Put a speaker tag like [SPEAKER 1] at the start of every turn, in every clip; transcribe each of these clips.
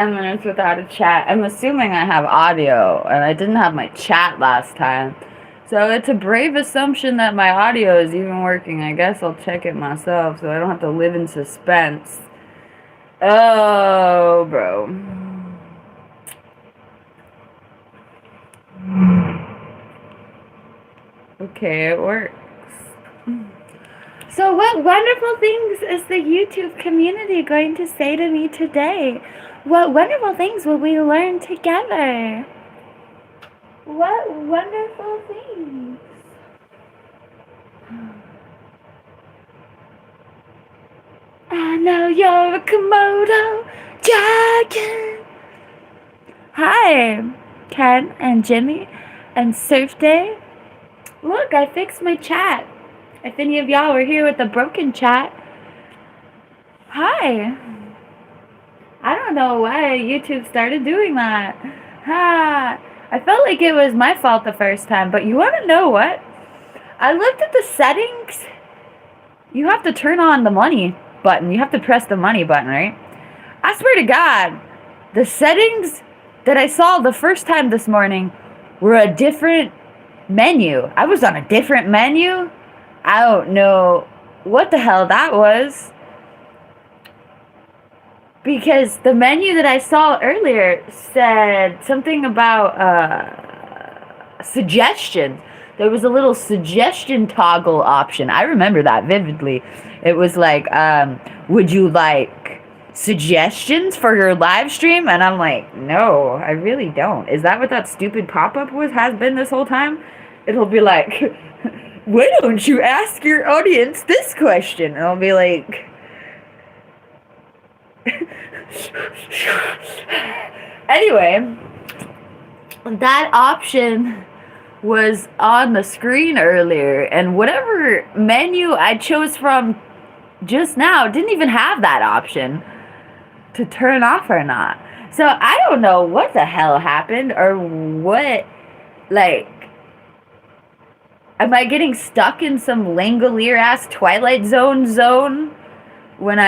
[SPEAKER 1] And then it's without a chat. I'm assuming I have audio, and I didn't have my chat last time. So it's a brave assumption that my audio is even working. I guess I'll check it myself so I don't have to live in suspense. Oh, bro. Okay, it works. So what wonderful things is the YouTube community going to say to me today? What wonderful things will we learn together? What wonderful things? I know you're a Komodo dragon. Hi, Ken and Jimmy and Surf Day. Look, I fixed my chat. If any of y'all were here with a broken chat. Hi. I don't know why YouTube started doing that. Ha. I felt like it was my fault the first time, but you want to know what? I looked at the settings. You have to turn on the money button. You have to press the money button, right? I swear to God, the settings that I saw the first time this morning were a different menu. I was on a different menu. I don't know what the hell that was. Because the menu that I saw earlier said something about suggestions. There was a little suggestion toggle option. I remember that vividly. It was like, would you like suggestions for your live stream? And I'm like, no, I really don't. Is that what that stupid pop-up has been this whole time? It'll be like, why don't you ask your audience this question? And I'll be like, anyway, that option was on the screen earlier, and whatever menu I chose from just now didn't even have that option to turn off or not. So I don't know what the hell happened or what, like, am I getting stuck in some Langolier ass Twilight Zone when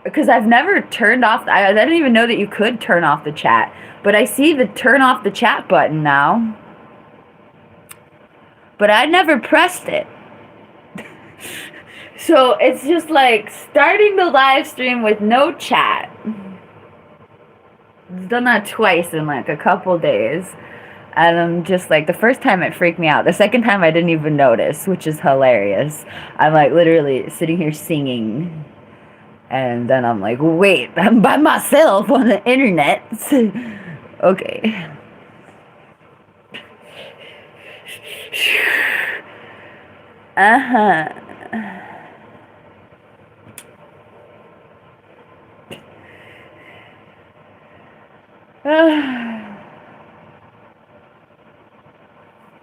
[SPEAKER 1] because I've never turned off, I didn't even know that you could turn off the chat, but I see the turn off the chat button now, but I never pressed it. So it's just like starting the live stream with no chat. I've done that twice in like a couple days. And I'm just like, the first time it freaked me out. The second time I didn't even notice, which is hilarious. I'm like literally sitting here singing. And then I'm like, wait, I'm by myself on the internet. Okay. Uh-huh.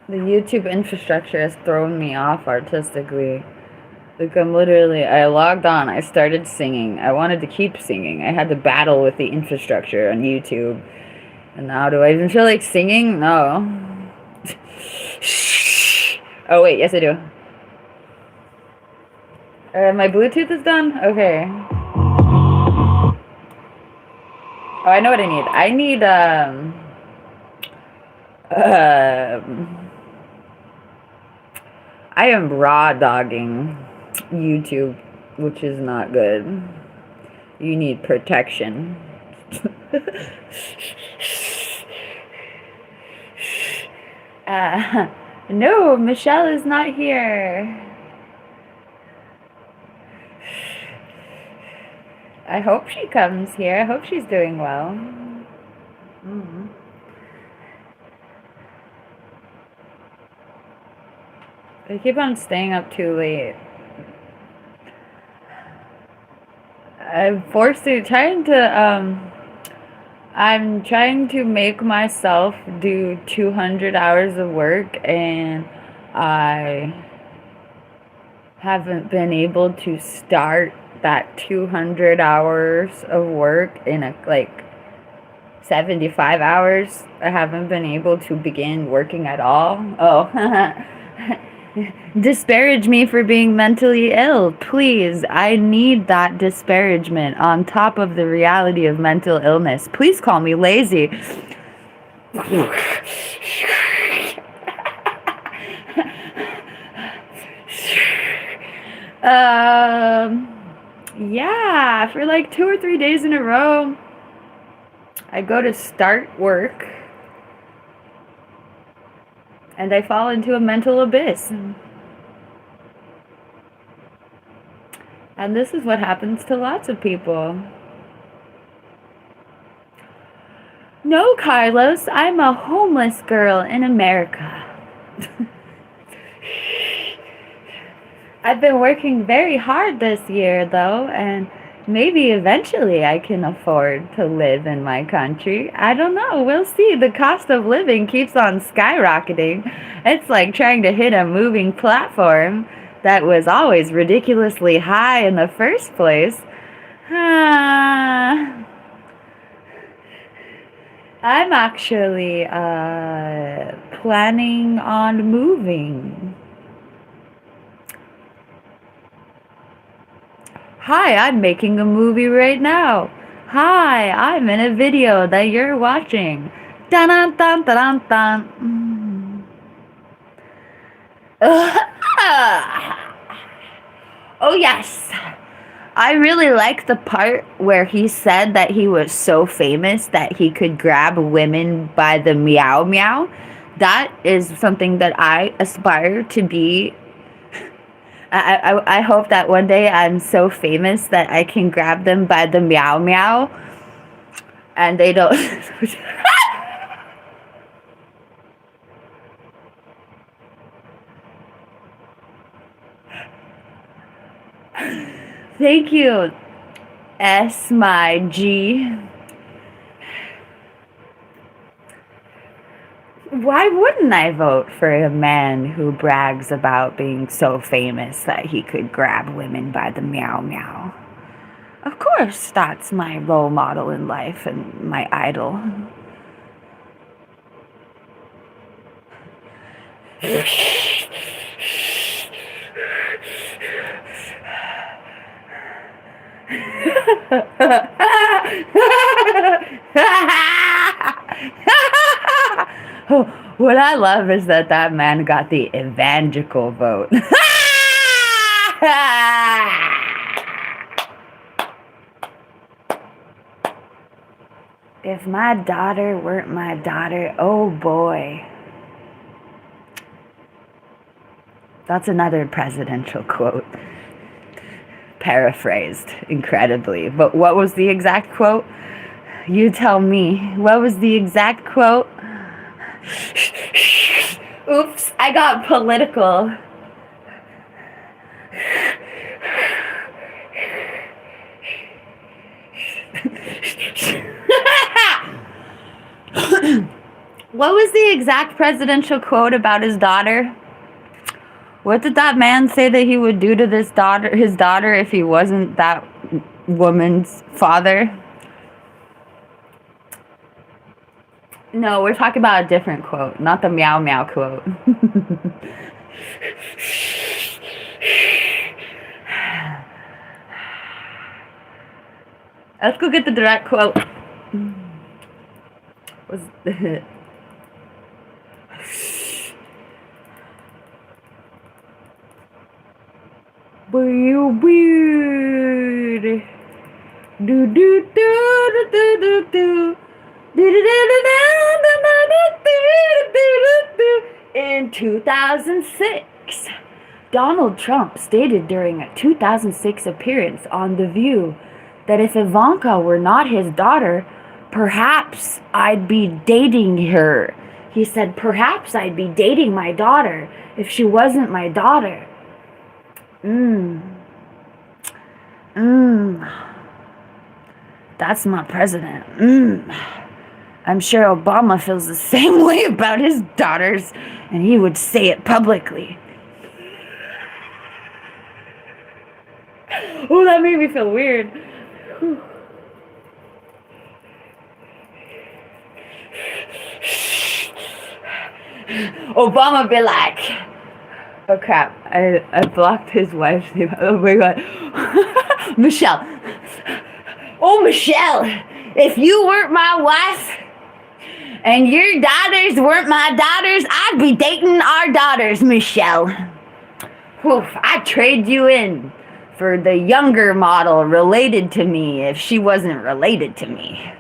[SPEAKER 1] The YouTube infrastructure has thrown me off artistically. Like I logged on, I started singing. I wanted to keep singing. I had to battle with the infrastructure on YouTube. And now do I even feel like singing? No. Oh wait, yes I do. My Bluetooth is done? Okay. Oh, I know what I need. I need, I am raw dogging YouTube, which is not good. You need protection. No, Michelle is not here. I hope she comes here. I hope she's doing well. Mm-hmm. I keep on staying up too late. I'm trying to make myself do 200 hours of work, and I haven't been able to start that 200 hours of work in like 75 hours. I haven't been able to begin working at all. Oh, disparage me for being mentally ill. Please, I need that disparagement on top of the reality of mental illness. Please call me lazy. Yeah, for like 2 or 3 days in a row, I go to start work and I fall into a mental abyss. And this is what happens to lots of people. No, Carlos, I'm a homeless girl in America. I've been working very hard this year, though, and maybe eventually I can afford to live in my country. I don't know. We'll see. The cost of living keeps on skyrocketing. It's like trying to hit a moving platform that was always ridiculously high in the first place. I'm actually planning on moving. Hi, I'm making a movie right now. Hi, I'm in a video that you're watching. Dun dun dun dun dun. Oh yes. I really like the part where he said that he was so famous that he could grab women by the meow meow. That is something that I aspire to be. I hope that one day I'm so famous that I can grab them by the meow meow and they don't. Thank you, S my G. Why wouldn't I vote for a man who brags about being so famous that he could grab women by the meow meow? Of course, that's my role model in life and my idol. What I love is that man got the evangelical vote. If my daughter weren't my daughter, oh boy. That's another presidential quote. Paraphrased incredibly. But what was the exact quote? You tell me. What was the exact quote? Oops, I got political. What was the exact presidential quote about his daughter? What did that man say that he would do to his daughter if he wasn't that woman's father? No, we're talking about a different quote, not the meow meow quote. Let's go get the direct quote. Was weird. Do do do do do do. In 2006, Donald Trump stated during a 2006 appearance on The View that if Ivanka were not his daughter, perhaps I'd be dating her. He said, perhaps I'd be dating my daughter if she wasn't my daughter. That's my president. I'm sure Obama feels the same way about his daughters, and he would say it publicly. Oh, that made me feel weird. Obama be like, Oh crap, I blocked his wife's name. Oh my god. Michelle. Oh, Michelle, if you weren't my wife and your daughters weren't my daughters, I'd be dating our daughters, Michelle. Oof, I'd trade you in for the younger model related to me if she wasn't related to me.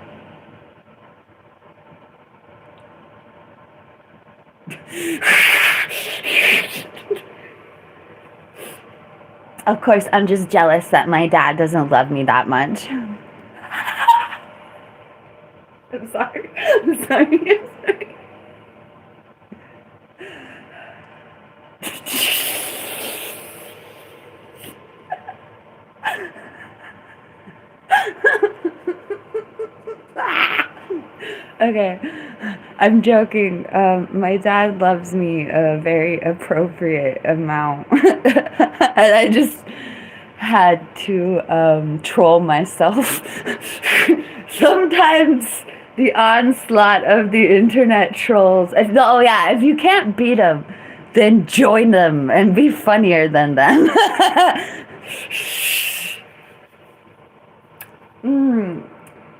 [SPEAKER 1] Of course, I'm just jealous that my dad doesn't love me that much. I'm sorry. I'm sorry. I'm sorry. Okay, I'm joking. My dad loves me a very appropriate amount. And I just had to troll myself. Sometimes the onslaught of the internet trolls. If you can't beat them, then join them and be funnier than them.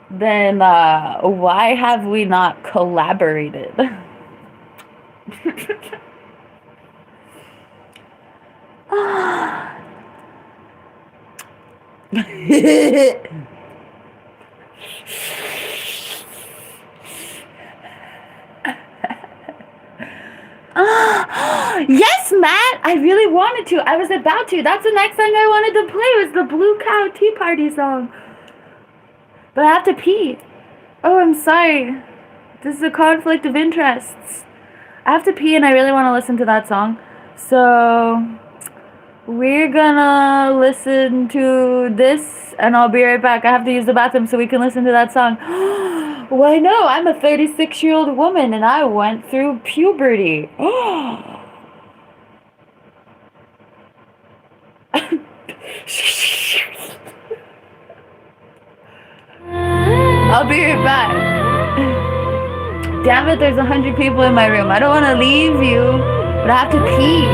[SPEAKER 1] Then why have we not collaborated? Yes, Matt! I really wanted to. I was about to. That's the next song I wanted to play was the Blue Cow Tea Party song. But I have to pee. Oh, I'm sorry. This is a conflict of interests. I have to pee and I really want to listen to that song. So we're gonna listen to this and I'll be right back. I have to use the bathroom so we can listen to that song. Why no, I'm a 36-year-old woman and I went through puberty. I'll be right back. Damn it, there's 100 people in my room. I don't want to leave you, but I have to pee.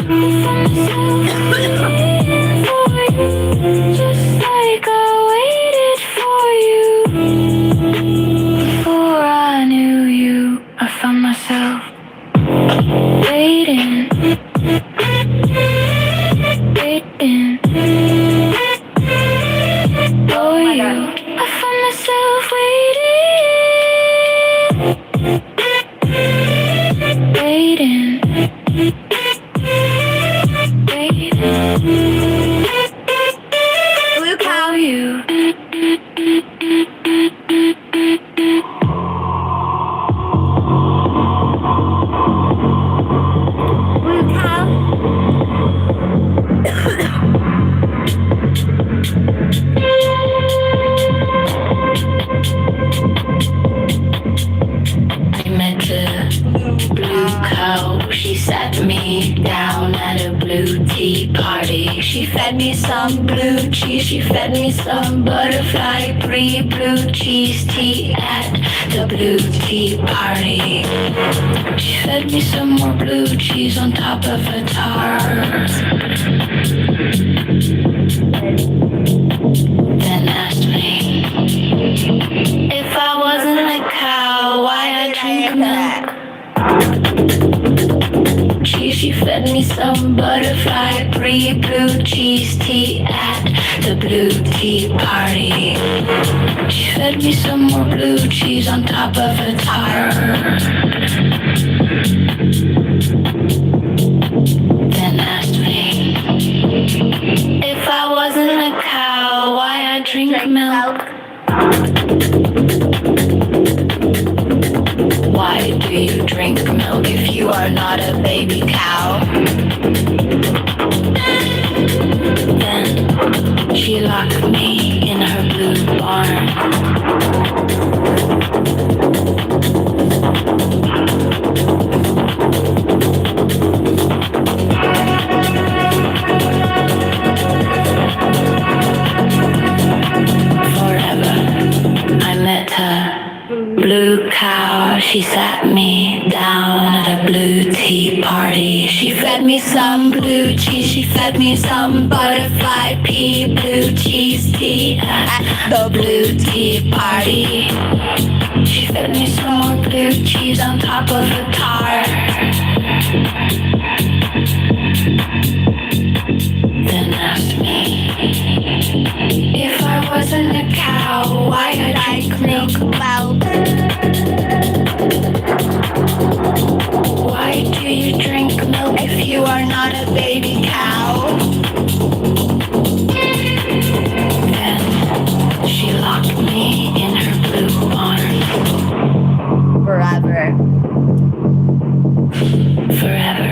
[SPEAKER 1] Just like I waited for you. Before I knew you, I found myself waiting, waiting for you. I found myself waiting, waiting, waiting. Blue cow, you. Blue cow. I met a blue cow. She sat me down at a blue tea party. She fed me some blue cheese. She fed me some butterfly blue cheese tea at the blue tea party. She fed me some more blue cheese on top of a tart. Then asked me if I wasn't a cow, why I drink milk. She fed me some butterfly blue cheese tea at the blue tea party. She fed me some more blue cheese on top of a tart. Then asked me if I wasn't a cow, why I drink milk. Why do you drink milk if you are not a baby cow? Then she locked me in her blue barn. Forever, I met her. Blue cow, she sat me down at a blue tea party. She fed me some blue cheese, she fed me some butterfly blue cheese tea at the blue tea party. She fed me some more blue cheese on top of a tart. Then asked me if I wasn't a cow, why I drink milk. Why do you drink milk if you are not a baby cow? Then she locked me in her blue barn. Forever. Forever.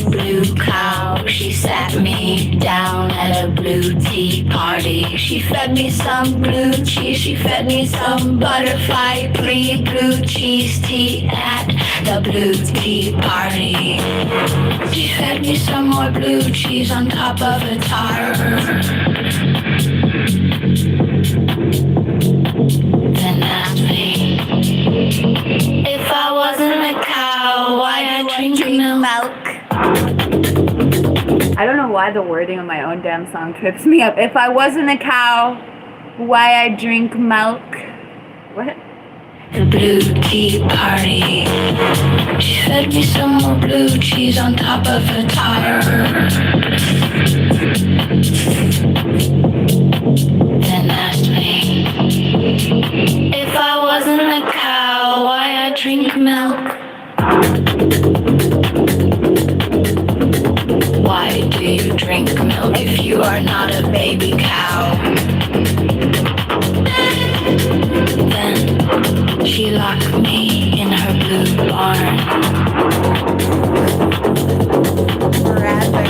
[SPEAKER 1] Blue cow, she sat me down at a blue tea party. She fed me some blue cheese, she fed me some butterfly blue cheese tea at the blue tea party. She fed me some more blue cheese on top of a tart. Then asked me if I wasn't a cow, why I drink milk. I don't know why the wording of my own damn song trips me up. If I wasn't a cow, why I drink milk. What? The blue tea party. She fed me some more blue cheese on top of a tart. Then asked me if I wasn't a cow, why I drink milk. Why do you drink milk if you are not a baby cow? Then she locked me in her blue barn. Forever.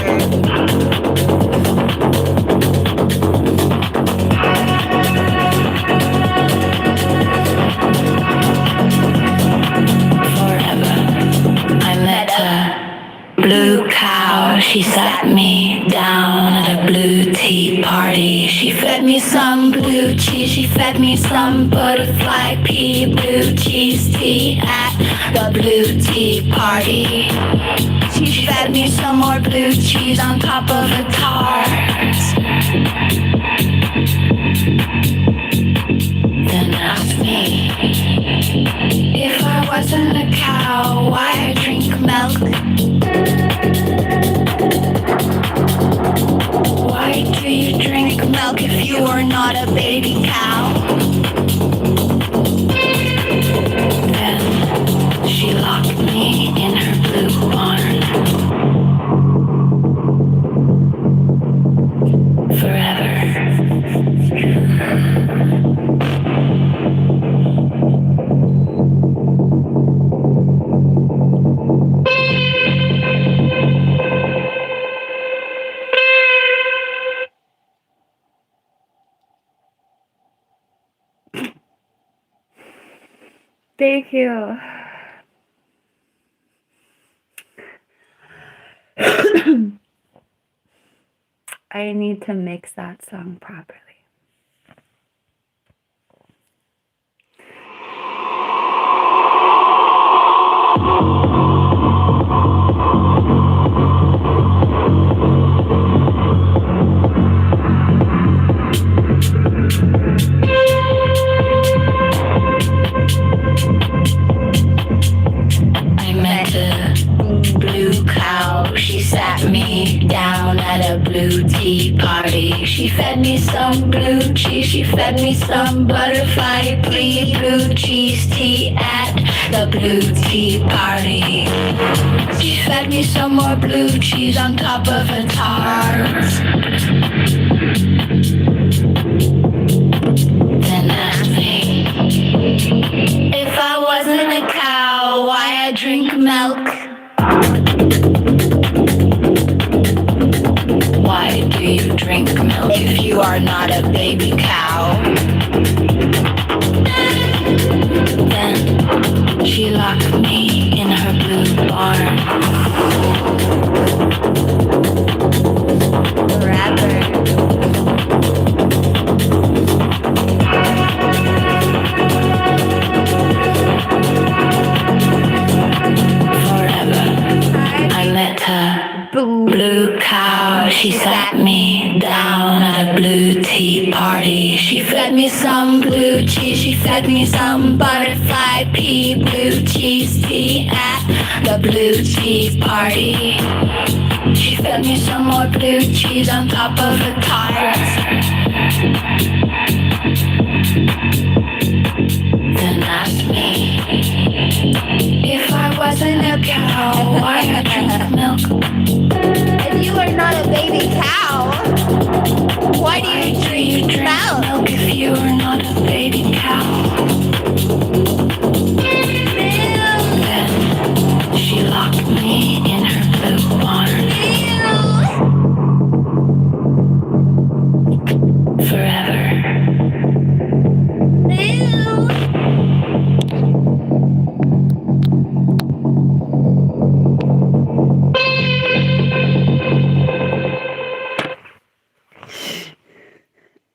[SPEAKER 2] sat me down at a blue tea party. She fed me some blue cheese, she fed me some butterfly pea, blue cheese tea at the blue tea party. She fed me some more blue cheese on top of a tart. Then asked me if I wasn't a cow, why I drink milk. Why do you drink milk if you are not a baby cow? Then she locked me in her blue barn. Forever.
[SPEAKER 1] Thank you. I need to mix that song properly.
[SPEAKER 2] I met a blue cow. She sat me down at a blue tea party. She fed me some blue cheese. She fed me some butterfly pea, blue cheese tea at the blue tea party. She fed me some more blue cheese on top of a tart. Then asked me if I wasn't a cow, why I drink milk. Why do you drink milk if you are not a baby cow? Then she locked me in her blue barn.
[SPEAKER 1] Forever.
[SPEAKER 2] I met her blue cow. She sat me down at a blue tea party. She fed me some blue cheese. She fed me some butterfly pea, blue cheese tea at the blue tea party. She fed me some more blue cheese on top of a tart. Then asked me if I wasn't a cow, why I drink milk.
[SPEAKER 1] If you are not a baby cow, why do you drink milk?
[SPEAKER 2] If you are not a baby cow. Then she locked me in her blue barn. Forever.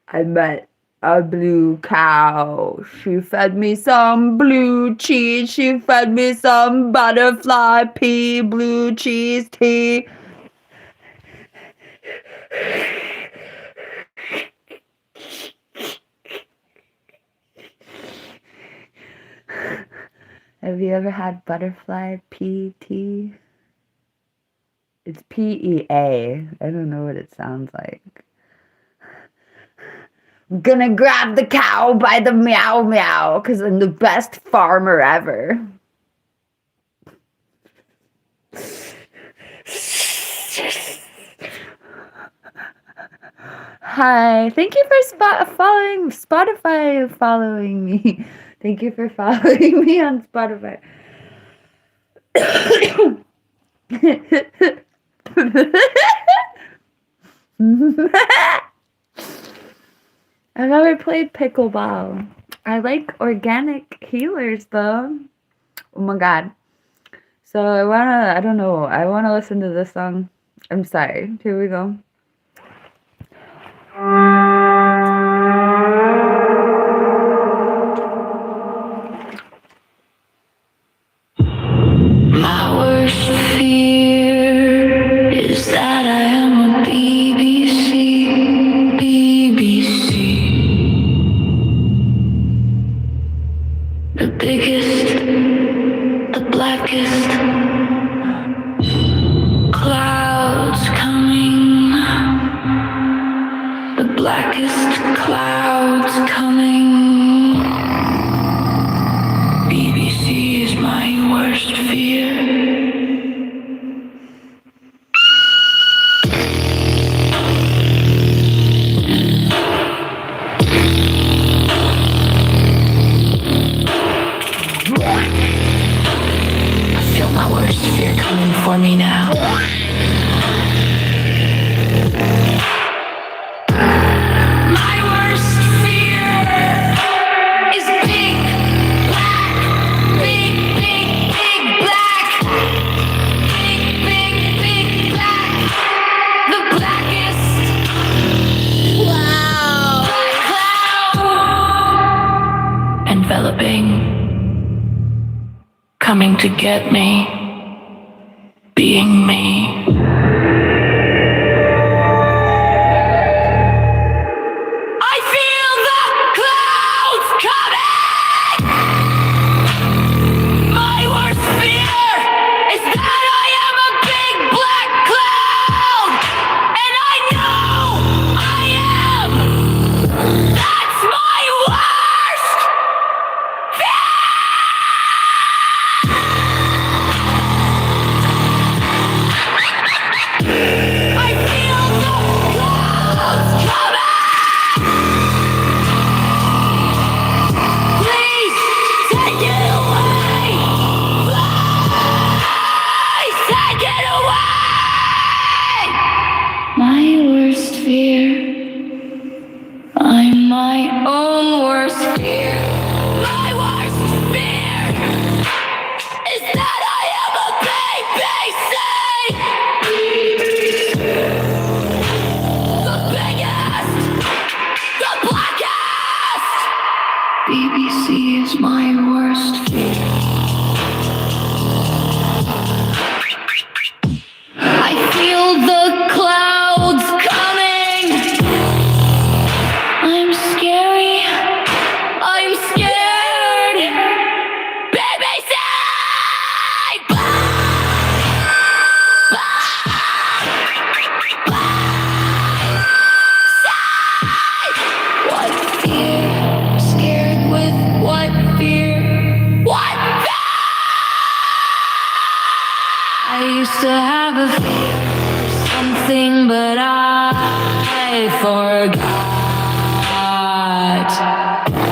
[SPEAKER 1] I met a blue cow. She fed me some blue cheese. She fed me some butterfly pea, blue cheese tea. Have you ever had butterfly pea tea? It's PEA. I don't know what it sounds like. I'm gonna grab the cow by the meow meow because I'm the best farmer ever. Hi, thank you for following Spotify, following me. Thank you for following me on Spotify. I've never played pickleball. I like organic healers though. Oh my god. So I wanna listen to this song. I'm sorry. Here we go.
[SPEAKER 2] My worst fear is that I am a BBC. The biggest, the blackest clouds coming. The blackest clouds coming. BBC is my worst fear. I feel my worst fear coming for me now. My worst fear is big, black, big, big, big, black. Big, big, big, black. The blackest. Wow. Cloud. Enveloping. Coming to get me. Being me. I feel the clouds coming! My worst fear is that I am a big black cloud! And I know I am! That's my worst fear! I feel the clouds coming! Please take it away! Please take it away! My worst fear. I'm my own worst fear. My worst fear is that I am a BBC. The biggest, the blackest. BBC is my worst fear. I feel the clouds coming. I'm scary. I'm scared. BBC! What fear? Scared with what fear? What fear? I used to have a fear of something, but I forgot.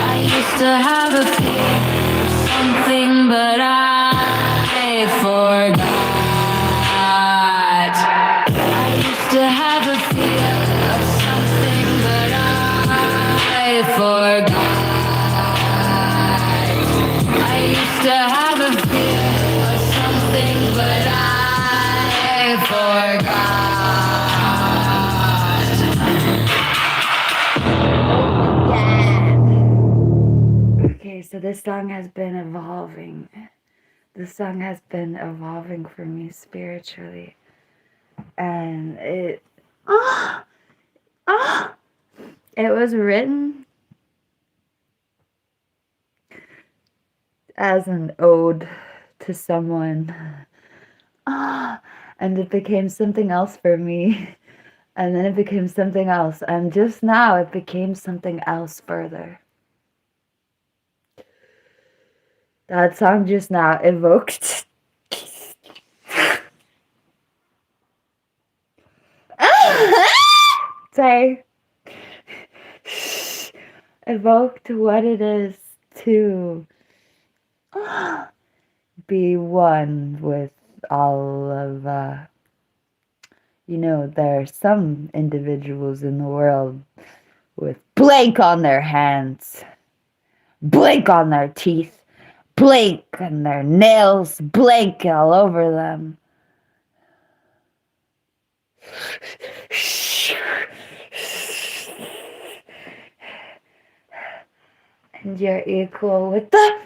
[SPEAKER 2] I used to have a fear of something, but I forgot. I used to have a fear of something, but I forgot. I used to have a fear of something, but I forgot.
[SPEAKER 1] Okay, so this song has been evolving. This song has been evolving for me spiritually. And it was written as an ode to someone. And it became something else for me. And then it became something else. And just now it became something else further. That song just now evoked say evoked what it is to be one with all of there are some individuals in the world with blank on their hands, blank on their teeth, blank on their nails, blank all over them. And you're equal with the...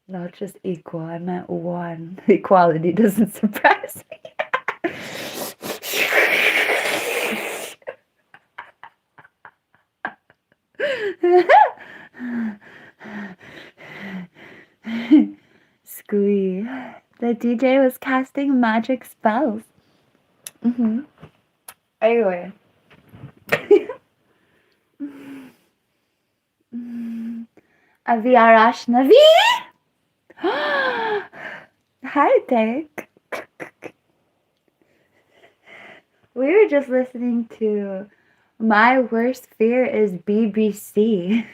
[SPEAKER 1] No, just equal. I meant one. Equality doesn't surprise me. Squee. The DJ was casting magic spells. Anyway. Aviarash Navi. Hi, Dick. We were just listening to My Worst Fear is BBC.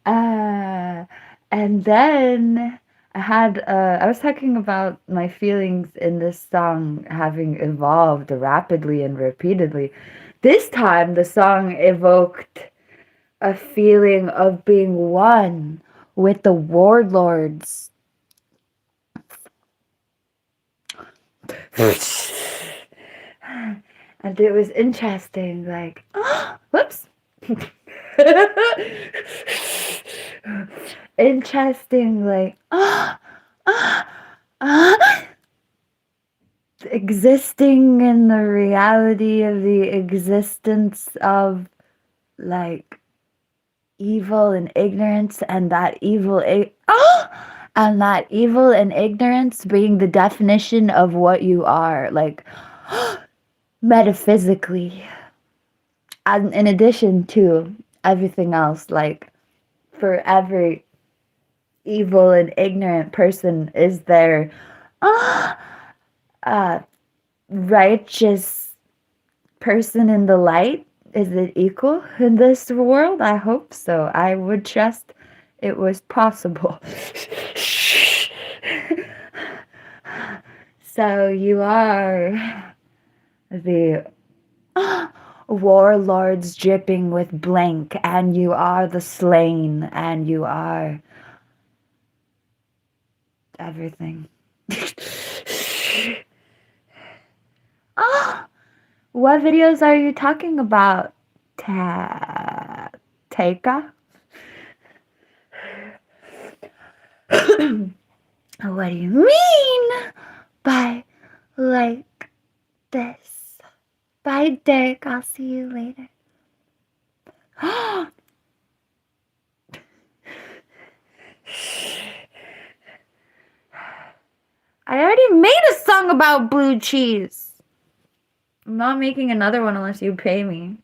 [SPEAKER 1] And then I was talking about my feelings in this song having evolved rapidly and repeatedly. This time, the song evoked a feeling of being one with the warlords. And it was interesting, like, whoops. Interesting, like, existing in the reality of the existence of, like, evil and ignorance, and that evil and ignorance being the definition of what you are, like, metaphysically, and in addition to everything else. Like, for every evil and ignorant person, is there righteous person in the light? Is it equal in this world? I hope so. I would trust it was possible. So you are the warlords dripping with blank, and you are the slain, and you are everything. What videos are you talking about, Taika? What do you mean by like this? Bye, Dick. I'll see you later. I already made a song about blue cheese. I'm not making another one unless you pay me.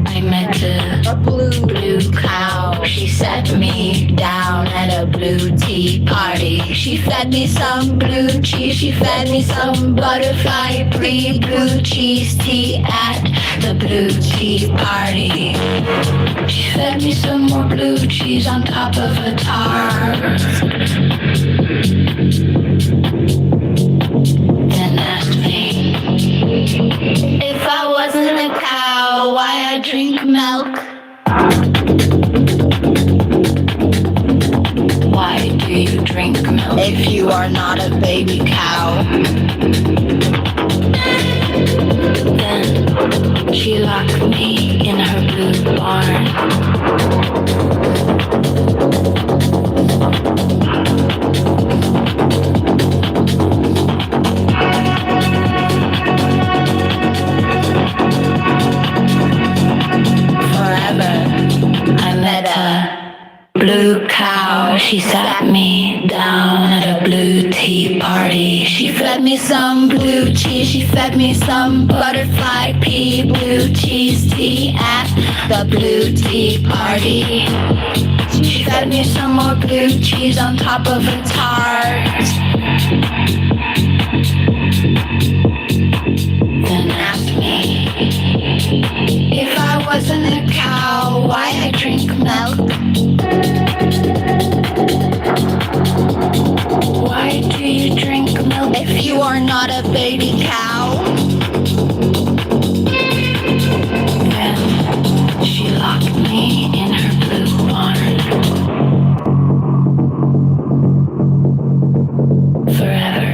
[SPEAKER 2] I met a blue cow. She sat me down at a blue tea party. She fed me some blue cheese. She fed me some butterfly blue cheese tea at the blue tea party. She fed me some more blue cheese on top of a tart. Then asked me if I wasn't a cow, why I drink milk. Why do you drink milk if you are not a baby cow? Then she locked me in her blue barn. I met a blue cow. She sat me down at a blue tea party. She fed me some blue cheese. She fed me some butterfly pea blue cheese tea at the blue tea party. She fed me some more blue cheese on top of a tart. Then asked me if I wasn't a cow, why Why do you drink milk if you are not a baby cow? Then she locked me in her blue barn. Forever.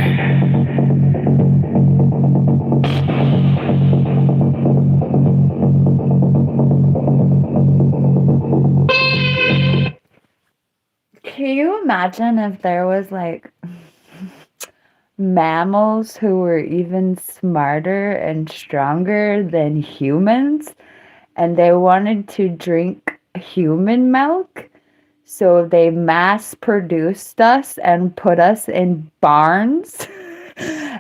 [SPEAKER 1] Can you imagine if there was like mammals who were even smarter and stronger than humans and they wanted to drink human milk? So they mass produced us and put us in barns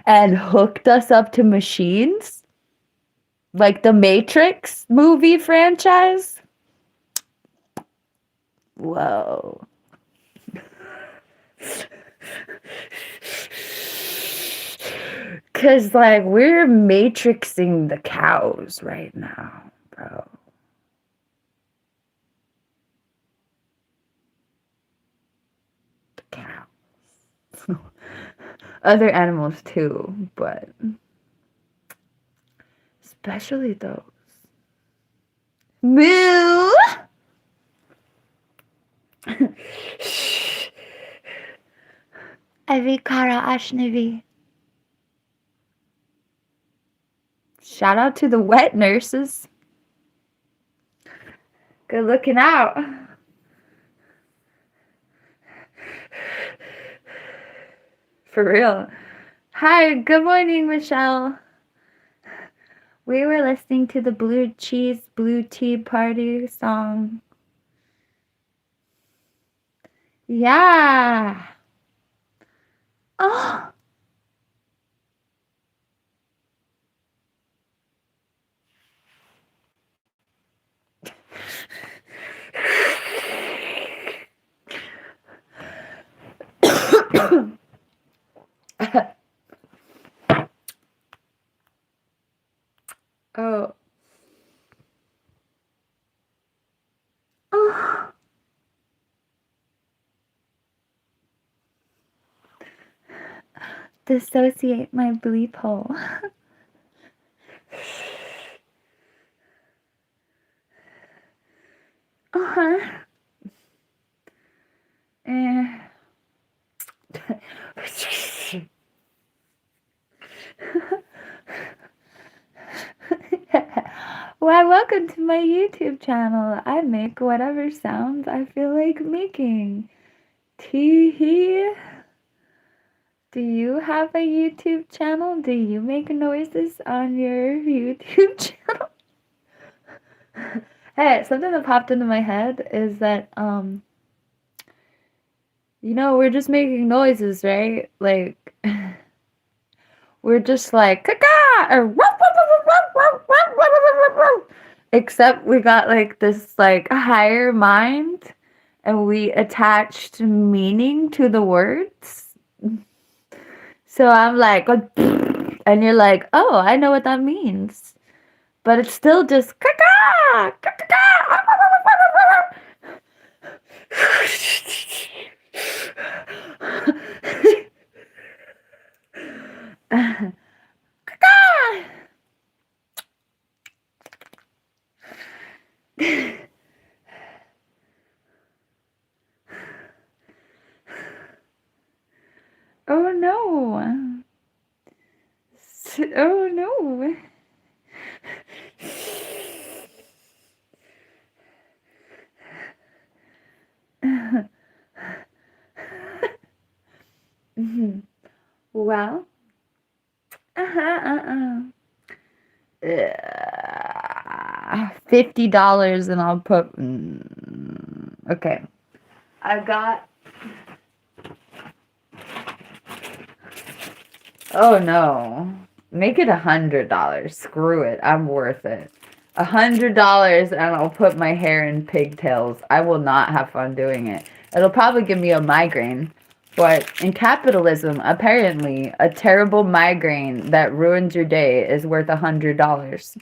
[SPEAKER 1] and hooked us up to machines like the Matrix movie franchise. Whoa. Cause like we're matrixing the cows right now, bro. The cows. Other animals too, but especially those. Moo! Avikara Ashnavi. Shout out to the wet nurses. Good looking out. For real. Hi, good morning, Michelle. We were listening to the Blue Cheese Blue Tea Party song. Yeah. Oh. Oh. Oh. Dissociate my bleep hole. Uh-huh. Why, welcome to my YouTube channel. I make whatever sounds I feel like making. Tee-hee. Do you have a YouTube channel? Do you make noises on your YouTube channel? Hey, something that popped into my head is that, we're just making noises, right? Like, we're just like, caca, or woof, woof, woof, woof, woof, woof, woof, woof, woof, woof. Except we got like this like higher mind and we attached meaning to the words. So I'm like, and you're like, oh, I know what that means. But it's still just caca, caca, oh no. Oh no. Well, $50 and I'll put. Okay, I got. Oh no, make it $100. Screw it, I'm worth it. $100 and I'll put my hair in pigtails. I will not have fun doing it. It'll probably give me a migraine. But in capitalism, apparently, a terrible migraine that ruins your day is worth $100.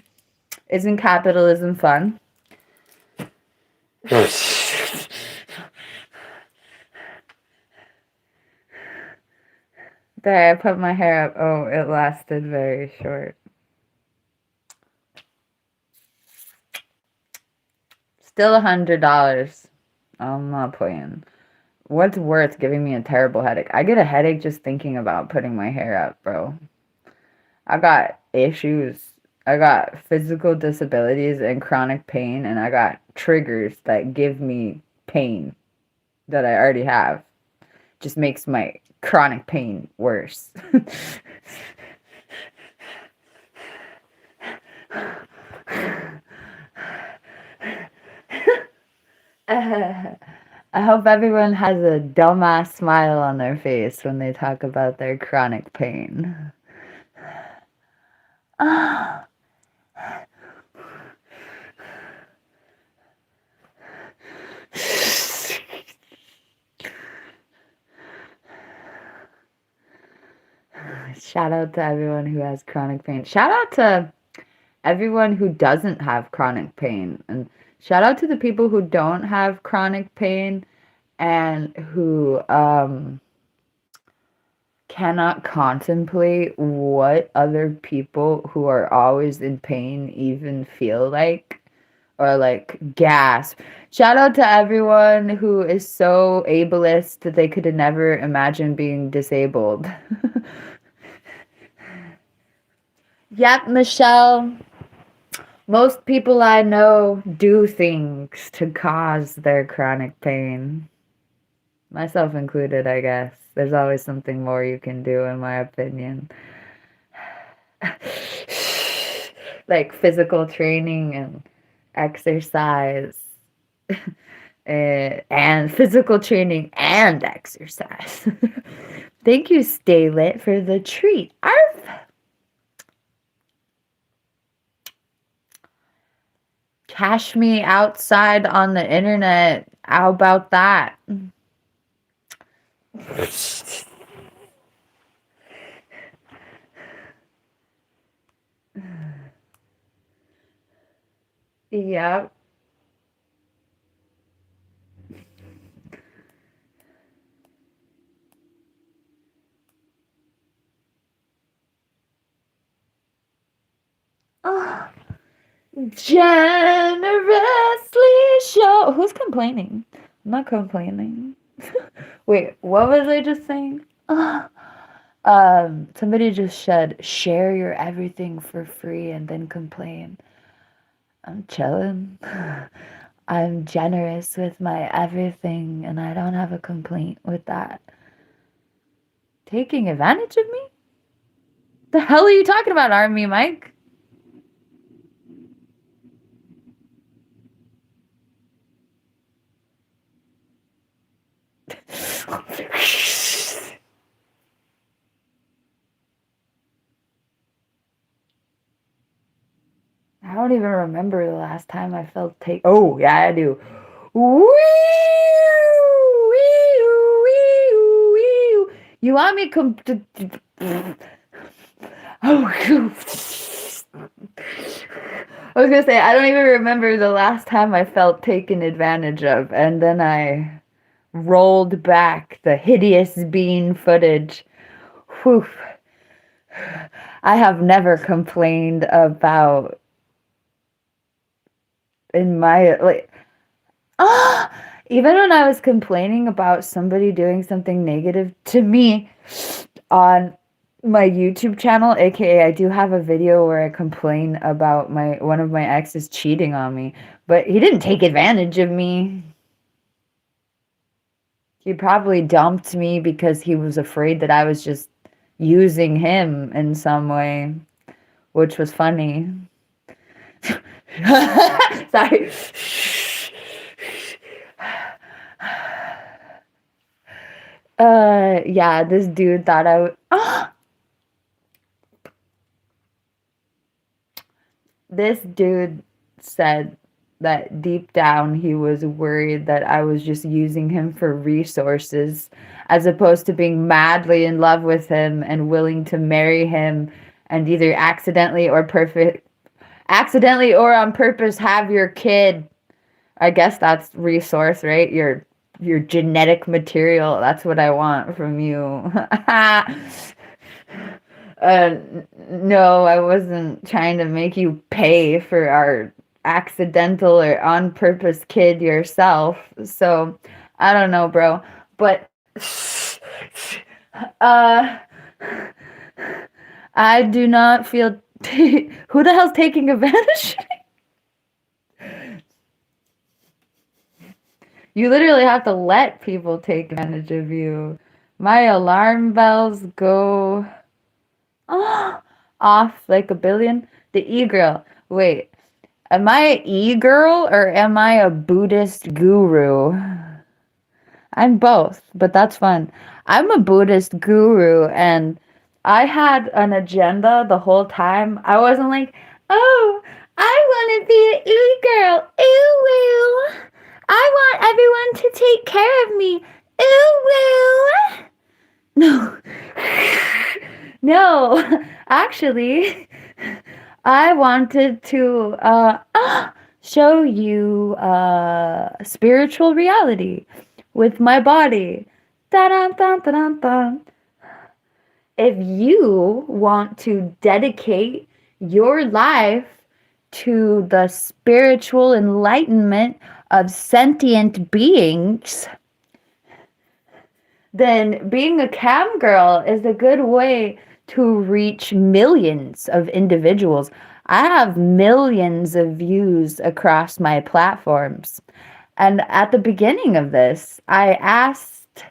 [SPEAKER 1] Isn't capitalism fun? There, I put my hair up. Oh, it lasted very short. Still $100. I'm not playing. What's worth giving me a terrible headache? I get a headache just thinking about putting my hair up, bro. I got issues. I got physical disabilities and chronic pain, and I got triggers that give me pain that I already have. Just makes my chronic pain worse. I hope everyone has a dumbass smile on their face when they talk about their chronic pain. Shout out to everyone who has chronic pain. Shout out to everyone who doesn't have chronic pain. And shout out to the people who don't have chronic pain and who cannot contemplate what other people who are always in pain even feel like, or like gasp. Shout out to everyone who is so ableist that they could never imagine being disabled. Yep, Michelle. Most people I know do things to cause their chronic pain. Myself included, I guess. There's always something more you can do, in my opinion. Like physical training and exercise. And physical training and exercise. Thank you, Stay Lit, for the treat. Arf! Cash me outside on the internet. How about that? Yep. Oh, generously show. Who's complaining? I'm not complaining. Wait, what was I just saying? Somebody just said, share your everything for free and then complain. I'm chilling. I'm generous with my everything and I don't have a complaint with that. Taking advantage of me? The hell are you talking about, Army Mike? I don't even remember the last time I felt take. Oh, yeah, I do. You want me Oh, I was gonna say, I don't even remember the last time I felt taken advantage of, and then I rolled back the hideous bean footage. Whew. I have never complained about in my like even when I was complaining about somebody doing something negative to me on my YouTube channel, aka I do have a video where I complain about one of my exes cheating on me, but he didn't take advantage of me. He probably dumped me because he was afraid that I was just using him in some way, which was funny. Sorry. Yeah, this dude thought I would. This dude said that deep down he was worried that I was just using him for resources as opposed to being madly in love with him and willing to marry him and either accidentally or on purpose have your kid. I guess that's resource, right? Your your genetic material. That's what I want from you. No, I wasn't trying to make you pay for our accidental or on purpose kid yourself. So, I don't know, bro. But, uh, I do not feel. Who the hell's taking advantage? You literally have to let people take advantage of you. My alarm bells go off like a billion. The e-girl. Wait, am I an e-girl or am I a Buddhist guru? I'm both, but that's fun. I'm a Buddhist guru, and I had an agenda the whole time. I wasn't like, oh, I want to be an e-girl. Ooh, woo. I want everyone to take care of me. Ooh, woo. No. No. Actually, I wanted to show you spiritual reality with my body. Dun, dun, dun, dun, dun. If you want to dedicate your life to the spiritual enlightenment of sentient beings, then being a cam girl is a good way to reach millions of individuals. I have millions of views across my platforms. And at the beginning of this, I asked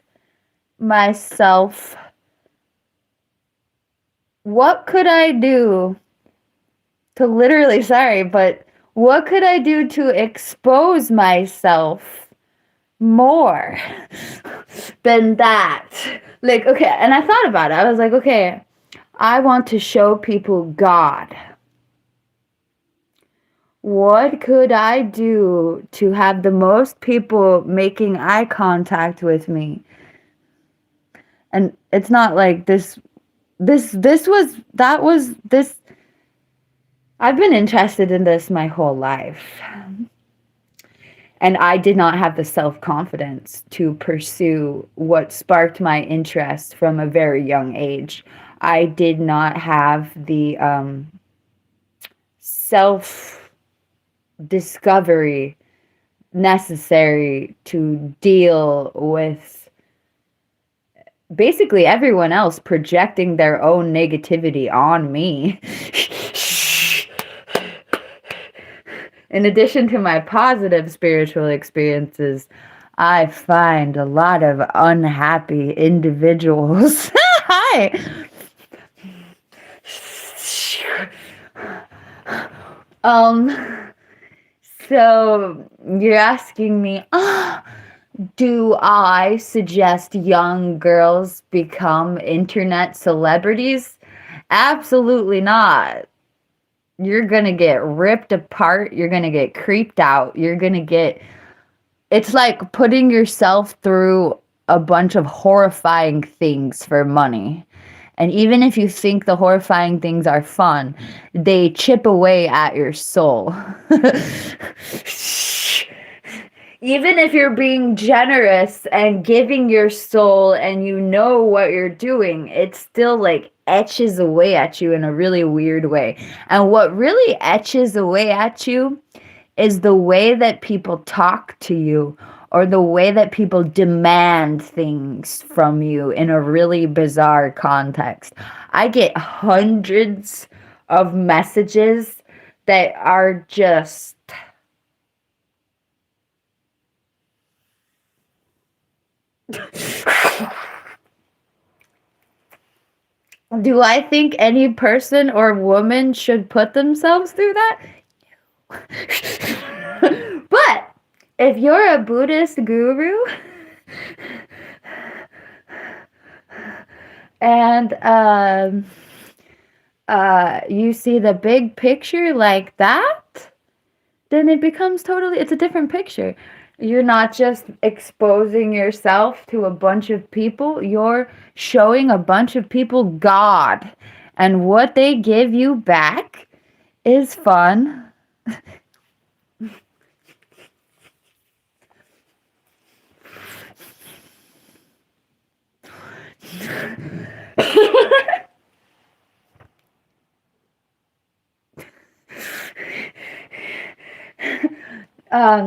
[SPEAKER 1] myself, what could I do to literally, sorry, but what could I do to expose myself more than that? Like, okay, and I thought about it. I was like, okay, I want to show people God. What could I do to have the most people making eye contact with me? And it's not like this. I've been interested in this my whole life. And I did not have the self-confidence to pursue what sparked my interest from a very young age. I did not have the self-discovery necessary to deal with basically everyone else projecting their own negativity on me. In addition to my positive spiritual experiences, I find a lot of unhappy individuals. Hi. So you're asking me, do I suggest young girls become internet celebrities? Absolutely not. You're going to get ripped apart. You're going to get creeped out. It's like putting yourself through a bunch of horrifying things for money. And even if you think the horrifying things are fun, they chip away at your soul. Even if you're being generous and giving your soul and you know what you're doing, it still like etches away at you in a really weird way. And what really etches away at you is the way that people talk to you or the way that people demand things from you in a really bizarre context. I get hundreds of messages that are just do I think any person or woman should put themselves through that? But if you're a Buddhist guru and you see the big picture like that, then it becomes it's a different picture. You're not just exposing yourself to a bunch of people, you're showing a bunch of people God. And what they give you back is fun.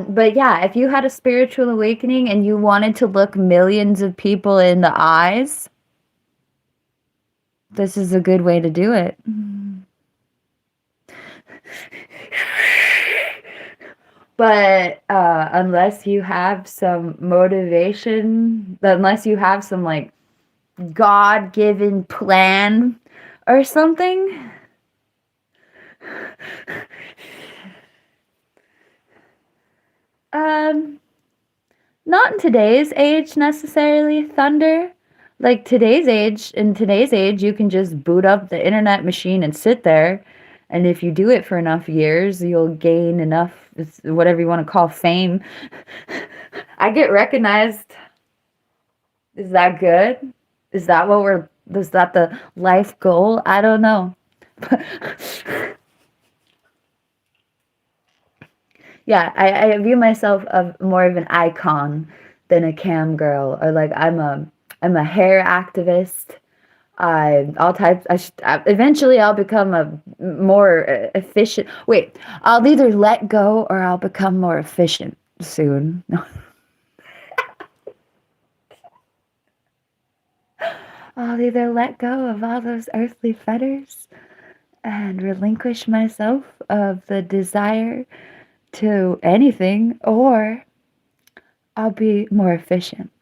[SPEAKER 1] But yeah, if you had a spiritual awakening and you wanted to look millions of people in the eyes, this is a good way to do it. But unless you have some motivation, unless you have some like God-given plan or something, not in today's age necessarily, Thunder. Like in today's age, you can just boot up the internet machine and sit there. And if you do it for enough years, you'll gain enough, whatever you want to call fame. I get recognized. Is that good? Is that is that the life goal? I don't know. Yeah, I view myself of more of an icon than a cam girl, or like I'm a hair activist. All types. Eventually I'll become a more efficient. Wait, I'll either let go or I'll become more efficient soon. I'll either let go of all those earthly fetters and relinquish myself of the desire to anything, or I'll be more efficient.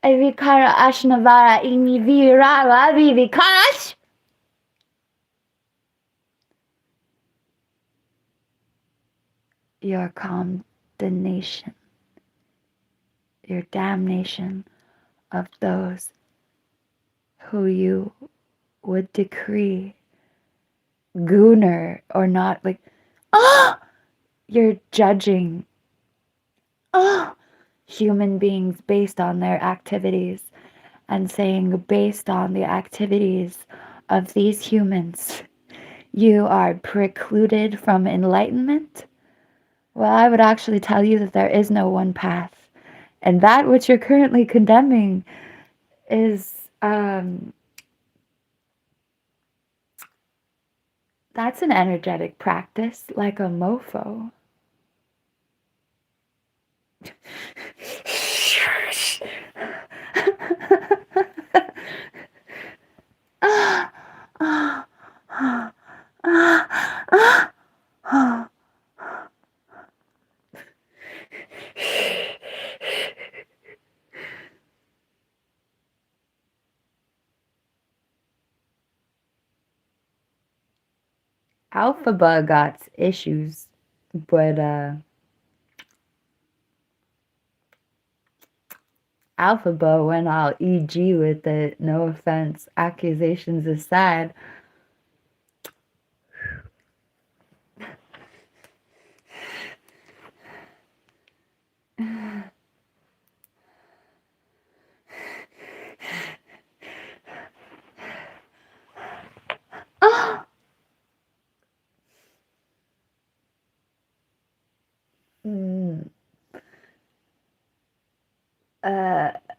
[SPEAKER 1] Evikara Ashnavara Inivira Vivikash. Your condemnation, your damnation of those who you would decree gooner or not, like, you're judging human beings based on their activities and saying based on the activities of these humans you are precluded from enlightenment. Well, I would actually tell you that there is no one path, and that which you're currently condemning is that's an energetic practice, like a mofo. Alphaba got issues, but Alphaba went all EG with it. No offense, accusations aside.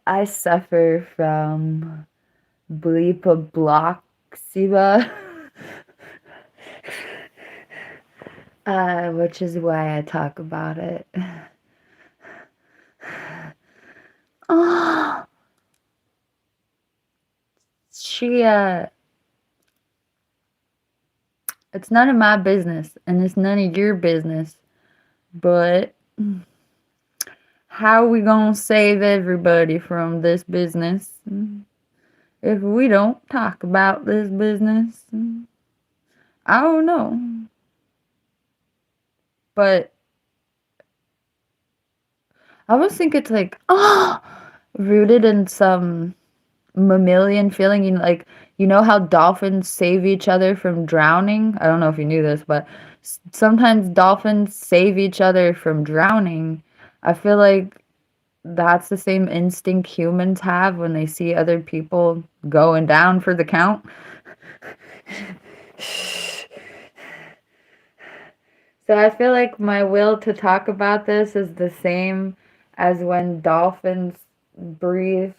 [SPEAKER 1] I suffer from bleepabloxiba, which is why I talk about it. She, it's none of my business, and it's none of your business, but how are we gonna save everybody from this business if we don't talk about this business? I don't know. But I almost think it's like, rooted in some mammalian feeling. You know how dolphins save each other from drowning? I don't know if you knew this, but sometimes dolphins save each other from drowning. I feel like that's the same instinct humans have when they see other people going down for the count. So So I feel like my will to talk about this is the same as when dolphins breathe,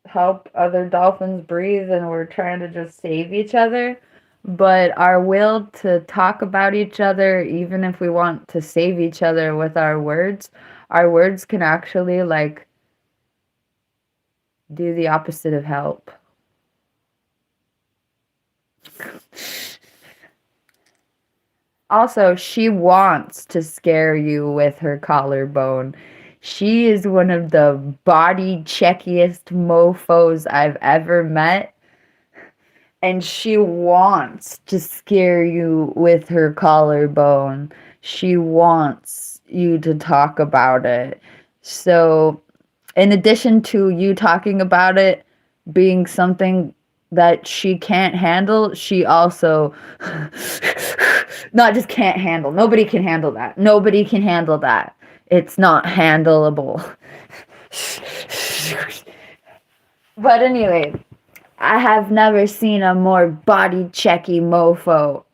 [SPEAKER 1] help other dolphins breathe, and we're trying to just save each other. But our will to talk about each other, even if we want to save each other with our words can actually like do the opposite of help. Also, she wants to scare you with her collarbone. She is one of the body checkiest mofos I've ever met. And she wants to scare you with her collarbone. She wants you to talk about it. So, in addition to you talking about it being something that she can't handle, she also not just can't handle. Nobody can handle that. Nobody can handle that. It's not handleable. But anyway, I have never seen a more body checky mofo.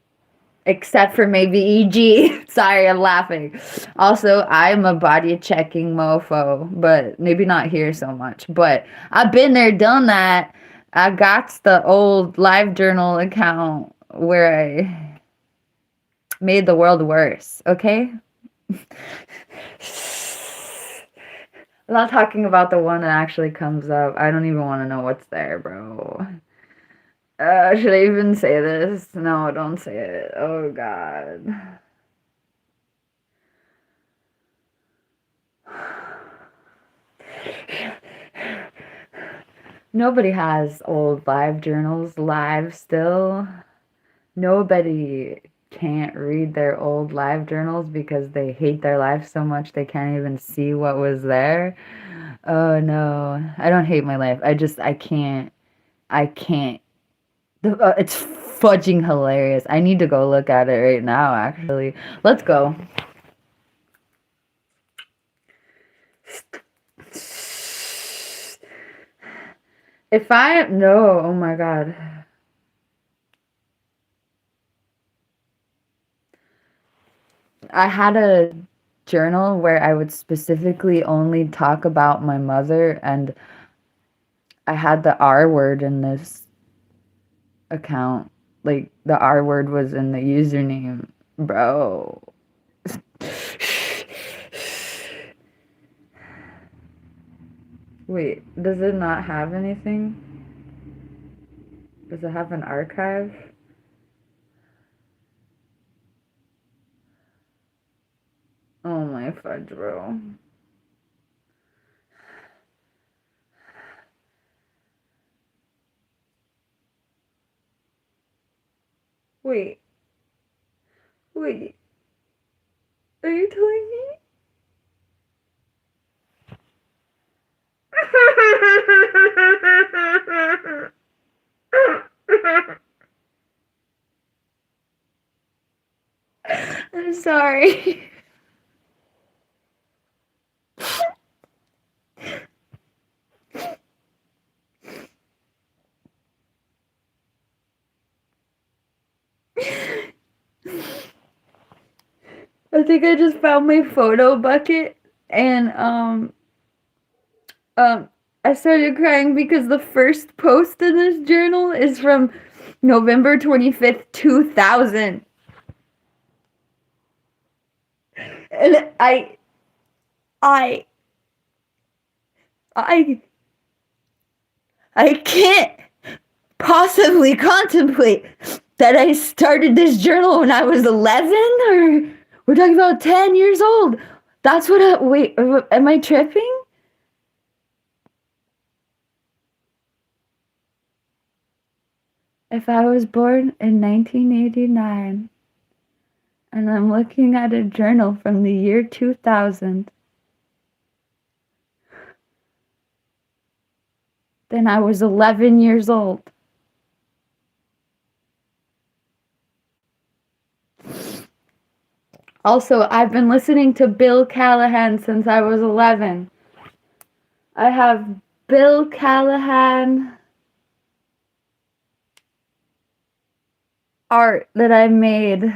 [SPEAKER 1] Except for maybe EG. Sorry, I'm laughing. Also, I'm a body checking mofo, but maybe not here so much. But I've been there, done that. I got the old live journal account where I made the world worse, okay? I'm not talking about the one that actually comes up. I don't even want to know what's there, bro. Should I even say this? No, don't say it. Oh, God. Nobody has old live journals live still. Nobody can't read their old live journals because they hate their life so much they can't even see what was there. Oh no, I don't hate my life. I can't. I can't. It's fudging hilarious. I need to go look at it right now, actually. Let's go. If I no, oh my God. I had a journal where I would specifically only talk about my mother, and I had the R word in this account. Like, the R word was in the username. Bro. Wait, does it not have anything? Does it have an archive? Oh my fudge, bro. Wait. Wait. Are you telling me? I'm sorry. I think I just found my photo bucket, and um I started crying because the first post in this journal is from November 25th, 2000. And I I I can't possibly contemplate that I started this journal when I was 11, or we're talking about 10 years old. That's what wait, am I tripping? If I was born in 1989 and I'm looking at a journal from the year 2000, then I was 11 years old. Also, I've been listening to Bill Callahan since I was 11. I have Bill Callahan art that I made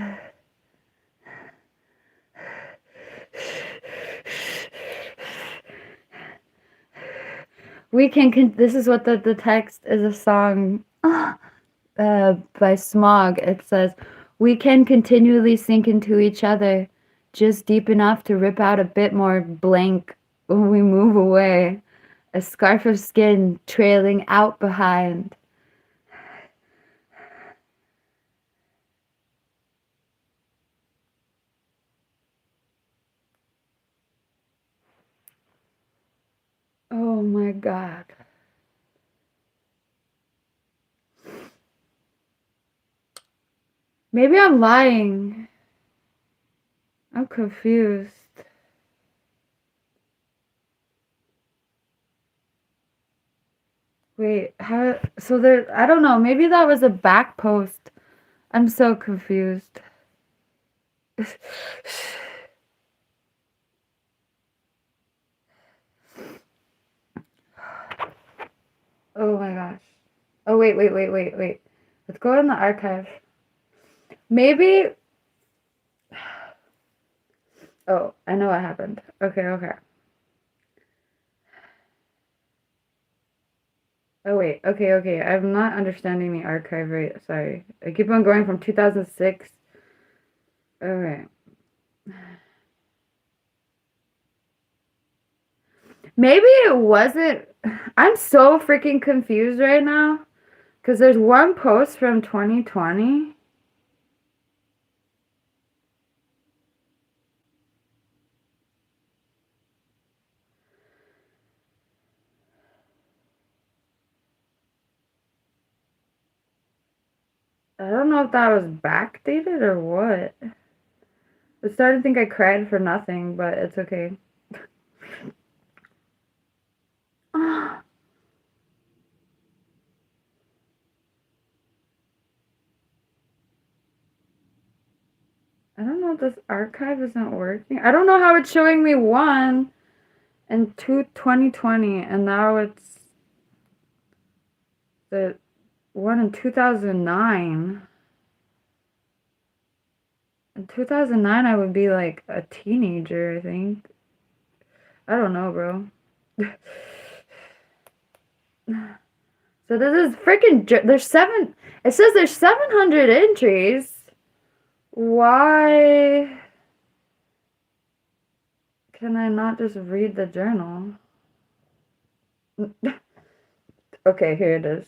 [SPEAKER 1] We can, this is what the text is, a song by Smog. It says, we can continually sink into each other, just deep enough to rip out a bit more blank when we move away. A scarf of skin trailing out behind. Oh my God. Maybe I'm lying. I'm confused. Wait, how? So there, I don't know. Maybe that was a back post. I'm so confused. Oh my gosh. Oh, wait. Let's go in the archive. Maybe. Oh, I know what happened. Okay. Oh, wait. Okay. I'm not understanding the archive right. Sorry. I keep on going from 2006. Okay. Maybe it wasn't. I'm so freaking confused right now. Because there's one post from 2020. I don't know if that was backdated or what. I started to think I cried for nothing, but it's okay. I don't know if this archive isn't working. I don't know how it's showing me one in 2020, and now it's the one in 2009. In 2009, I would be like a teenager, I think. I don't know, bro. So this is freaking. There's seven. It says there's 700 entries. Why can I not just read the journal? Okay, here it is.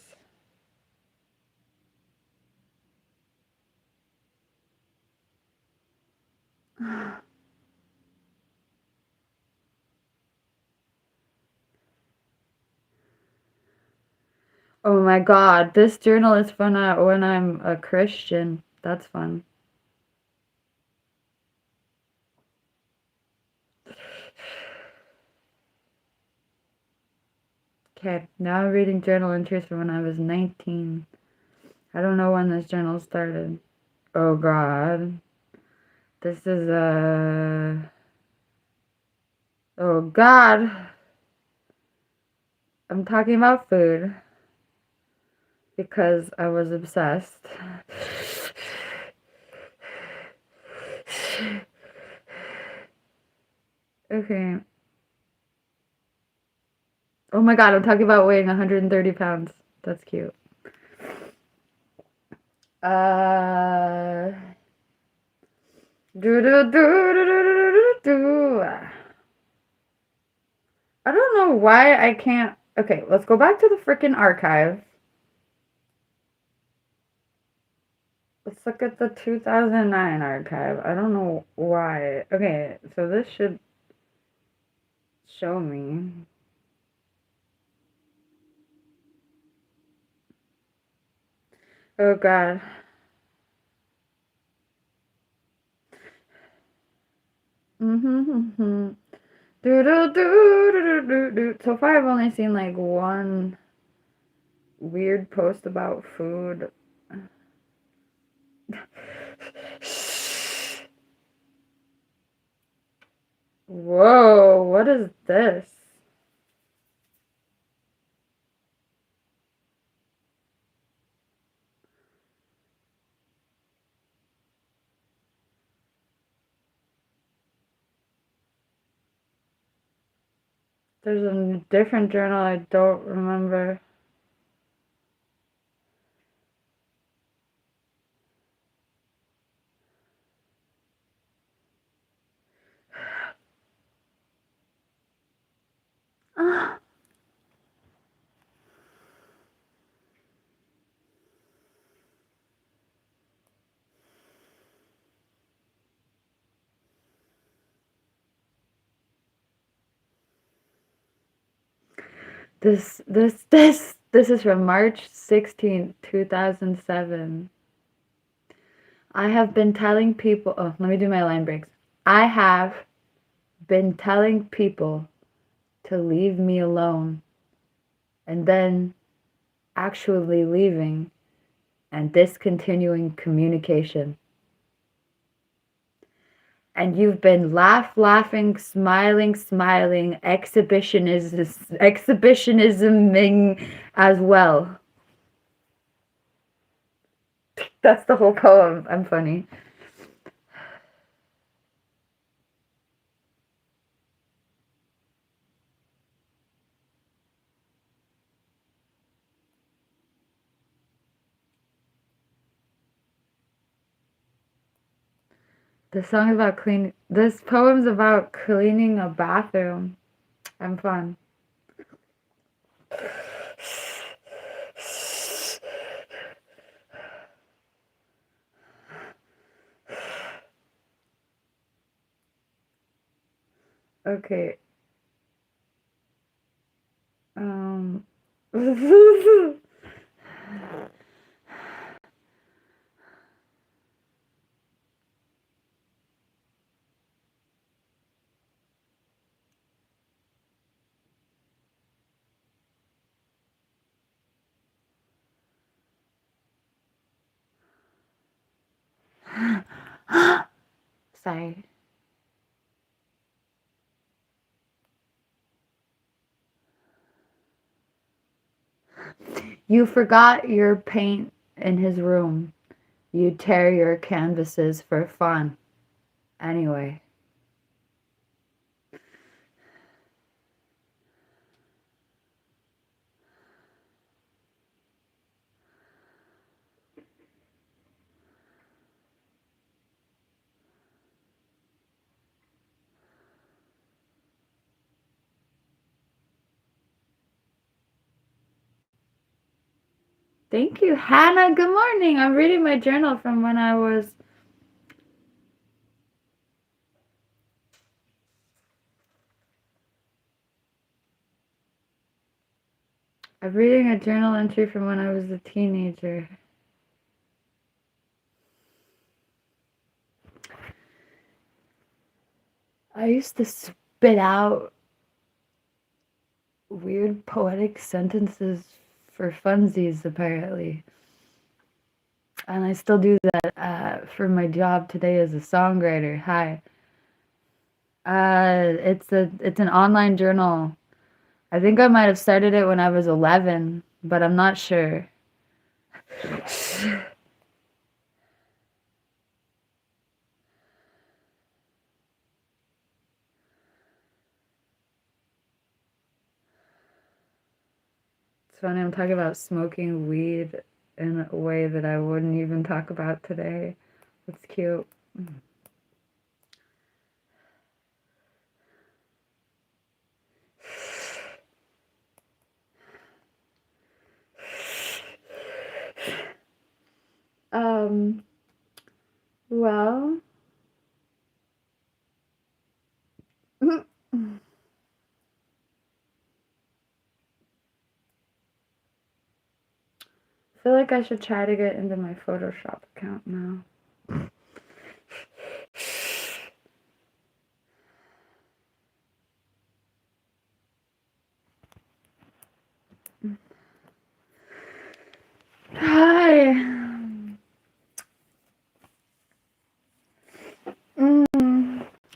[SPEAKER 1] Oh my God, this journal is fun when I'm a Christian. That's fun. Okay, now I'm reading journal entries from when I was 19. I don't know when this journal started. Oh God. This is oh God. I'm talking about food because I was obsessed. Okay. Oh my God, I'm talking about weighing 130 pounds. That's cute. Do do do do do do do. I don't know why I can't. Okay, let's go back to the freaking archive. Let's look at the 2009 archive. I don't know why. Okay, so this should show me. Oh God. Mm-hmm. Do do do do do do. So far, I've only seen like one weird post about food. Whoa, what is this? There's a different journal I don't remember. Ah, this is from March 16th, 2007. I have been telling people, oh, let me do my line breaks. I have been telling people to leave me alone and then actually leaving and discontinuing communication. And you've been laughing, smiling, exhibitionisming as well. That's the whole poem. I'm funny. This song is about cleaning. This poem's about cleaning a bathroom. I'm fun. Okay. Um. Sorry. You forgot your paint in his room. You tear your canvases for fun. Anyway. Thank you, Hannah. Good morning. I'm reading my journal from when I was. I'm reading a journal entry from when I was a teenager. I used to spit out weird poetic sentences for funsies, apparently. And I still do that for my job today as a songwriter. Hi. It's an online journal. I think I might have started it when I was 11, but I'm not sure. It's funny, I'm talking about smoking weed in a way that I wouldn't even talk about today. That's cute. Um, well, I feel like I should try to get into my Photoshop account now. Hi.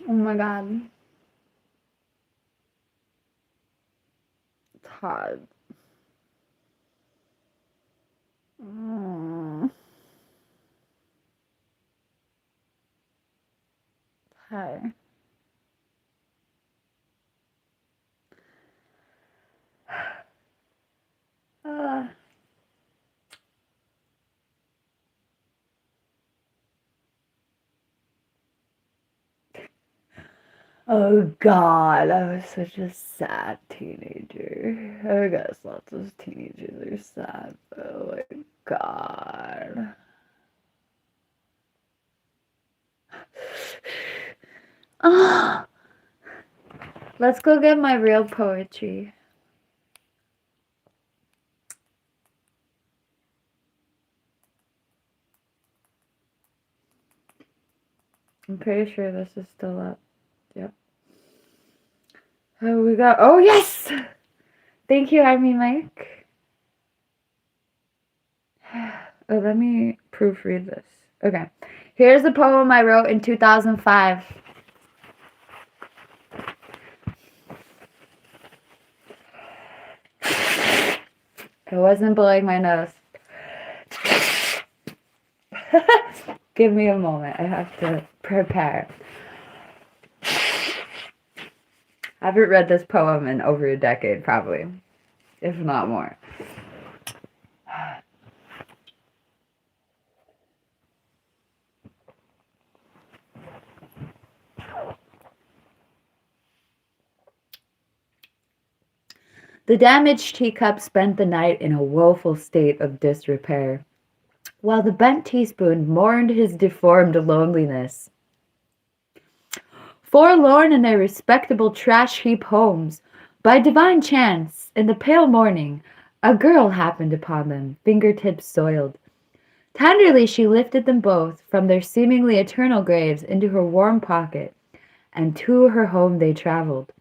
[SPEAKER 1] Oh my god. It's hot. Mm. Hi. Oh God, I was such a sad teenager. I guess lots of teenagers are sad. Oh my God. Ah, let's go get my real poetry. I'm pretty sure this is still up. Yep. Oh, we got. Oh yes. Thank you, Army Mike. Oh, let me proofread this. Okay. Here's a poem I wrote in 2005. I wasn't blowing my nose. Give me a moment. I have to prepare. I haven't read this poem in over a decade, probably, if not more. The damaged teacup spent the night in a woeful state of disrepair, while the bent teaspoon mourned his deformed loneliness. Forlorn in their respectable trash-heap homes, by divine chance, in the pale morning, a girl happened upon them, fingertips soiled. Tenderly she lifted them both from their seemingly eternal graves into her warm pocket, and to her home they traveled,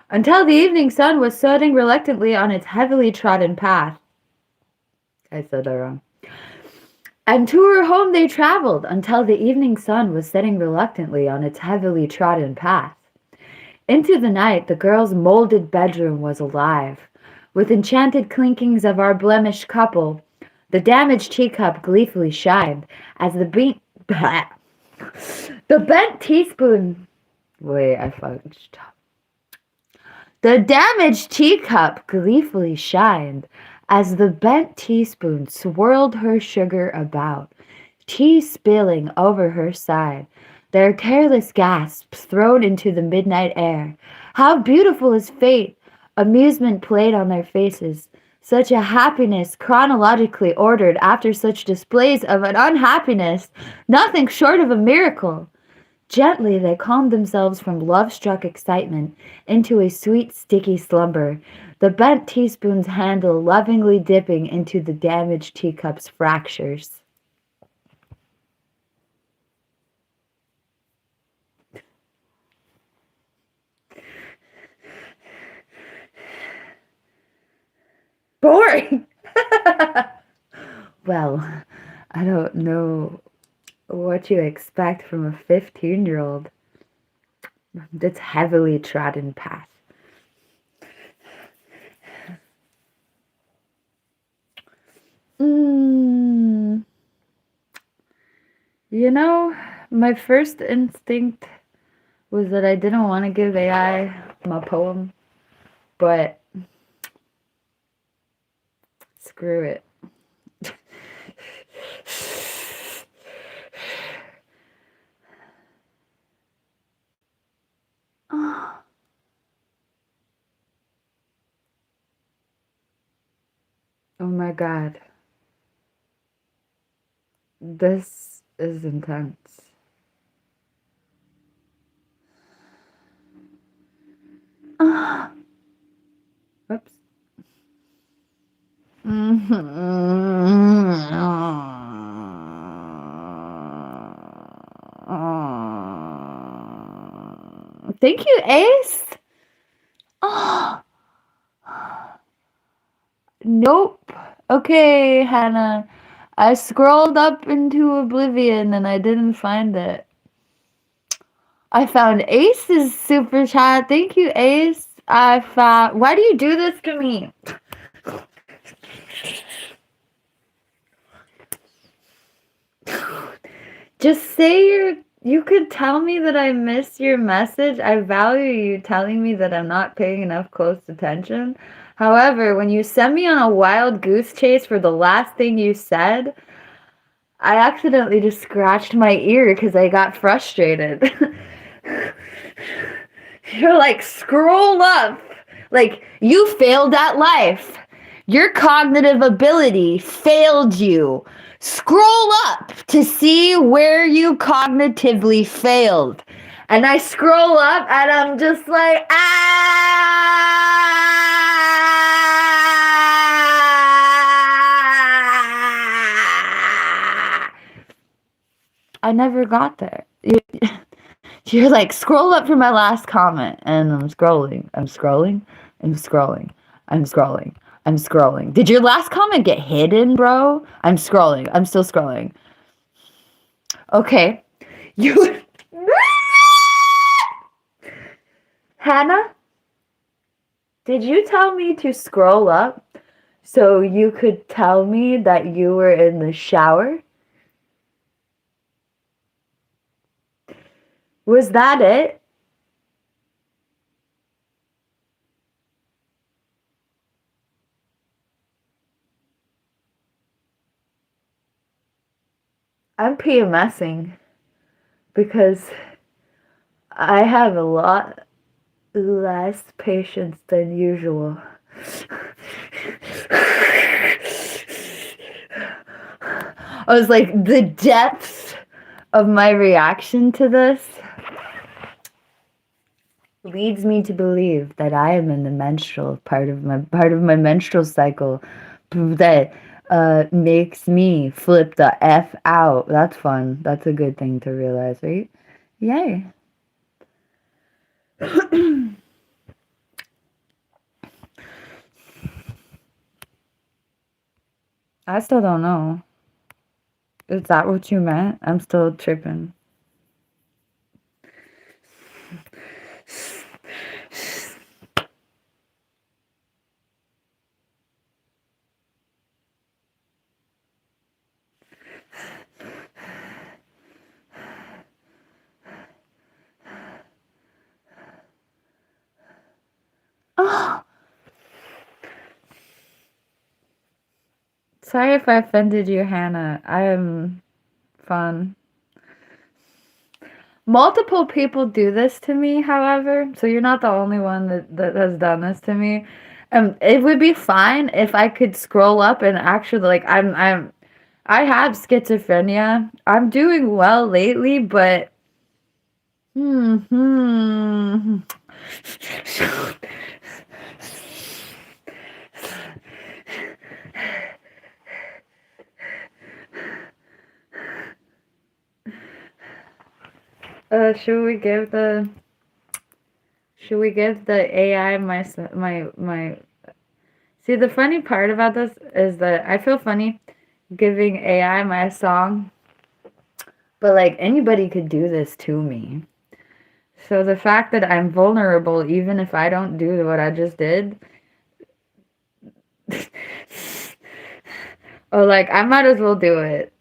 [SPEAKER 1] until the evening sun was setting reluctantly on its heavily trodden path. I said that wrong. And to her home they traveled, until the evening sun was setting reluctantly on its heavily trodden path. Into the night the girl's molded bedroom was alive, with enchanted clinkings of our blemished couple. The damaged teacup gleefully shined, as the the bent teaspoon... Wait, I fudged. The damaged teacup gleefully shined, as the bent teaspoon swirled her sugar about, tea spilling over her side, their careless gasps thrown into the midnight air. How beautiful is fate! Amusement played on their faces. Such a happiness chronologically ordered after such displays of an unhappiness, nothing short of a miracle. Gently they calmed themselves from love-struck excitement into a sweet, sticky slumber, the bent teaspoon's handle lovingly dipping into the damaged teacup's fractures. Boring! Well, I don't know what you expect from a 15-year-old. That's heavily trodden path. You know, my first instinct was that I didn't want to give AI my poem, but screw it. Oh my God. This is intense. Whoops. Thank you, Ace. Oh. Nope. Okay, Hannah. I scrolled up into oblivion and I didn't find it. I found Ace's super chat. Thank you, Ace. I found... Why do you do this to me? Just say you could tell me that I missed your message. I value you telling me that I'm not paying enough close attention. However, when you sent me on a wild goose chase for the last thing you said, I accidentally just scratched my ear because I got frustrated. You're like, scroll up. Like, you failed at life. Your cognitive ability failed you. Scroll up to see where you cognitively failed. And I scroll up and I'm just like, ah! I never got there. You're like, scroll up for my last comment. And I'm scrolling. I'm scrolling. I'm scrolling. I'm scrolling. I'm scrolling. Did your last comment get hidden, bro? I'm scrolling. I'm still scrolling. Okay. You. Hannah, did you tell me to scroll up so you could tell me that you were in the shower? Was that it? I'm PMSing because I have a lot less patience than usual. I was like, the depth of my reaction to this leads me to believe that I am in the menstrual part of my menstrual cycle that makes me flip the F out. That's fun. That's a good thing to realize, right? Yay. I still don't know. Is that what you meant? I'm still tripping. Oh, sorry if I offended you, Hannah. I am fun. Multiple people do this to me, however, so you're not the only one that has done this to me. It would be fine if I could scroll up and actually like I have schizophrenia. I'm doing well lately, but should we give the AI my See, the funny part about this is that I feel funny giving AI my song, but like anybody could do this to me. So the fact that I'm vulnerable, even if I don't do what I just did, oh, like I might as well do it.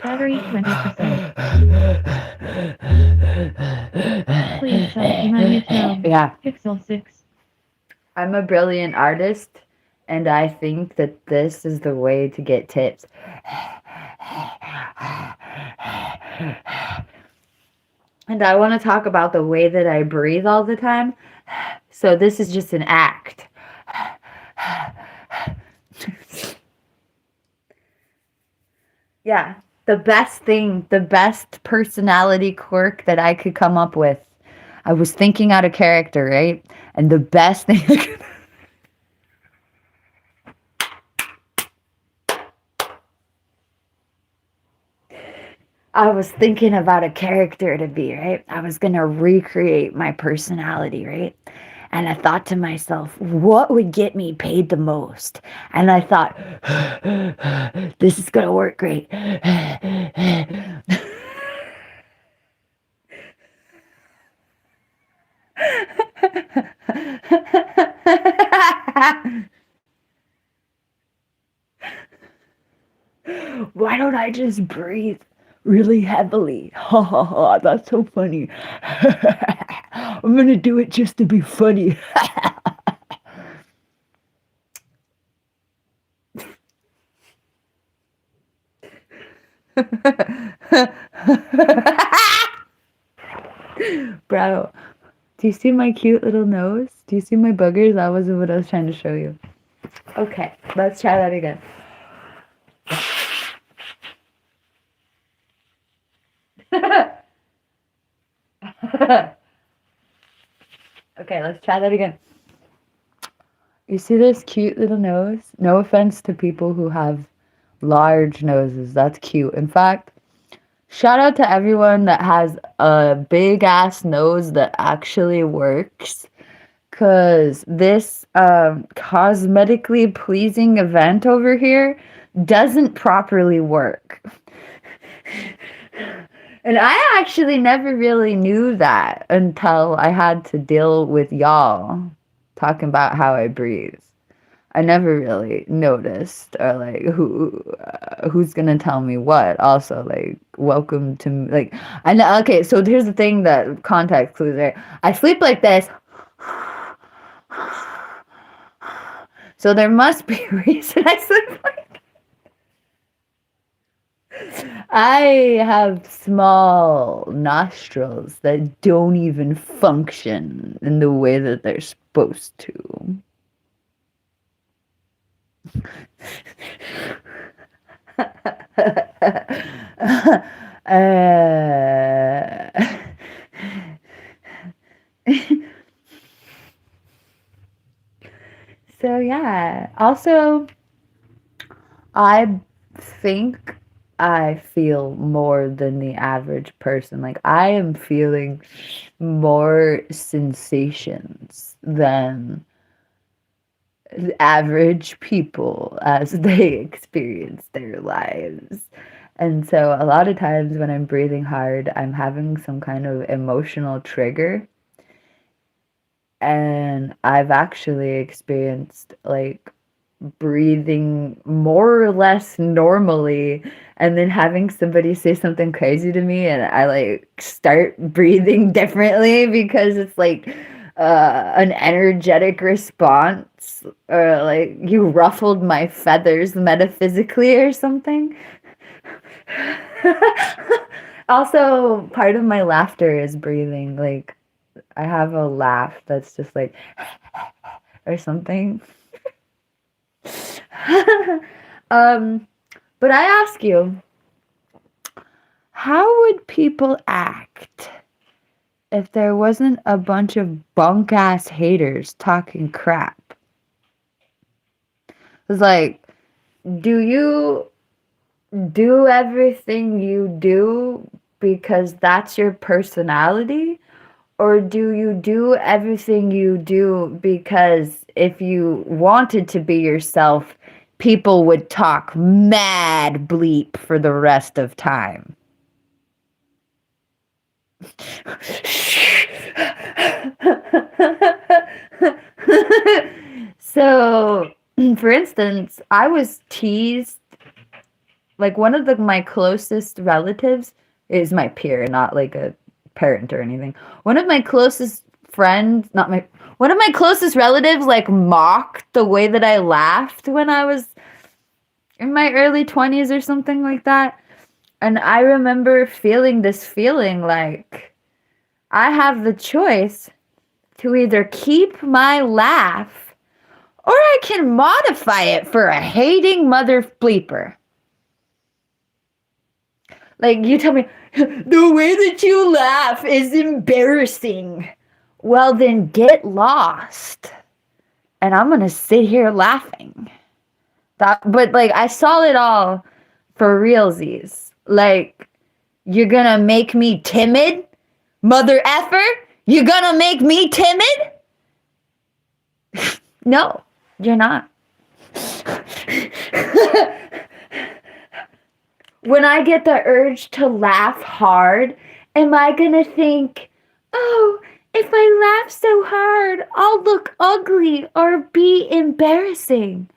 [SPEAKER 3] Battery 20%. Please supplement your tone.
[SPEAKER 1] Yeah.
[SPEAKER 3] Pixel 6.
[SPEAKER 1] I'm a brilliant artist, and I think that this is the way to get tips. And I want to talk about the way that I breathe all the time. So this is just an act. Yeah, the best personality quirk that I could come up with. I was thinking out a character, right? And the best thing I was thinking about a character to be, right? I was going to recreate my personality, right? And I thought to myself, what would get me paid the most? And I thought, this is going to work great. Why don't I just breathe really heavily? Ha ha ha, that's so funny. I'm gonna do it just to be funny. Bro, do you see my cute little nose? Do you see my boogers? That wasn't what I was trying to show you. Okay, let's try that again. Okay, let's try that again. You see this cute little nose? No offense to people who have large noses. That's cute. In fact, shout out to everyone that has a big ass nose that actually works. Because this cosmetically pleasing event over here doesn't properly work. And I actually never really knew that until I had to deal with y'all talking about how I breathe. I never really noticed or like who's gonna tell me what. Also, like welcome to like I know. Okay, so here's the thing that context clues. Right, I sleep like this, so there must be a reason I sleep like. I have small nostrils that don't even function in the way that they're supposed to. So yeah. Also, I think I feel more than the average person. Like I am feeling more sensations than average people as they experience their lives. And so a lot of times when I'm breathing hard, I'm having some kind of emotional trigger. And I've actually experienced like breathing more or less normally and then having somebody say something crazy to me and I like start breathing differently because it's like an energetic response or like you ruffled my feathers metaphysically or something. Also, part of my laughter is breathing. Like I have a laugh that's just like or something. But I ask you, how would people act if there wasn't a bunch of bunk ass haters talking crap? It's like, do you do everything you do because that's your personality? Or do you do everything you do because if you wanted to be yourself, people would talk mad bleep for the rest of time? So, for instance, I was teased. Like one of my closest relatives is my peer, not like a parent or anything. One of my closest friends, not my one of my closest relatives, like mocked the way that I laughed when I was in my early 20s or something like that. And I remember feeling this feeling like I have the choice to either keep my laugh or I can modify it for a hating mother bleeper. Like, you tell me, the way that you laugh is embarrassing. Well, then get lost. And I'm going to sit here laughing. But, like, I saw it all for realsies. Like, you're going to make me timid? Mother effer? You're going to make me timid? No, you're not. When I get the urge to laugh hard, am I gonna think, oh, if I laugh so hard, I'll look ugly or be embarrassing?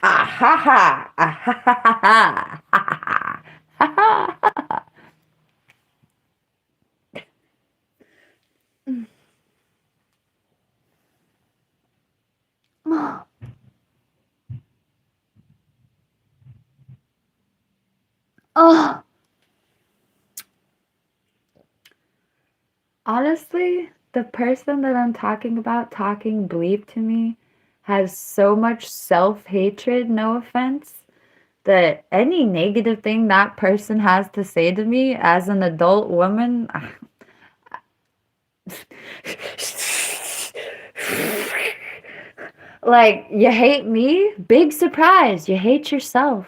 [SPEAKER 1] Ah ha ha! Ah ha ha ha ha! Ha ha ha! Honestly, the person that I'm talking about talking bleep to me has so much self-hatred, no offense, that any negative thing that person has to say to me as an adult woman, like, you hate me? Big surprise. You hate yourself.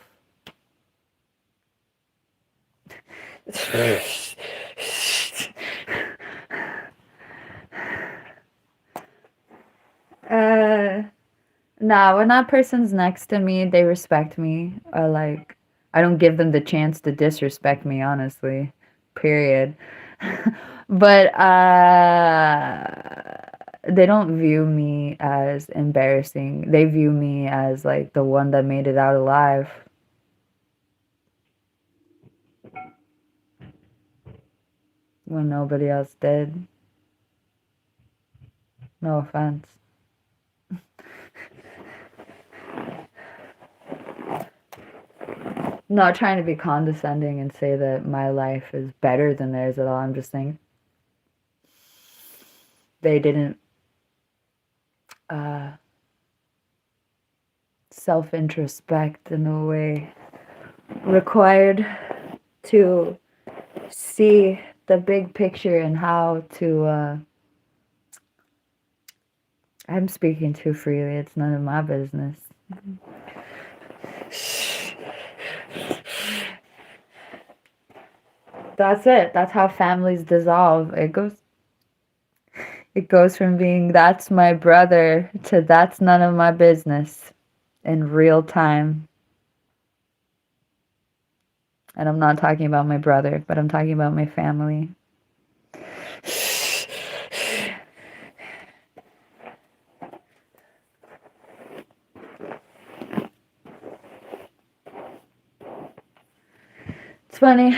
[SPEAKER 1] Uh, nah, when that person's next to me, they respect me. Or, like, I don't give them the chance to disrespect me, honestly. Period. But, they don't view me as embarrassing. They view me as, like, the one that made it out alive when nobody else did. No offense. Not trying to be condescending and say that my life is better than theirs at all. I'm just saying they didn't uh, self introspect in a way required to see the big picture and how to. I'm speaking too freely, it's none of my business. That's it. That's how families dissolve. It goes from being that's my brother to that's none of my business in real time. And I'm not talking about my brother, but I'm talking about my family. It's funny.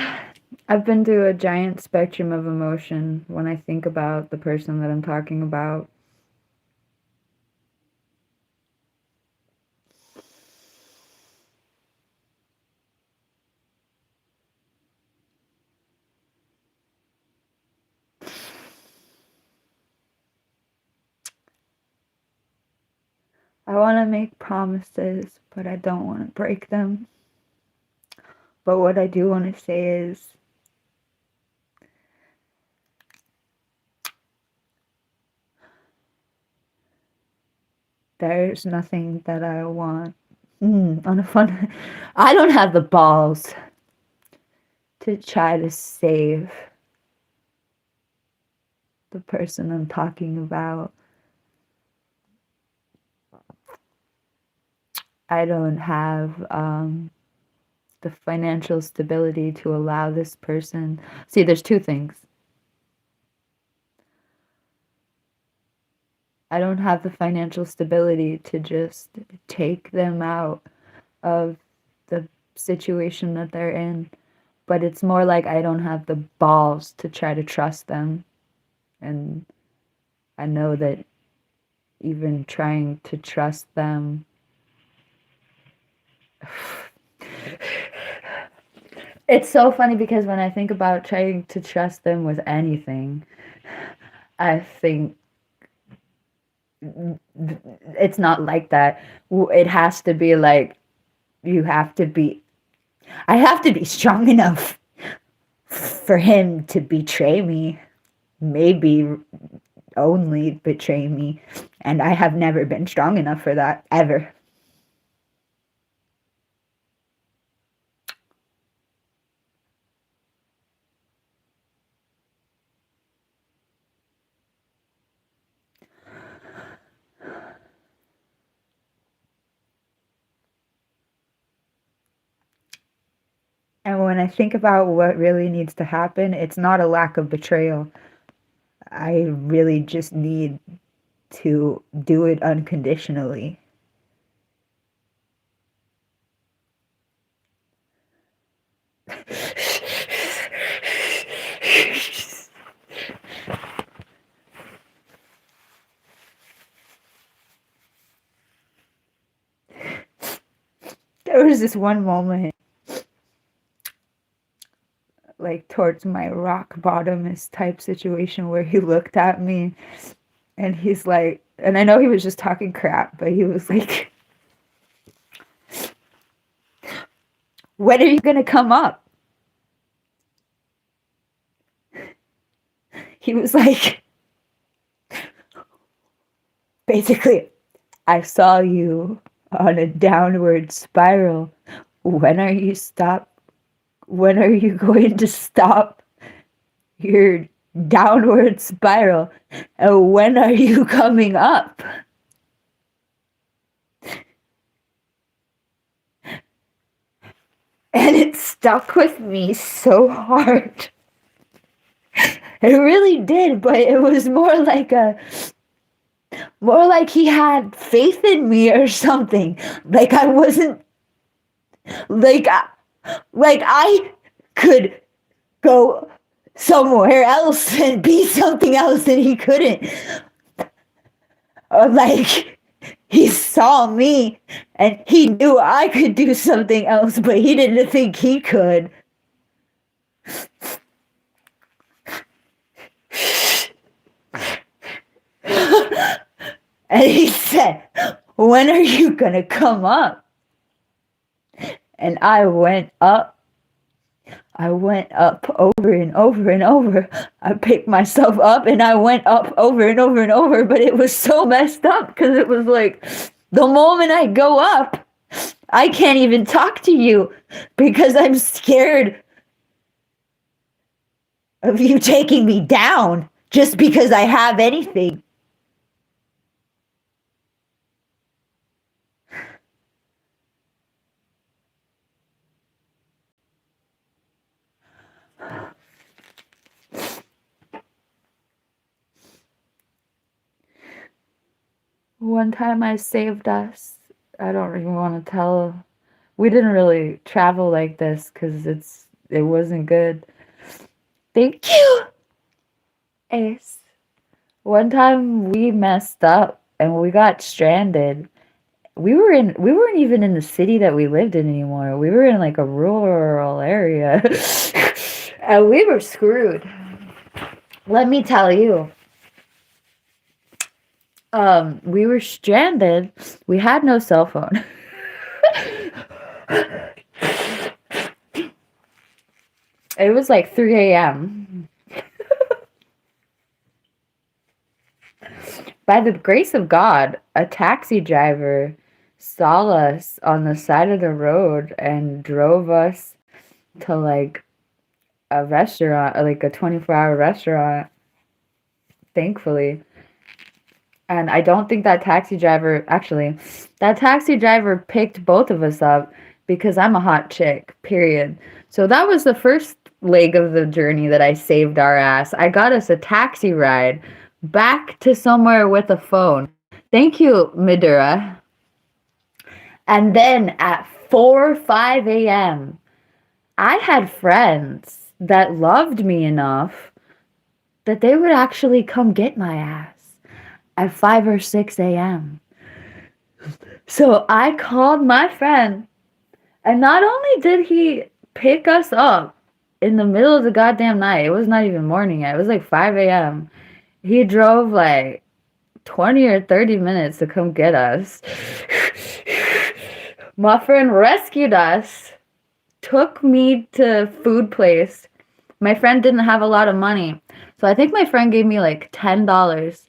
[SPEAKER 1] I've been through a giant spectrum of emotion when I think about the person that I'm talking about. I want to make promises, but I don't want to break them. But what I do want to say is there's nothing that I want. On a fun, I don't have the balls to try to save the person I'm talking about. I don't have the financial stability to allow this person. See, there's two things. I don't have the financial stability to just take them out of the situation that they're in. But it's more like I don't have the balls to try to trust them. And I know that even trying to trust them. It's so funny because when I think about trying to trust them with anything, I think it's not like that. It has to be like, you have to be, I have to be strong enough for him to betray me, maybe only betray me. And I have never been strong enough for that, ever. And when I think about what really needs to happen, it's not a lack of betrayal. I really just need to do it unconditionally. There was this one moment, like towards my rock bottomest type situation where he looked at me and he's like, and I know he was just talking crap, but he was like, when are you gonna come up? He was like, basically, I saw you on a downward spiral. When are you going to stop your downward spiral? And when are you coming up? And it stuck with me so hard. It really did, but it was more like he had faith in me or something. Like I wasn't, like I could go somewhere else and be something else and he couldn't. Or like he saw me and he knew I could do something else, but he didn't think he could. And he said, when are you gonna come up? And I went up over and over and over. I picked myself up and I went up over and over and over, but it was so messed up because it was like the moment I go up, I can't even talk to you because I'm scared of you taking me down just because I have anything. One time I saved us. I don't even want to tell. We didn't really travel like this because it wasn't good. Thank you, Ace. One time we messed up and we got stranded. We weren't even in the city that we lived in anymore. We were in like a rural area. And we were screwed. Let me tell you. We were stranded. We had no cell phone. It was like 3 a.m. By the grace of God, a taxi driver saw us on the side of the road and drove us to like a restaurant, like a 24-hour restaurant, thankfully. And I don't think that taxi driver picked both of us up because I'm a hot chick, period. So that was the first leg of the journey that I saved our ass. I got us a taxi ride back to somewhere with a phone. Thank you, Midura. And then at 4 or 5 a.m., I had friends that loved me enough that they would actually come get my ass at 5 or 6 a.m. So I called my friend, and not only did he pick us up in the middle of the goddamn night, it was not even morning yet, it was like 5 a.m. He drove like 20 or 30 minutes to come get us. My friend rescued us, took me to food place. My friend didn't have a lot of money, so I think my friend gave me like $10.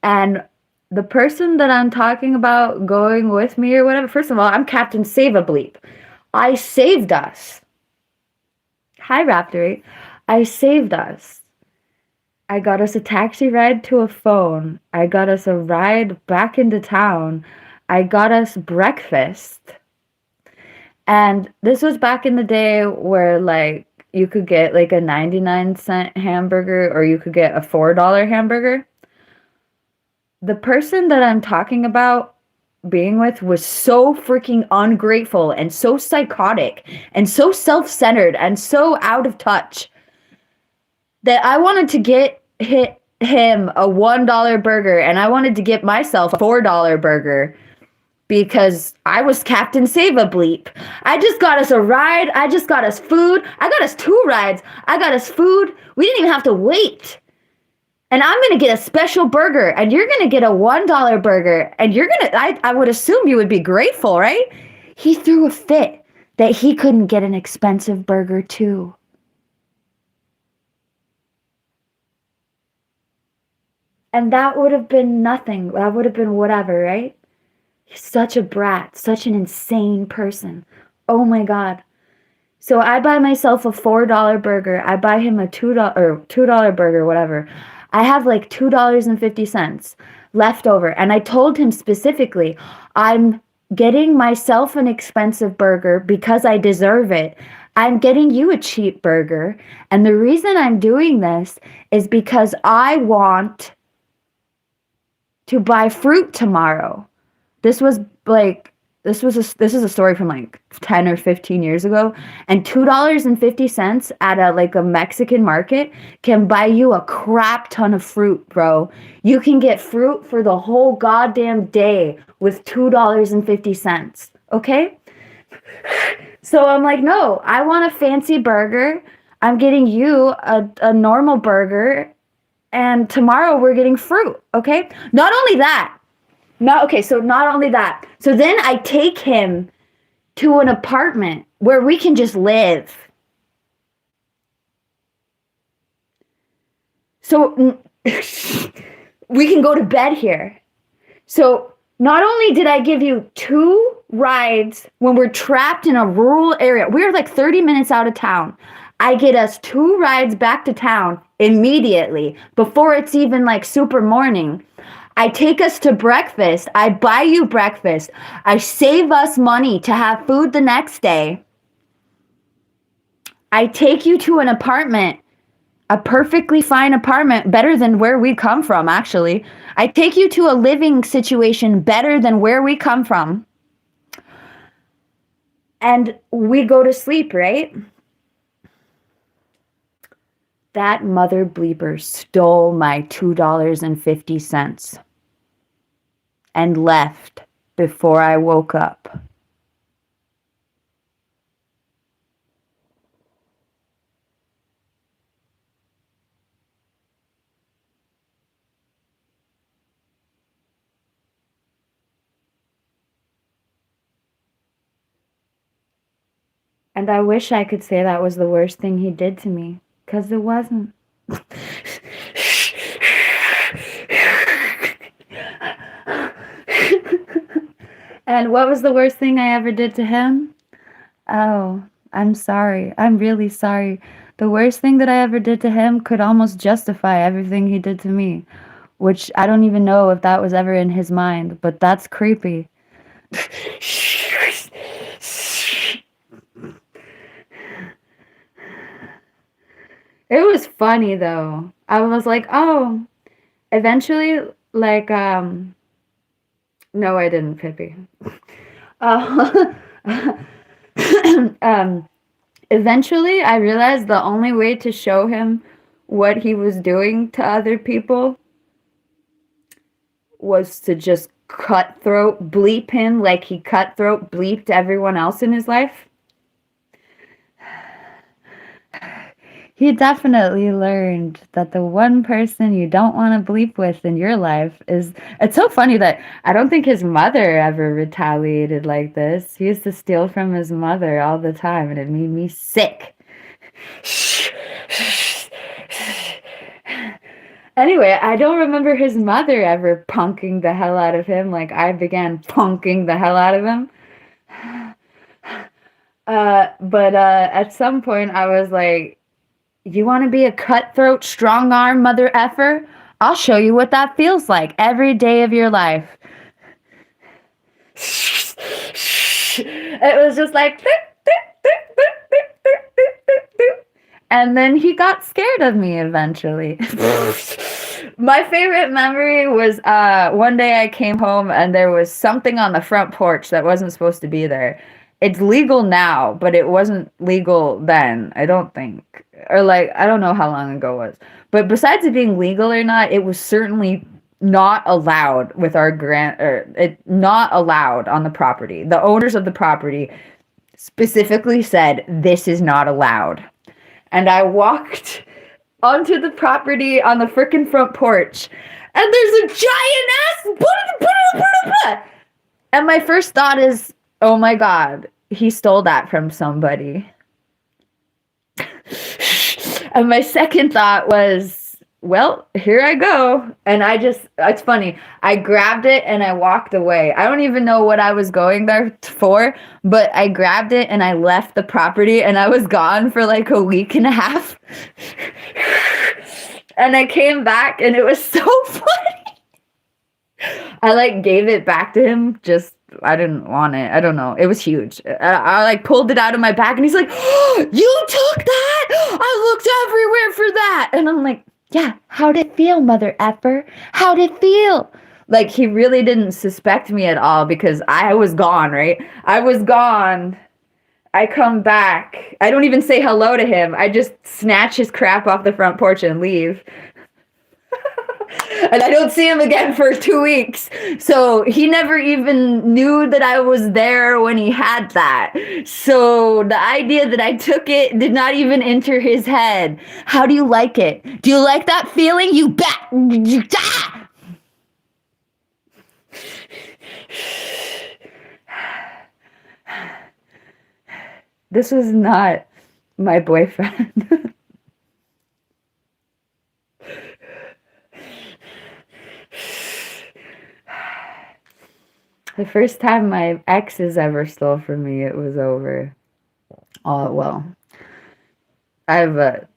[SPEAKER 1] And the person that I'm talking about going with me or whatever, first of all, I'm Captain Save-A-Bleep. I saved us. Hi, Raptory. I saved us. I got us a taxi ride to a phone. I got us a ride back into town. I got us breakfast. And this was back in the day where, like, you could get, like, a 99-cent hamburger or you could get a $4 hamburger. The person that I'm talking about being with was so freaking ungrateful and so psychotic and so self-centered and so out of touch that I wanted to get him a $1 burger and I wanted to get myself a $4 burger. because I was Captain Save a Bleep. I just got us a ride. I just got us food. I got us 2 rides. I got us food. We didn't even have to wait. And I'm going to get a special burger, and you're going to get a $1 burger, and you're going to, I would assume you would be grateful, right? He threw a fit that he couldn't get an expensive burger too. And that would have been nothing. That would have been whatever, right? He's such a brat, such an insane person. Oh my God. So I buy myself a $4 burger. I buy him a $2 burger, whatever. I have like $2.50 left over. And I told him specifically, I'm getting myself an expensive burger because I deserve it. I'm getting you a cheap burger. And the reason I'm doing this is because I want to buy fruit tomorrow. This is a story from like 10 or 15 years ago, and $2.50 at a Mexican market can buy you a crap ton of fruit, bro. You can get fruit for the whole goddamn day with $2.50. Okay? So I'm like, no, I want a fancy burger. I'm getting you a normal burger, and tomorrow we're getting fruit, okay? Not only that. So then I take him to an apartment where we can just live. So we can go to bed here. So not only did I give you 2 rides when we're trapped in a rural area, we're like 30 minutes out of town. I get us 2 rides back to town immediately before it's even like super morning. I take us to breakfast. I buy you breakfast. I save us money to have food the next day. I take you to an apartment, a perfectly fine apartment, better than where we come from, actually. I take you to a living situation better than where we come from. And we go to sleep, right? That mother bleeper stole my $2.50 and left before I woke up. And I wish I could say that was the worst thing he did to me, because it wasn't. And what was the worst thing I ever did to him? Oh, I'm sorry. I'm really sorry. The worst thing that I ever did to him could almost justify everything he did to me, which I don't even know if that was ever in his mind, but that's creepy. It was funny though. I was like, oh, eventually, like, no, I didn't, Pippi. Eventually, I realized the only way to show him what he was doing to other people was to just cutthroat bleep him like he cutthroat bleeped everyone else in his life. He definitely learned that the one person you don't want to bleep with in your life is... It's so funny that I don't think his mother ever retaliated like this. He used to steal from his mother all the time, and it made me sick. Anyway, I don't remember his mother ever punking the hell out of him like I began punking the hell out of him. But at some point I was like, you want to be a cutthroat, strong-arm mother effer? I'll show you what that feels like every day of your life. It was just like... And then he got scared of me eventually. My favorite memory was one day I came home and there was something on the front porch that wasn't supposed to be there. It's legal now, but it wasn't legal then, I don't think. Or like, I don't know how long ago it was. But besides it being legal or not, it was certainly not allowed with our not allowed on the property. The owners of the property specifically said this is not allowed. And I walked onto the property on the frickin' front porch, and there's a giant ass. And my first thought is, oh my god, he stole that from somebody. And my second thought was, well, here I go. And it's funny. I grabbed it and I walked away. I don't even know what I was going there for, but I grabbed it and I left the property and I was gone for like a week and a half. And I came back and it was so funny. I like gave it back to him. I didn't want it. I don't know. It was huge. I like pulled it out of my bag and he's like, oh, you took that? I looked everywhere for that. And I'm like, yeah, how'd it feel, mother effer? How'd it feel? Like, he really didn't suspect me at all because I was gone, right? I was gone. I come back. I don't even say hello to him. I just snatch his crap off the front porch and leave. And I don't see him again for 2 weeks. So he never even knew that I was there when he had that. So the idea that I took it did not even enter his head. How do you like it? Do you like that feeling? You bet. Ah! This was not my boyfriend. The first time my exes ever stole from me, it was over. Oh, well. I have a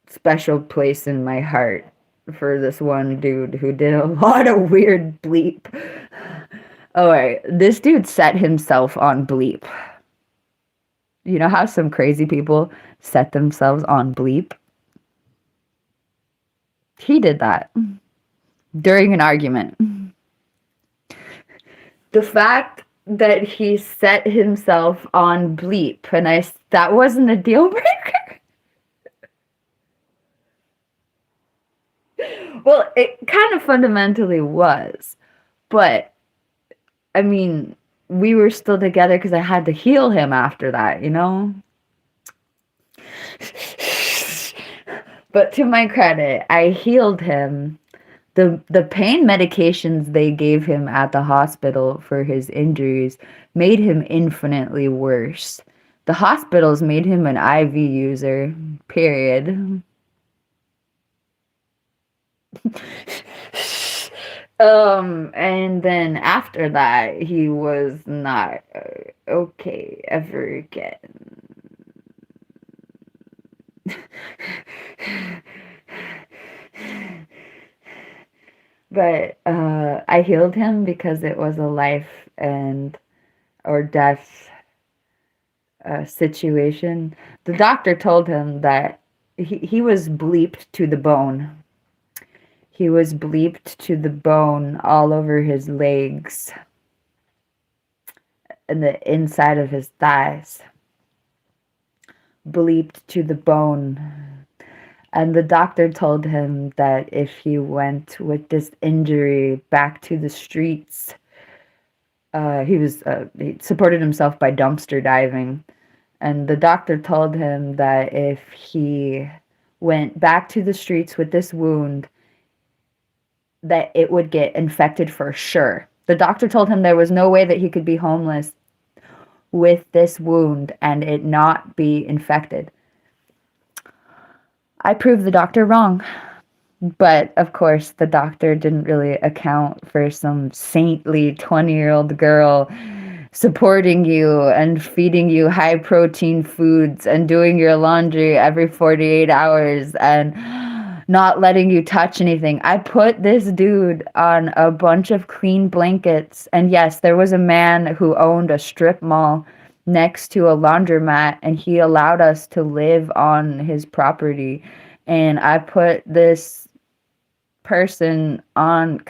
[SPEAKER 1] special place in my heart for this one dude who did a lot of weird bleep. Alright, this dude set himself on bleep. You know how some crazy people set themselves on bleep? He did that during an argument. The fact that he set himself on bleep, and that wasn't a deal breaker. Well, it kind of fundamentally was, but I mean, we were still together because I had to heal him after that, you know? But to my credit, I healed him. The pain medications they gave him at the hospital for his injuries made him infinitely worse. The hospitals made him an IV user, period. And then after that, he was not okay ever again. But I healed him because it was a life or death situation. The doctor told him that he was bleeped to the bone. He was bleeped to the bone all over his legs and the inside of his thighs. Bleeped to the bone. And the doctor told him that if he went with this injury back to the streets, he supported himself by dumpster diving. And the doctor told him that if he went back to the streets with this wound, that it would get infected for sure. The doctor told him there was no way that he could be homeless with this wound and it not be infected. I proved the doctor wrong. But, of course, the doctor didn't really account for some saintly 20-year-old girl supporting you and feeding you high-protein foods and doing your laundry every 48 hours and not letting you touch anything. I put this dude on a bunch of clean blankets. And, yes, there was a man who owned a strip mall next to a laundromat, and he allowed us to live on his property. And I put this person on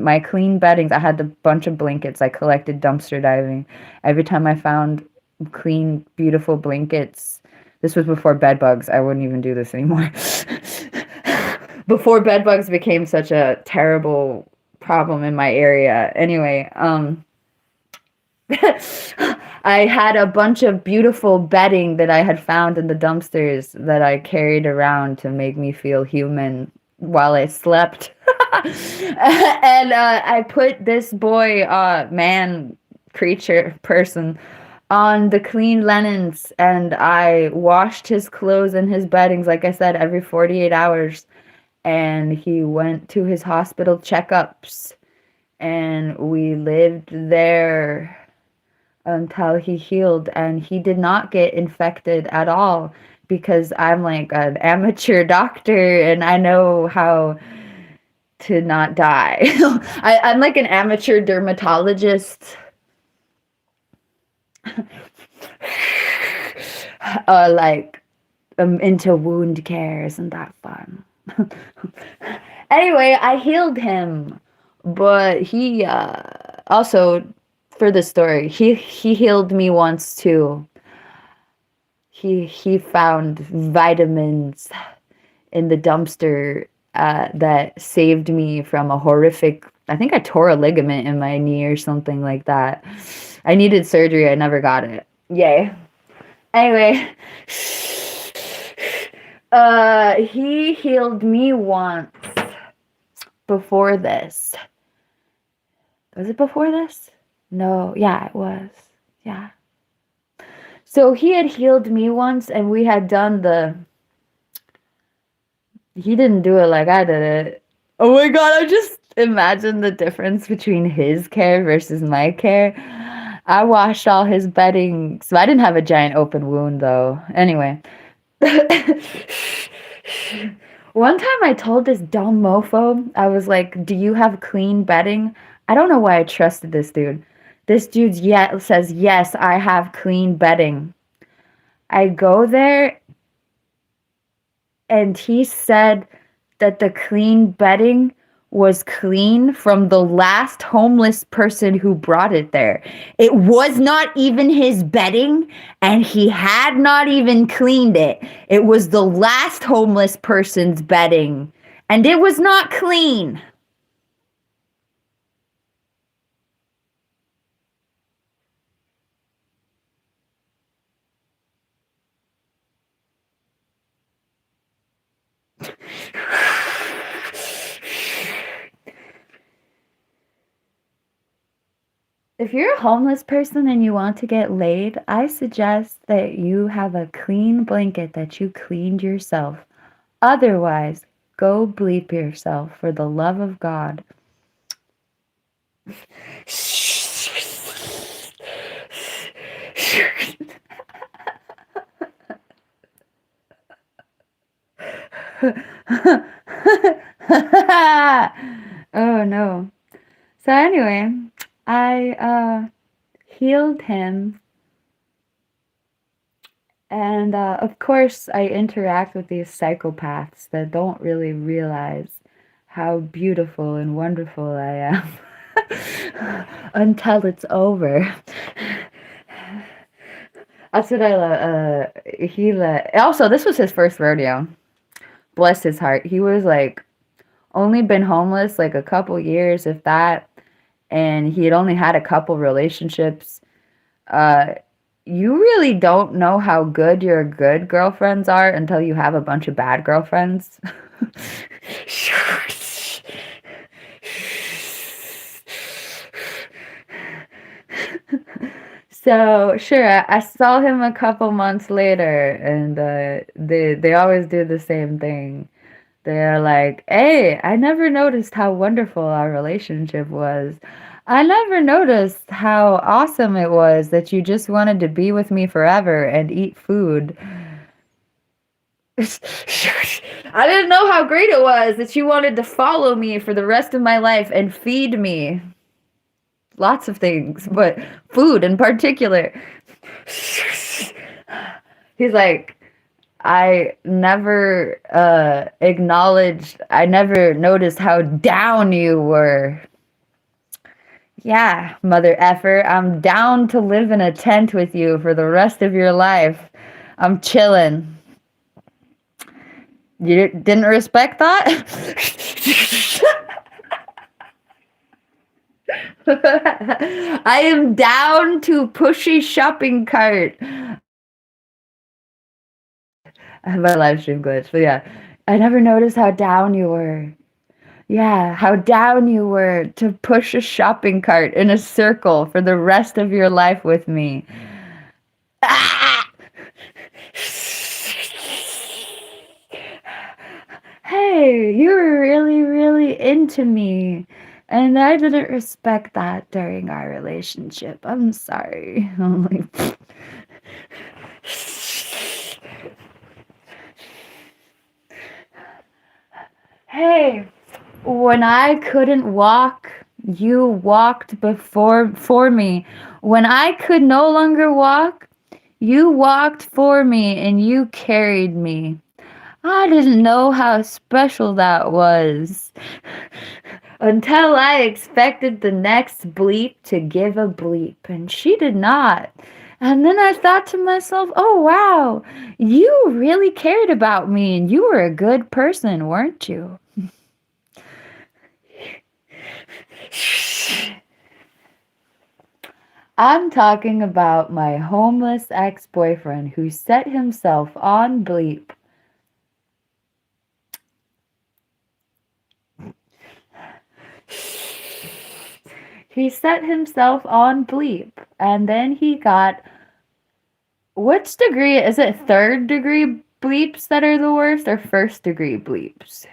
[SPEAKER 1] my clean beddings. I had a bunch of blankets. I collected dumpster diving. Every time I found clean, beautiful blankets, this was before bed bugs. I wouldn't even do this anymore. Before bed bugs became such a terrible problem in my area. Anyway, I had a bunch of beautiful bedding that I had found in the dumpsters that I carried around to make me feel human while I slept. And I put this boy, man, creature, person, on the clean linens, and I washed his clothes and his beddings, like I said, every 48 hours. And he went to his hospital checkups, and we lived there until he healed, and he did not get infected at all because I'm like an amateur doctor and I know how to not die. I'm like an amateur dermatologist. Like into wound care. Isn't that fun? Anyway, I healed him, but he also, for the story, he healed me once too. He found vitamins in the dumpster that saved me from a horrific. I think I tore a ligament in my knee or something like that. I needed surgery. I never got it. Yay. Anyway, he healed me once before this. Was it before this? No. Yeah, it was. Yeah. So he had healed me once, and we had done the. He didn't do it like I did it. Oh my god, I just imagine the difference between his care versus my care. I washed all his bedding, so I didn't have a giant open wound though. Anyway. One time I told this dumb mofo, I was like, do you have clean bedding? I don't know why I trusted this dude. This dude says, yes, I have clean bedding. I go there, and he said that the clean bedding was clean from the last homeless person who brought it there. It was not even his bedding, and he had not even cleaned it. It was the last homeless person's bedding, and it was not clean. If you're a homeless person and you want to get laid, I suggest that you have a clean blanket that you cleaned yourself. Otherwise, go bleep yourself for the love of God. Oh no. So anyway, I healed him, and of course I interact with these psychopaths that don't really realize how beautiful and wonderful I am until it's over. That's what I love. Also, this was his first rodeo. Bless his heart. He was like only been homeless like a couple years, if that, and he had only had a couple relationships. You really don't know how good your good girlfriends are until you have a bunch of bad girlfriends. So sure, I saw him a couple months later, and they always do the same thing. They're like, "Hey, I never noticed how wonderful our relationship was. I never noticed how awesome it was that you just wanted to be with me forever and eat food. I didn't know how great it was that you wanted to follow me for the rest of my life and feed me. Lots of things, but food in particular." He's like, I never I never noticed how down you were. Yeah, mother effer, I'm down to live in a tent with you for the rest of your life. I'm chilling. You didn't respect that? I am down to push a shopping cart. I have my live stream glitch, but yeah. I never noticed how down you were. Yeah, how down you were to push a shopping cart in a circle for the rest of your life with me. Ah! Hey, you were really, really into me. And I didn't respect that during our relationship. I'm sorry. I'm like, hey, when I couldn't walk, you walked before for me. When I could no longer walk, you walked for me and you carried me. I didn't know how special that was until I expected the next bleep to give a bleep, and she did not. And then I thought to myself, oh wow, you really cared about me and you were a good person, weren't you? I'm talking about my homeless ex-boyfriend who set himself on bleep. He set himself on bleep, and then he got, which degree? Is it third degree bleeps that are the worst or first degree bleeps?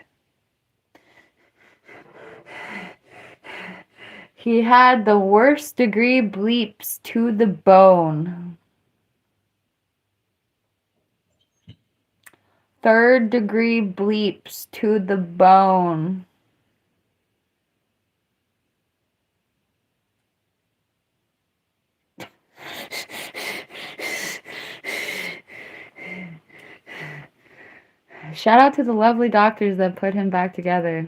[SPEAKER 1] He had the worst degree bleeps to the bone. Third degree bleeps to the bone. Shout out to the lovely doctors that put him back together.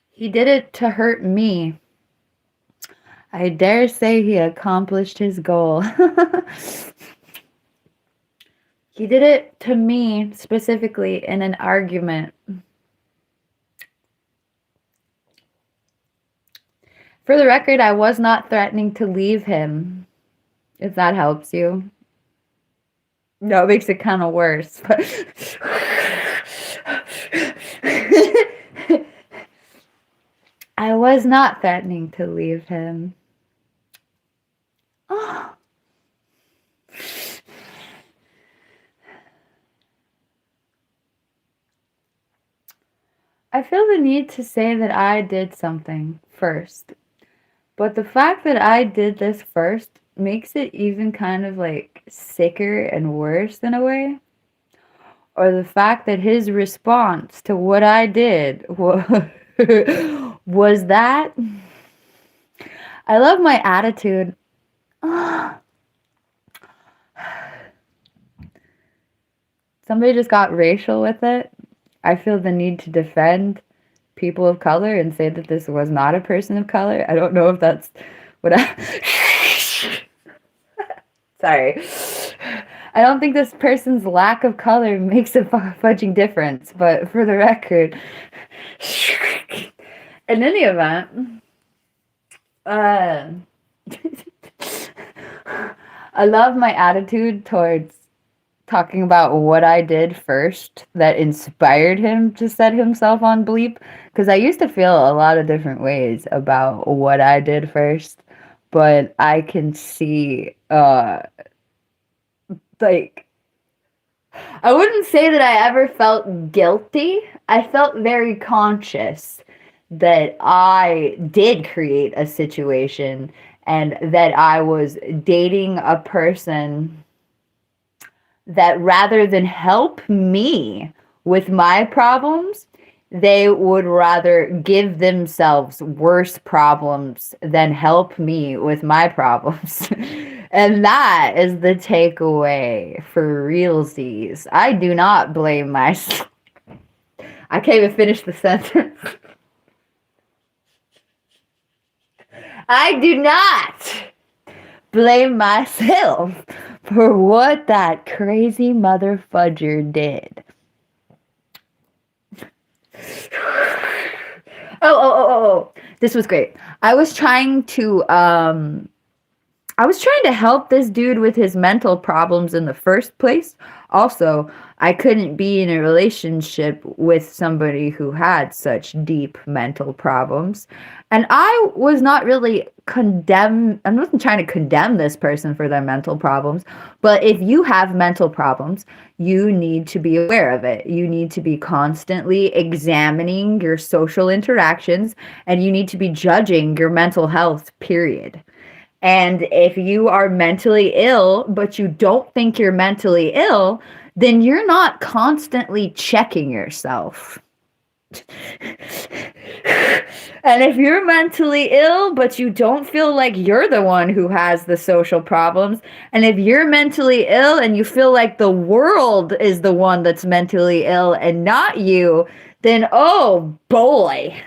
[SPEAKER 1] He did it to hurt me. I dare say he accomplished his goal. He did it to me specifically in an argument. For the record, I was not threatening to leave him, if that helps you. No, it makes it kind of worse. But I was not threatening to leave him. Oh. I feel the need to say that I did something first. But the fact that I did this first makes it even kind of like sicker and worse in a way. Or the fact that his response to what I did was that. I love my attitude. Somebody just got racial with it. I feel the need to defend people of color and say that this was not a person of color. I don't know if that's what I... Sorry. I don't think this person's lack of color makes a fudging difference, but for the record... In any event... I love my attitude towards talking about what I did first that inspired him to set himself on bleep, because I used to feel a lot of different ways about what I did first, but I can see like, I wouldn't say that I ever felt guilty. I felt very conscious that I did create a situation and that I was dating a person that rather than help me with my problems, they would rather give themselves worse problems than help me with my problems. And that is the takeaway for realsies. I do not blame myself. I can't even finish the sentence. I do not blame myself for what that crazy mother fudger did. Oh. This was great. I was trying to help this dude with his mental problems in the first place. Also, I couldn't be in a relationship with somebody who had such deep mental problems. And I was not really I wasn't trying to condemn this person for their mental problems. But if you have mental problems, you need to be aware of it. You need to be constantly examining your social interactions, and you need to be judging your mental health, period. And if you are mentally ill, but you don't think you're mentally ill, then you're not constantly checking yourself. And if you're mentally ill, but you don't feel like you're the one who has the social problems, and if you're mentally ill and you feel like the world is the one that's mentally ill and not you, then oh boy.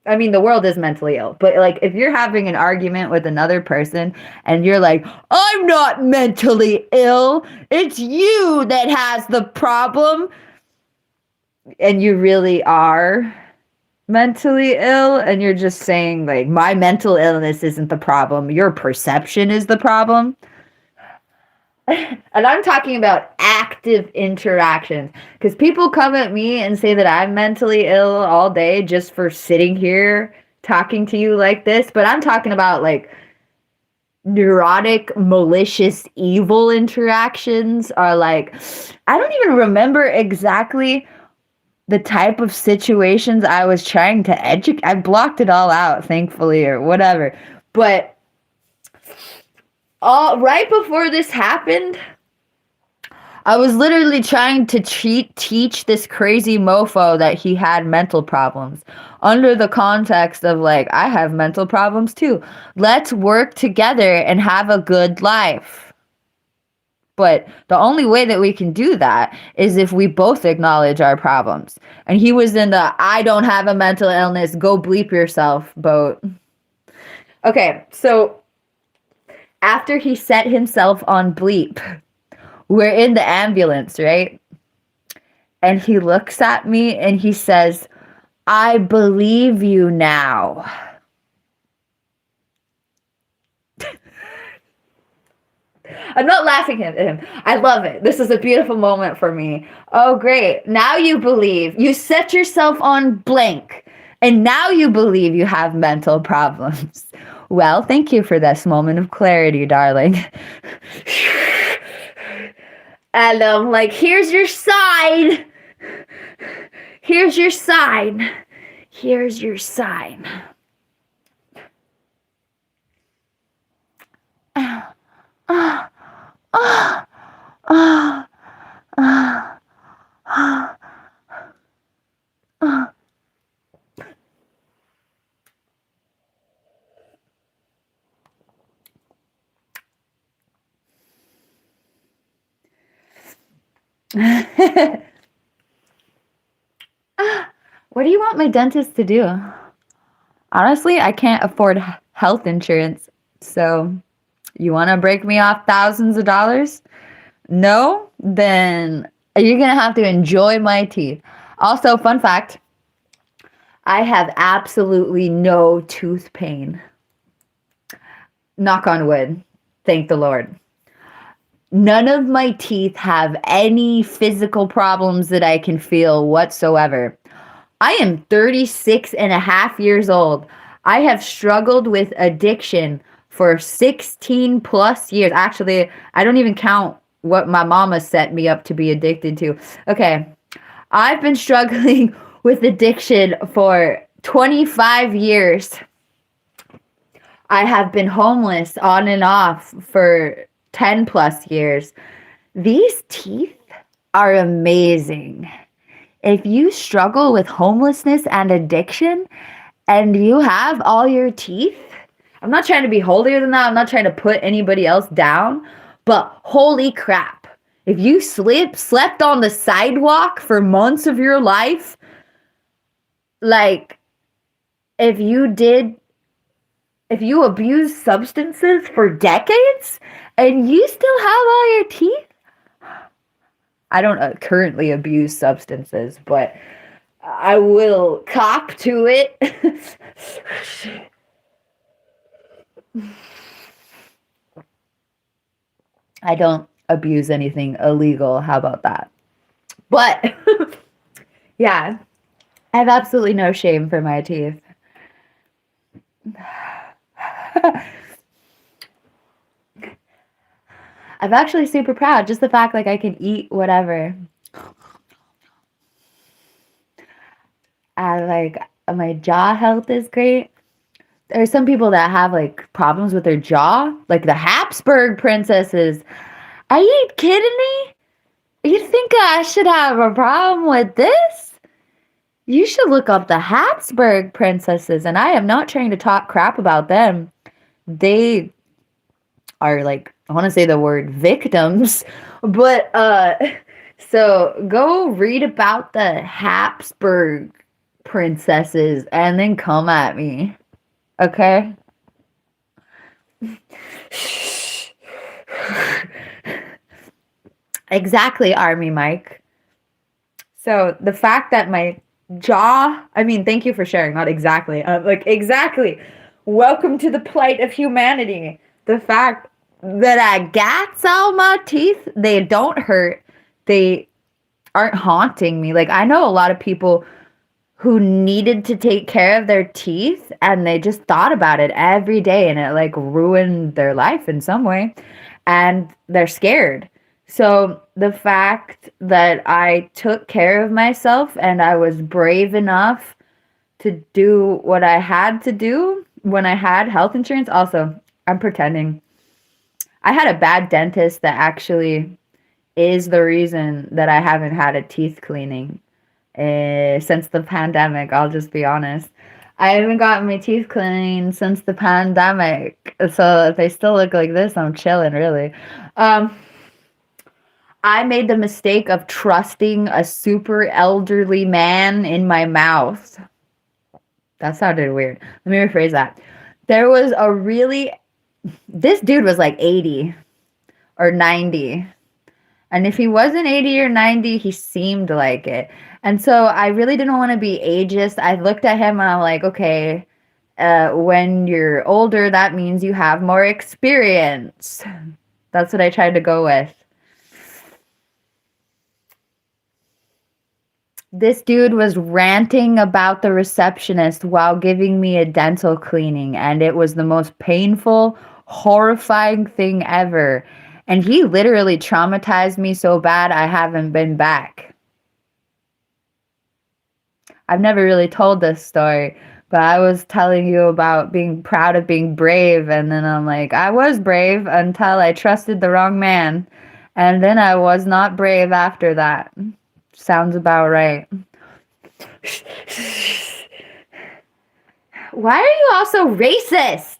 [SPEAKER 1] I mean, the world is mentally ill, but like if you're having an argument with another person and you're like, I'm not mentally ill, it's you that has the problem, and you really are mentally ill, and you're just saying like, my mental illness isn't the problem, your perception is the problem. And I'm talking about active interactions, because people come at me and say that I'm mentally ill all day just for sitting here talking to you like this. But I'm talking about like neurotic, malicious, evil interactions are like, I don't even remember exactly the type of situations I was trying to educate. I blocked it all out, thankfully, or whatever. But right before this happened, I was literally trying to teach this crazy mofo that he had mental problems under the context of like, I have mental problems too. Let's work together and have a good life. But the only way that we can do that is if we both acknowledge our problems. And he was in the I don't have a mental illness, go bleep yourself boat. Okay, so after he set himself on bleep, we're in the ambulance, right? And he looks at me and he says, I believe you now. I'm not laughing at him. I love it. This is a beautiful moment for me. Oh, great. Now you believe. You set yourself on blank. And now you believe you have mental problems. Well, thank you for this moment of clarity, darling. And I'm like, here's your sign. Here's your sign. Here's your sign. What do you want my dentist to do? Honestly, I can't afford health insurance. So, you want to break me off thousands of dollars? No? Then you're going to have to enjoy my teeth. Also, fun fact, I have absolutely no tooth pain. Knock on wood. Thank the Lord. None of my teeth have any physical problems that I can feel whatsoever. I am 36 and a half years old. I have struggled with addiction for 16 plus years. Actually, I don't even count what my mama set me up to be addicted to. Okay, I've been struggling with addiction for 25 years. I have been homeless on and off for 10 plus years. These teeth are amazing. If you struggle with homelessness and addiction and you have all your teeth, I'm not trying to be holier than that. I'm not trying to put anybody else down, but holy crap. If you slept on the sidewalk for months of your life, like if you if you abuse substances for decades and you still have all your teeth, I don't currently abuse substances, but I will cop to it. I don't abuse anything illegal. How about that? But yeah, I have absolutely no shame for my teeth. I'm actually super proud. Just the fact like I can eat whatever. Like my jaw health is great. There's some people that have like problems with their jaw, like the Habsburg princesses. Are you kidding me? You think I should have a problem with this? You should look up the Habsburg princesses, and I am not trying to talk crap about them. They are like, I want to say the word victims, but so go read about the Habsburg princesses and then come at me. Okay? Exactly, Army Mike. So the fact that my jaw, I mean, thank you for sharing, not exactly. Like, exactly. Welcome to the plight of humanity. The fact that I got all my teeth, they don't hurt. They aren't haunting me. Like, I know a lot of people who needed to take care of their teeth and they just thought about it every day and it like ruined their life in some way and they're scared. So the fact that I took care of myself and I was brave enough to do what I had to do when I had health insurance. Also, I'm pretending. I had a bad dentist that actually is the reason that I haven't had a teeth cleaning since the pandemic. I'll just be honest. I haven't gotten my teeth cleaned since the pandemic. So if they still look like this, I'm chilling, really. I made the mistake of trusting a super elderly man in my mouth. That sounded weird. Let me rephrase that. There was a really, this dude was like 80 or 90. And if he wasn't 80 or 90, he seemed like it. And so I really didn't want to be ageist. I looked at him and I'm like, okay, when you're older, that means you have more experience. That's what I tried to go with. This dude was ranting about the receptionist while giving me a dental cleaning, and it was the most painful, horrifying thing ever. And he literally traumatized me so bad I haven't been back. I've never really told this story, but I was telling you about being proud of being brave, and then I'm like, I was brave until I trusted the wrong man, and then I was not brave after that. Sounds about right. Why are you all so racist?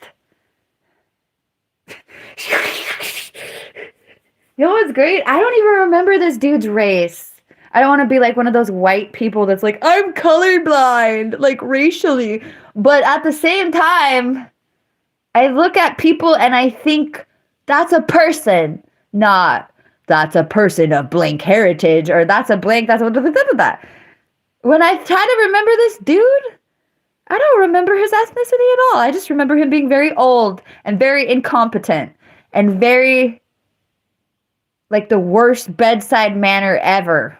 [SPEAKER 1] You know what's great? I don't even remember this dude's race. I don't want to be like one of those white people that's like, I'm colorblind, like racially. But at the same time, I look at people and I think that's a person, not that's a person of blank heritage, or that's a blank, that's what that. When I try to remember this dude, I don't remember his ethnicity at all. I just remember him being very old and very incompetent and very, like, the worst bedside manner ever.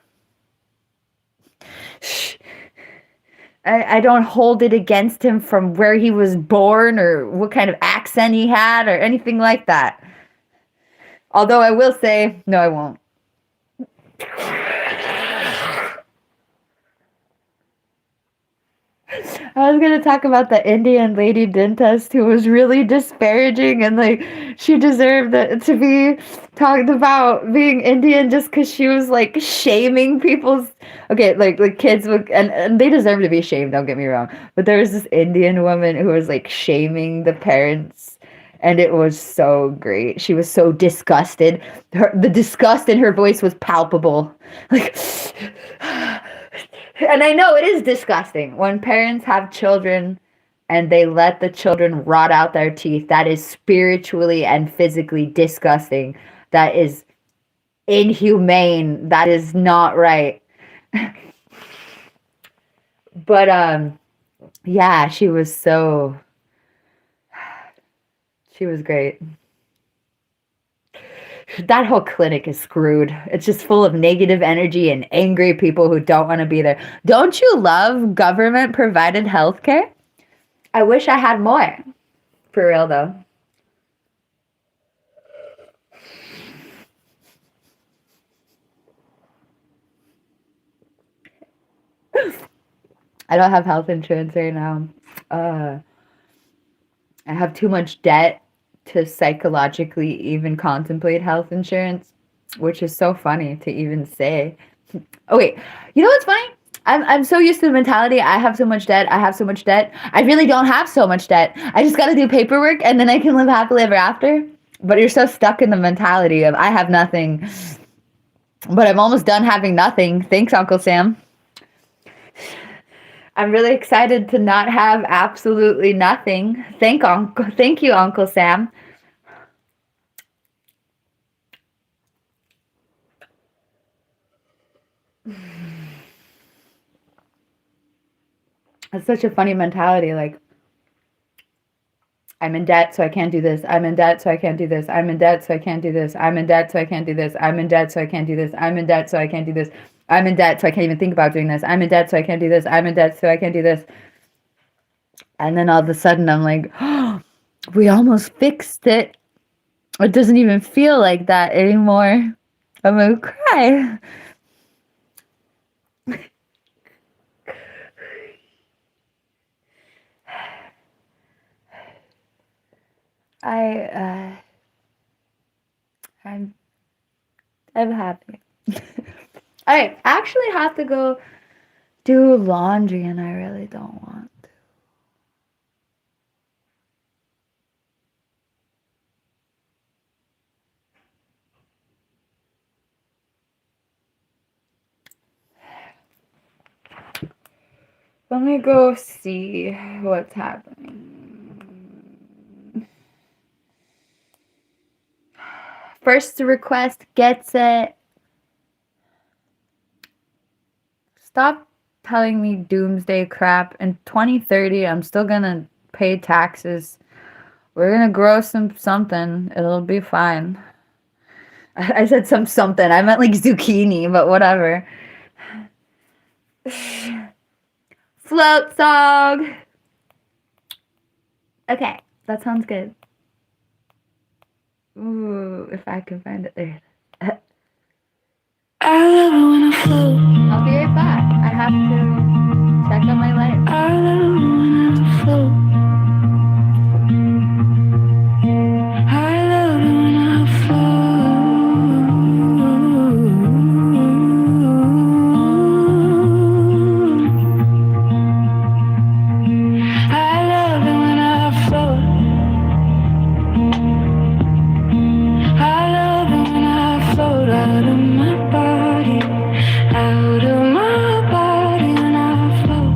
[SPEAKER 1] I don't hold it against him from where he was born or what kind of accent he had or anything like that. Although I will say, no, I won't. I was going to talk about the Indian lady dentist who was really disparaging and like she deserved to be talked about being Indian just because she was like shaming people's, okay, like kids, and they deserve to be shamed, don't get me wrong. But there was this Indian woman who was like shaming the parents. And it was so great. She was so disgusted. The disgust in her voice was palpable. Like, and I know it is disgusting when parents have children and they let the children rot out their teeth. That is spiritually and physically disgusting. That is inhumane. That is not right. But yeah, she was great. That whole clinic is screwed. It's just full of negative energy and angry people who don't want to be there. Don't you love government provided healthcare? I wish I had more. For real though. I don't have health insurance right now. I have too much debt to psychologically even contemplate health insurance, which is so funny to even say. Oh wait, you know what's funny? I'm so used to the mentality I have so much debt, I have so much debt. I really don't have so much debt. I just gotta do paperwork and then I can live happily ever after. But you're so stuck in the mentality of I have nothing. But I'm almost done having nothing. Thanks, Uncle Sam. I'm really excited to not have absolutely nothing. Thank you, Uncle Sam. It's such a funny mentality. Like, I'm in debt, so I can't do this. I'm in debt, so I can't do this. I'm in debt, so I can't do this. I'm in debt, so I can't do this. I'm in debt, so I can't do this. I'm in debt, so I can't do this. I'm in debt, so I can't even think about doing this. I'm in debt, so I can't do this. I'm in debt, so I can't do this. And then all of a sudden, I'm like, oh, we almost fixed it. It doesn't even feel like that anymore. I'm gonna cry. I'm happy. I actually have to go do laundry, and I really don't want to. Let me go see what's happening. First request gets it. Stop telling me doomsday crap. In 2030, I'm still gonna pay taxes. We're gonna grow something. It'll be fine. I said something. I meant like zucchini, but whatever. Float song. Okay, that sounds good. Ooh, if I can find it there.
[SPEAKER 2] I love it when I float.
[SPEAKER 1] I'll be right back. I have to check on my life.
[SPEAKER 2] I love it when I float. I love it when I float. I love it when I float. I love it when I float out of my body, out of my body when I float.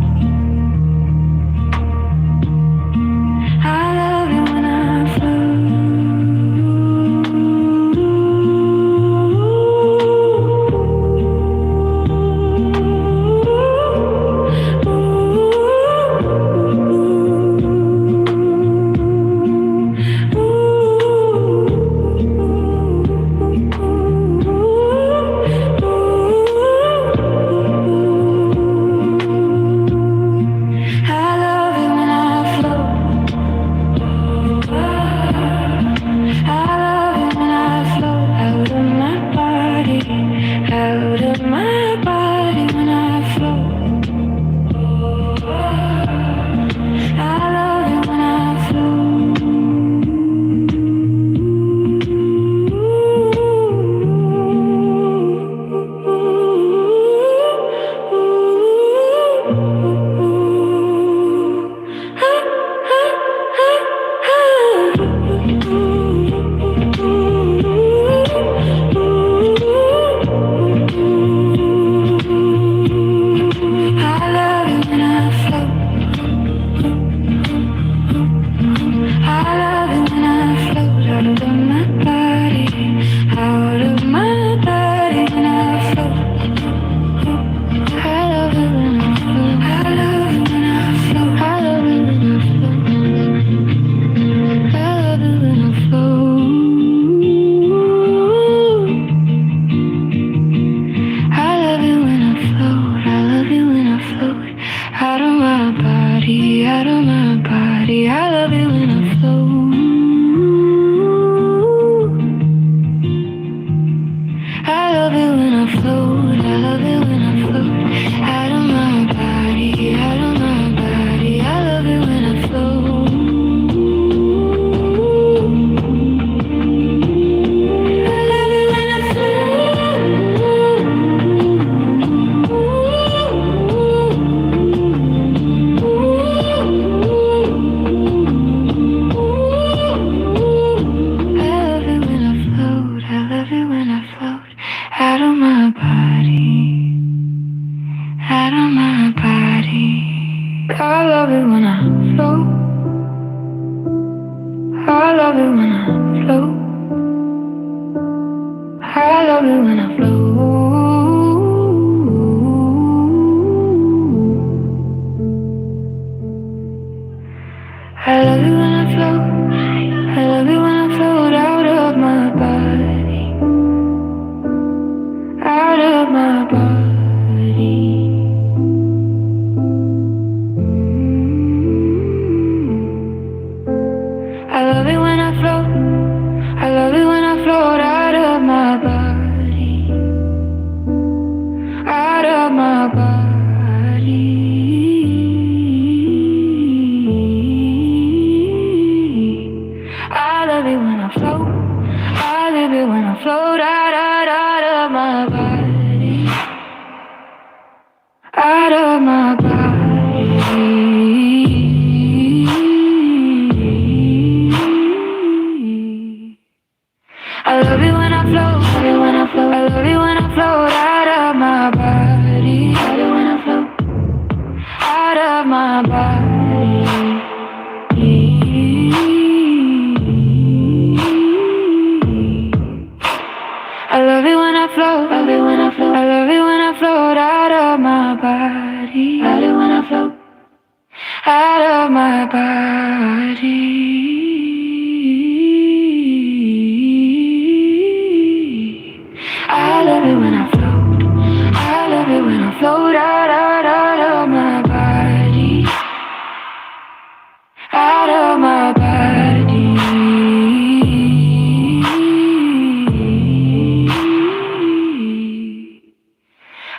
[SPEAKER 2] love it when I float. I love it when I float. I love it when I float out of my body. Out of my body. I love it when I float. I love it when I float out of my body. Out of my body. I love it when I float. I love it when I float out of my body. Out of my body. I love it when I float. I love it when I float. I love it when I float out of my body. I love it when I float out of my body. I love it when I float. I love it when I float. I love it when I float out of my body. I love it when I float out of my body. I love it when I float. I love it when I float out of my body. Out of my body.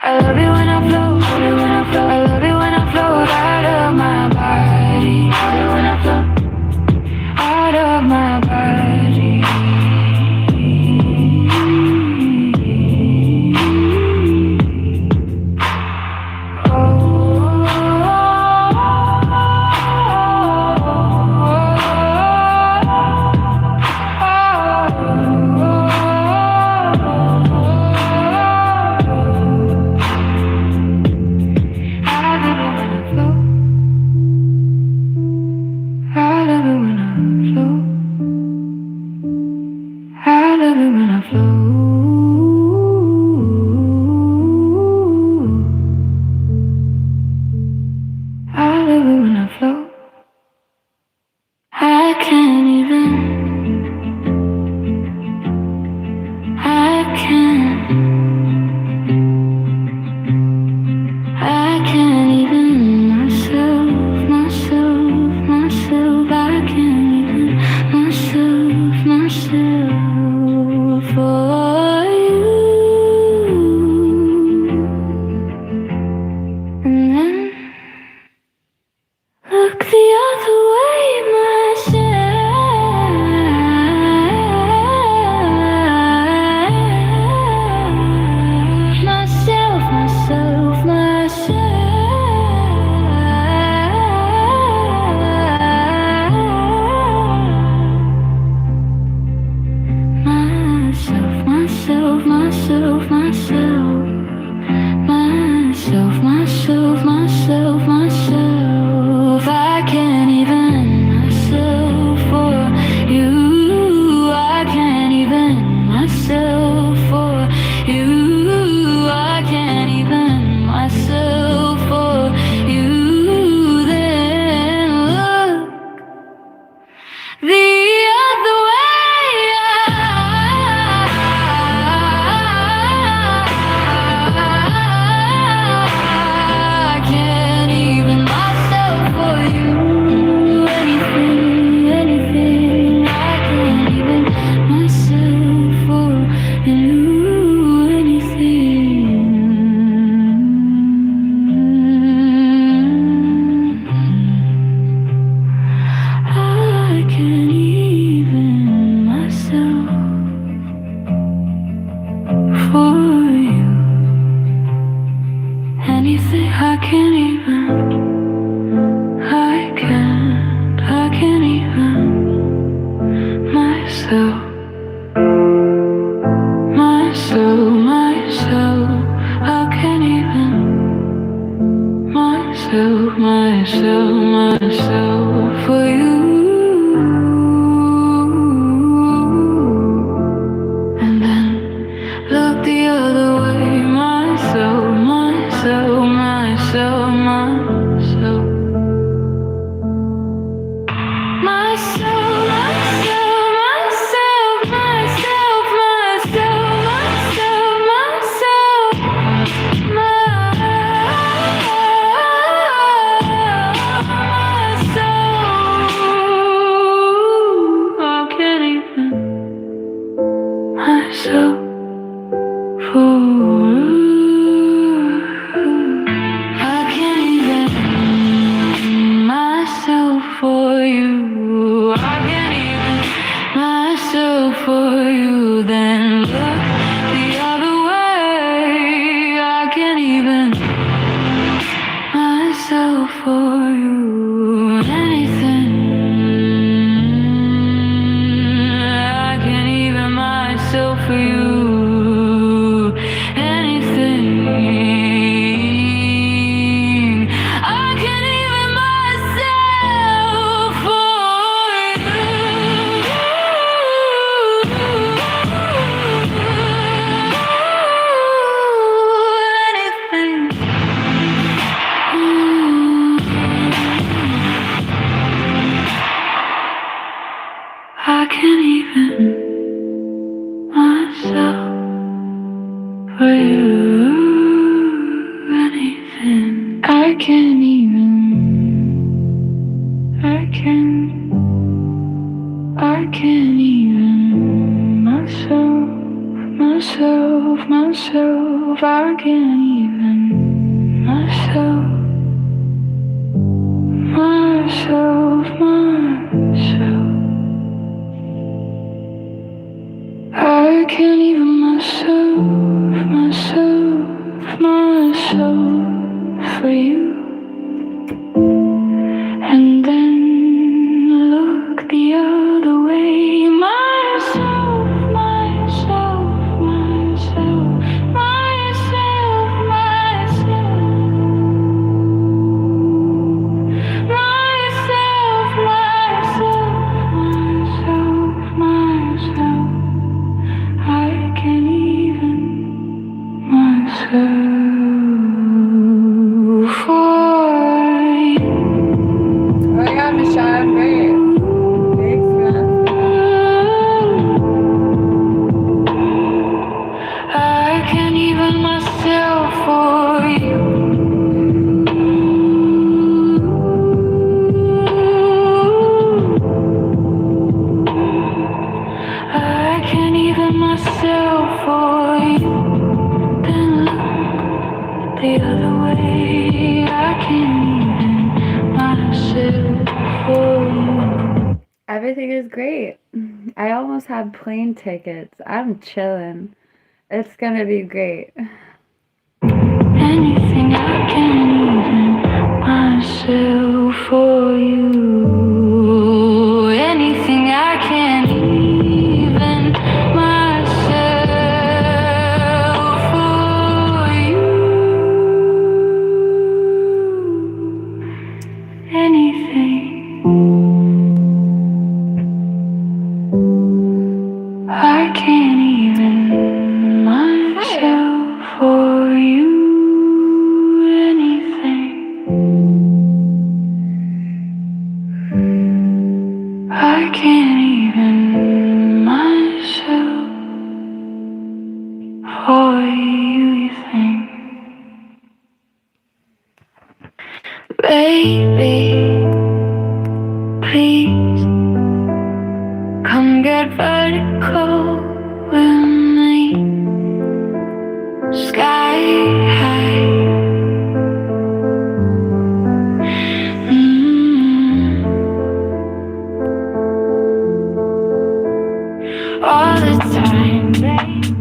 [SPEAKER 2] I love it when I float. I love it when I float. I love it when I float out of my body. I love it when I float out of my body. myself for you. And then look the other way. Myself, myself, myself, myself. Myself, myself, myself, myself, myself, myself, myself. I can't even myself for I can't even myself for you. I can't even myself for you. Then look the other way. I can't even myself for you. Anything. I can't even myself for you. Anything. I can't even myself for you. I can't even myself for you. Anything. I can't even. I can't even myself, myself, myself. I can't even myself, myself, myself. I can't even myself, myself, myself for you. And then look the other way. Myself, myself, myself, myself, myself, myself, myself, myself. I can't even myself for you.
[SPEAKER 1] Oh my god, Michelle, I'm great. Thanks for
[SPEAKER 2] I can't even myself for you. I can't even myself for you. Then look the other way. I can't even myself for you.
[SPEAKER 1] Everything is great. I almost have plane tickets. I'm chilling. It's gonna be great.
[SPEAKER 2] Anything I can't even myself for you. Anything I can't even myself for you. Anything I can't even myself for you. Anything I can't even myself for you. You think, baby, please come get vertical with me. Sky high. All the time, babe.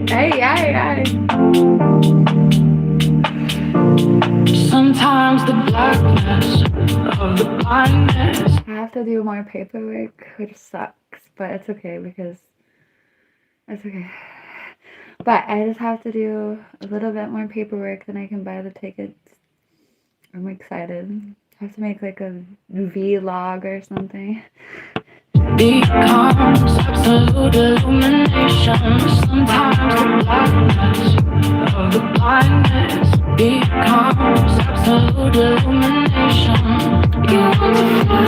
[SPEAKER 1] Hey.
[SPEAKER 2] Sometimes the blackness of the blindness.
[SPEAKER 1] I have to do more paperwork, which sucks, but it's okay because it's okay. But I just have to do a little bit more paperwork, then I can buy the tickets. I'm excited. have to make like a vlog or something.
[SPEAKER 2] Becomes absolute illumination. Sometimes the blackness of the blindness becomes absolute illumination. You want to fly,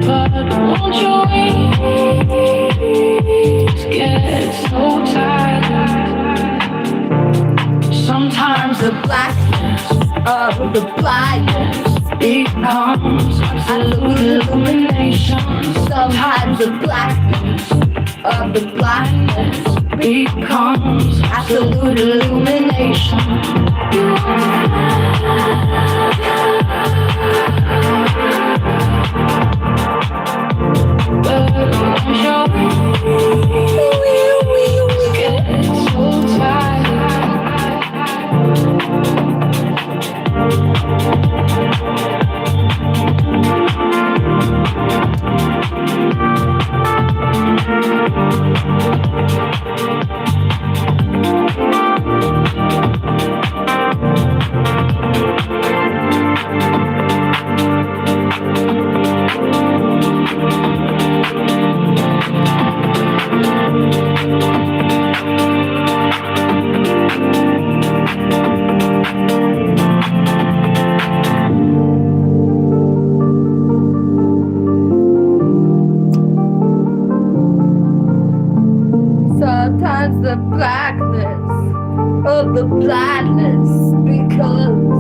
[SPEAKER 2] but won't your wings get so tired? Sometimes the blackness of the blindness becomes absolute illumination. Sometimes the blackness of the blindness becomes absolute illumination. You but I'm sure get so tired.
[SPEAKER 1] Sometimes the blackness of the blindness becomes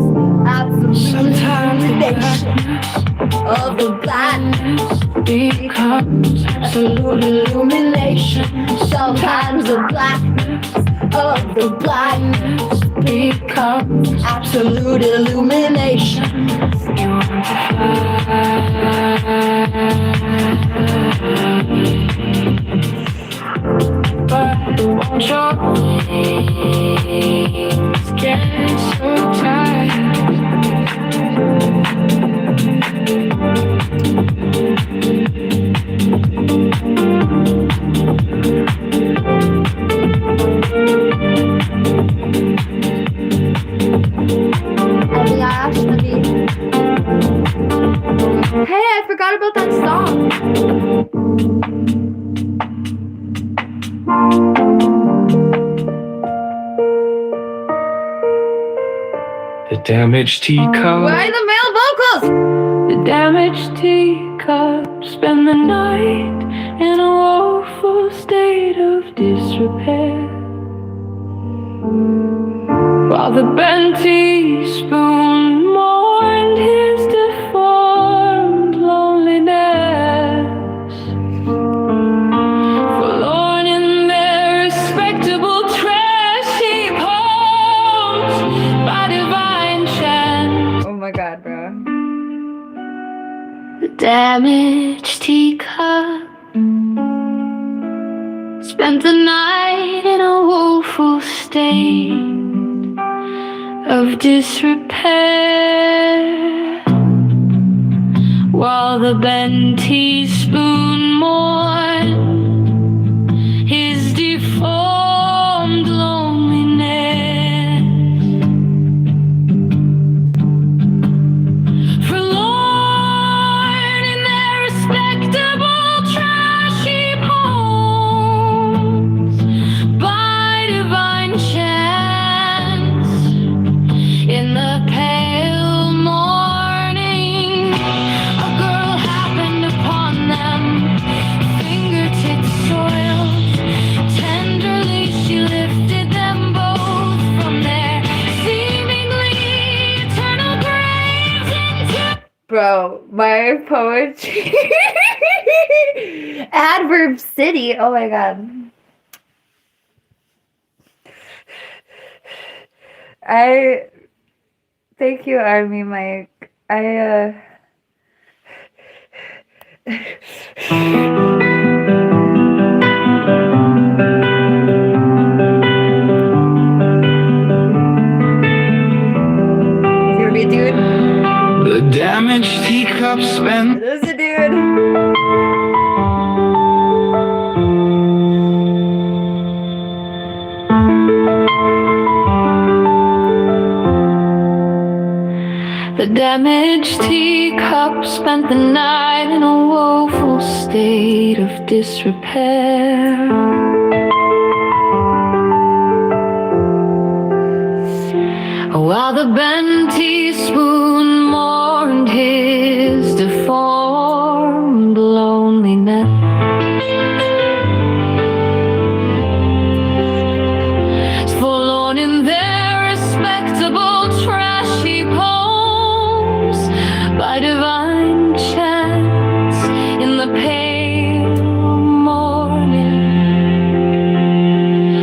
[SPEAKER 1] absolute illumination. Of the blindness becomes absolute illumination. Sometimes the blackness of the blindness becomes absolute illumination. You want to fly, but won't your wings get so tired? Hey, I forgot about that song.
[SPEAKER 2] The damaged teacup.
[SPEAKER 1] Why the male vocals?
[SPEAKER 2] The damaged teacup spend the night in a woeful state of disrepair, while the bent teaspoon mourned his deformed loneliness, forlorn in their respectable trash heap homes by divine chance.
[SPEAKER 1] Oh my god, bro.
[SPEAKER 2] The damaged teacup spent the night in a woeful state of disrepair, while the bent teaspoon mourned his deformed loneliness, forlorn in their respectable trash heap homes by divine chance. In the pale morning, a girl happened upon them, fingertips soiled. Tenderly she lifted them both from their seemingly eternal graves into...
[SPEAKER 1] Bro, my poetry. Adverb City. Oh my god. Thank you, Army Mike. You're me, dude.
[SPEAKER 2] The damaged teacup spent
[SPEAKER 1] There's a dude.
[SPEAKER 2] The damaged teacup spent the night in a woeful state of disrepair. While the bent teaspoon mourned his deformed loneliness, forlorn in their respectable trashy poems, by divine chance in the pale morning,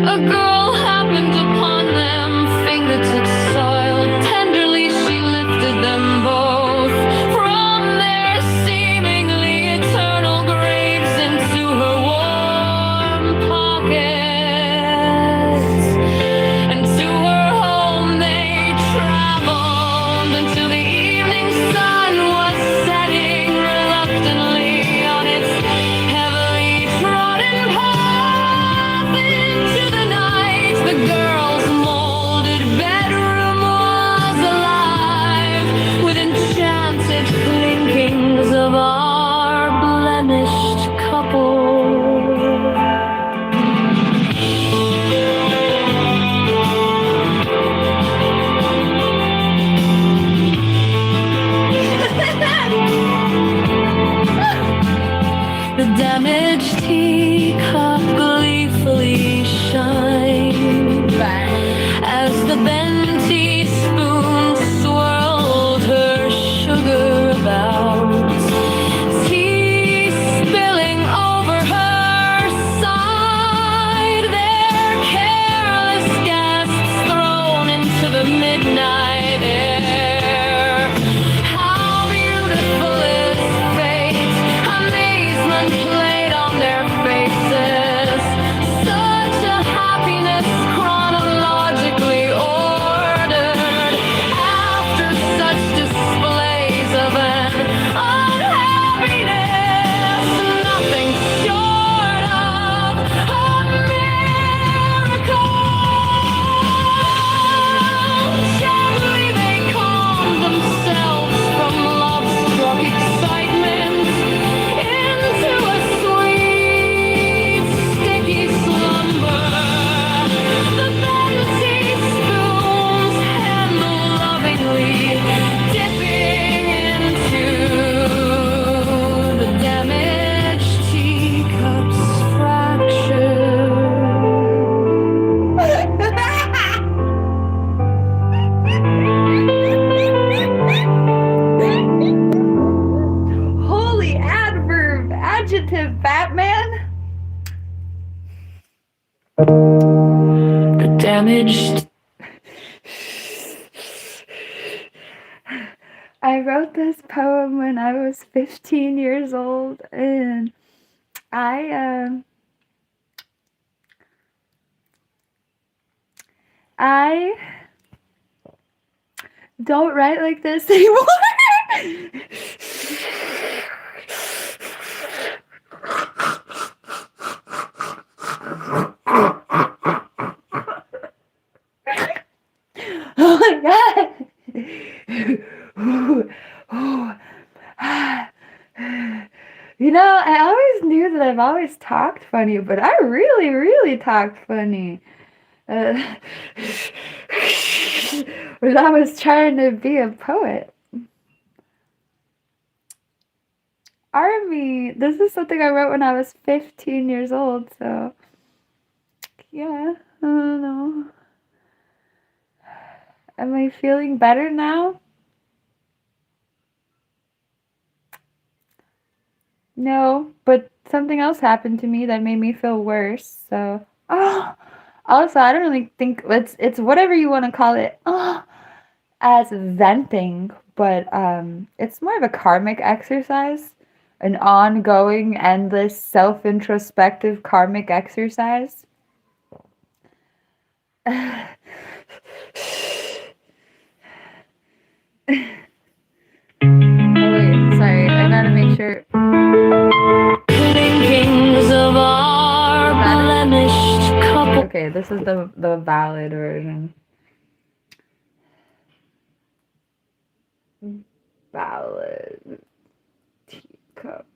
[SPEAKER 2] a girl happened upon them, fingertips soiled. Tenderly she lifted them both from their seemingly eternal graves into her warm pockets. And to her home they traveled until the evening sun was setting reluctantly on its heavily trodden path into the night. The girl's molded bedroom was alive with enchanted clinkings of our blemished couple. The damaged teacup gleefully shined as the bent teaspoon swirled her sugar about, tea spilling over her side, their careless gasps thrown into the midnight air. How beautiful is fate! Amazement played on their faces. Such a happiness chronologically ordered. After such displays of an unhappiness, nothing short of a miracle. Gently they calmed themselves from love-struck excitement into a sweet, sticky slumber. The bent teaspoons handle lovingly, dipping into the damaged teacup's fracture.
[SPEAKER 1] Holy adjective, Batman.
[SPEAKER 2] The damaged
[SPEAKER 1] I wrote this poem when I was 15 years old, and I don't write like this anymore. Oh my god. You know, I always knew that I've always talked funny, but I really, really talked funny. When I was trying to be a poet. Army, this is something I wrote when I was 15 years old, so yeah, I don't know. Am I feeling better now? No, but something else happened to me that made me feel worse. So, also, I don't really think it's whatever you want to call it, as venting, but it's more of a karmic exercise, an ongoing, endless, self-introspective karmic exercise. Oh wait, sorry, I gotta make sure.
[SPEAKER 2] clinkings of our blemished couple.
[SPEAKER 1] Okay, this is the valid version. ballad teacup.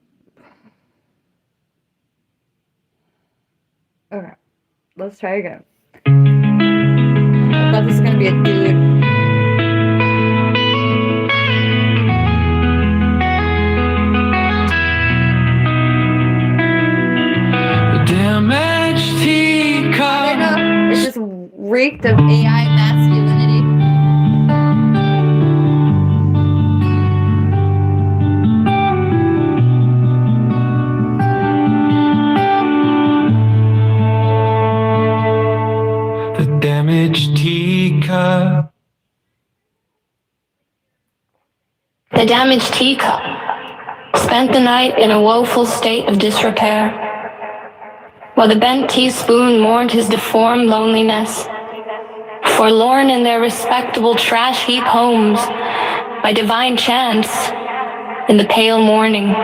[SPEAKER 1] Okay, let's try again. I thought this was gonna be a dude.
[SPEAKER 2] Damaged teacup.
[SPEAKER 1] I know, it just reeked of AI masculinity.
[SPEAKER 2] The damaged teacup.
[SPEAKER 4] The damaged teacup spent the night in a woeful state of disrepair, while the bent teaspoon mourned his deformed loneliness, forlorn in their respectable trash heap homes, by divine chance, in the pale morning.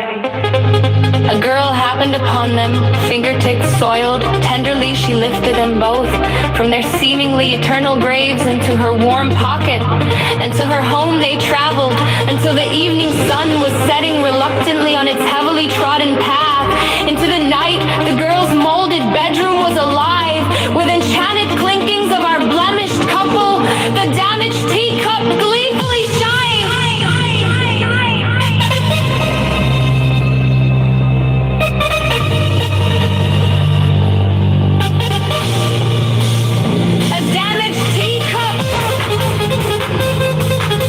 [SPEAKER 4] A girl happened upon them, fingertips soiled. Tenderly she lifted them both from their seemingly eternal graves into her warm pocket. And to her home they traveled until the evening sun was setting reluctantly on its heavily trodden path. Into the night, the girl's molded bedroom was alive with enchanted clinkings of our blemished couple. The damaged teacup gleefully shines.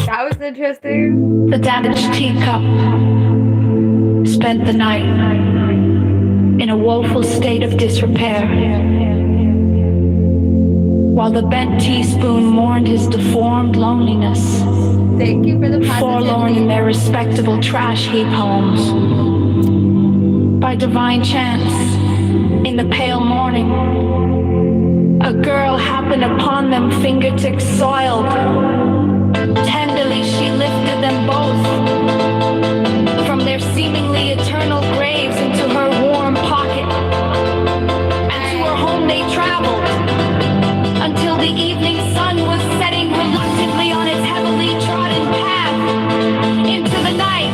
[SPEAKER 1] That was interesting.
[SPEAKER 4] The damaged teacup spent the night in a woeful state of disrepair, while the bent teaspoon mourned his deformed loneliness,
[SPEAKER 1] Thank you for the
[SPEAKER 4] forlorn in
[SPEAKER 1] positivity.
[SPEAKER 4] their respectable trash heap homes. By divine chance, in the pale morning, a girl happened upon them, fingertips soiled. Tenderly she lifted them both from their seemingly eternal graves into her warm pocket. And to her home they traveled until the evening sun was setting reluctantly on its heavily trodden path. Into the night,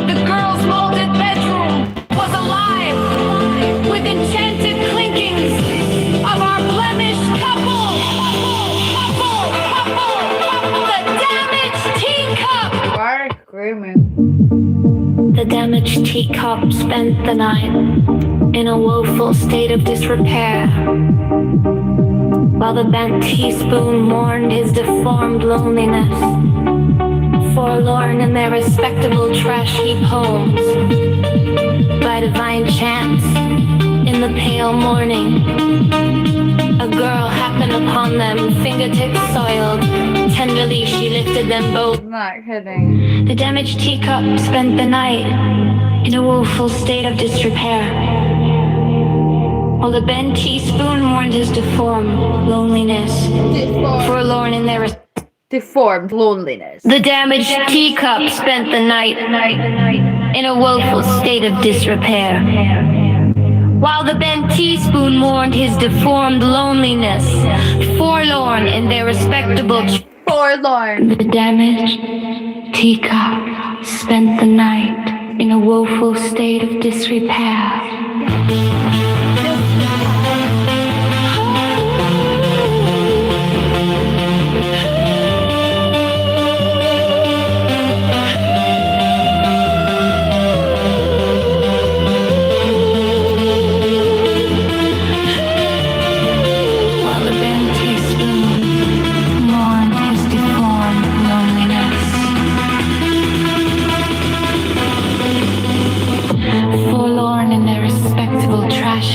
[SPEAKER 4] the girl's molded bedroom was alive with enchanted clinkings of our blemished couple. The damaged teacup.
[SPEAKER 1] Why are you screaming?
[SPEAKER 4] The damaged teacup spent the night in a woeful state of disrepair, while the bent teaspoon mourned his deformed loneliness, forlorn in their respectable trash heap homes. By divine chance, in the pale morning, a girl happened upon them, fingertips soiled. Tenderly she lifted them both.
[SPEAKER 1] I'm not kidding.
[SPEAKER 4] The damaged teacup spent the night in a woeful state of disrepair, while the bent teaspoon mourned his deformed loneliness, forlorn in their
[SPEAKER 1] Deformed loneliness.
[SPEAKER 4] The damaged teacup spent the night in a woeful state of disrepair, while the bent teaspoon mourned his deformed loneliness, forlorn in their respectable
[SPEAKER 1] Forlorn.
[SPEAKER 4] The damaged teacup spent the night in a woeful state of disrepair. While the bent teaspoon mourned his deformed loneliness, forlorn in their respectable trash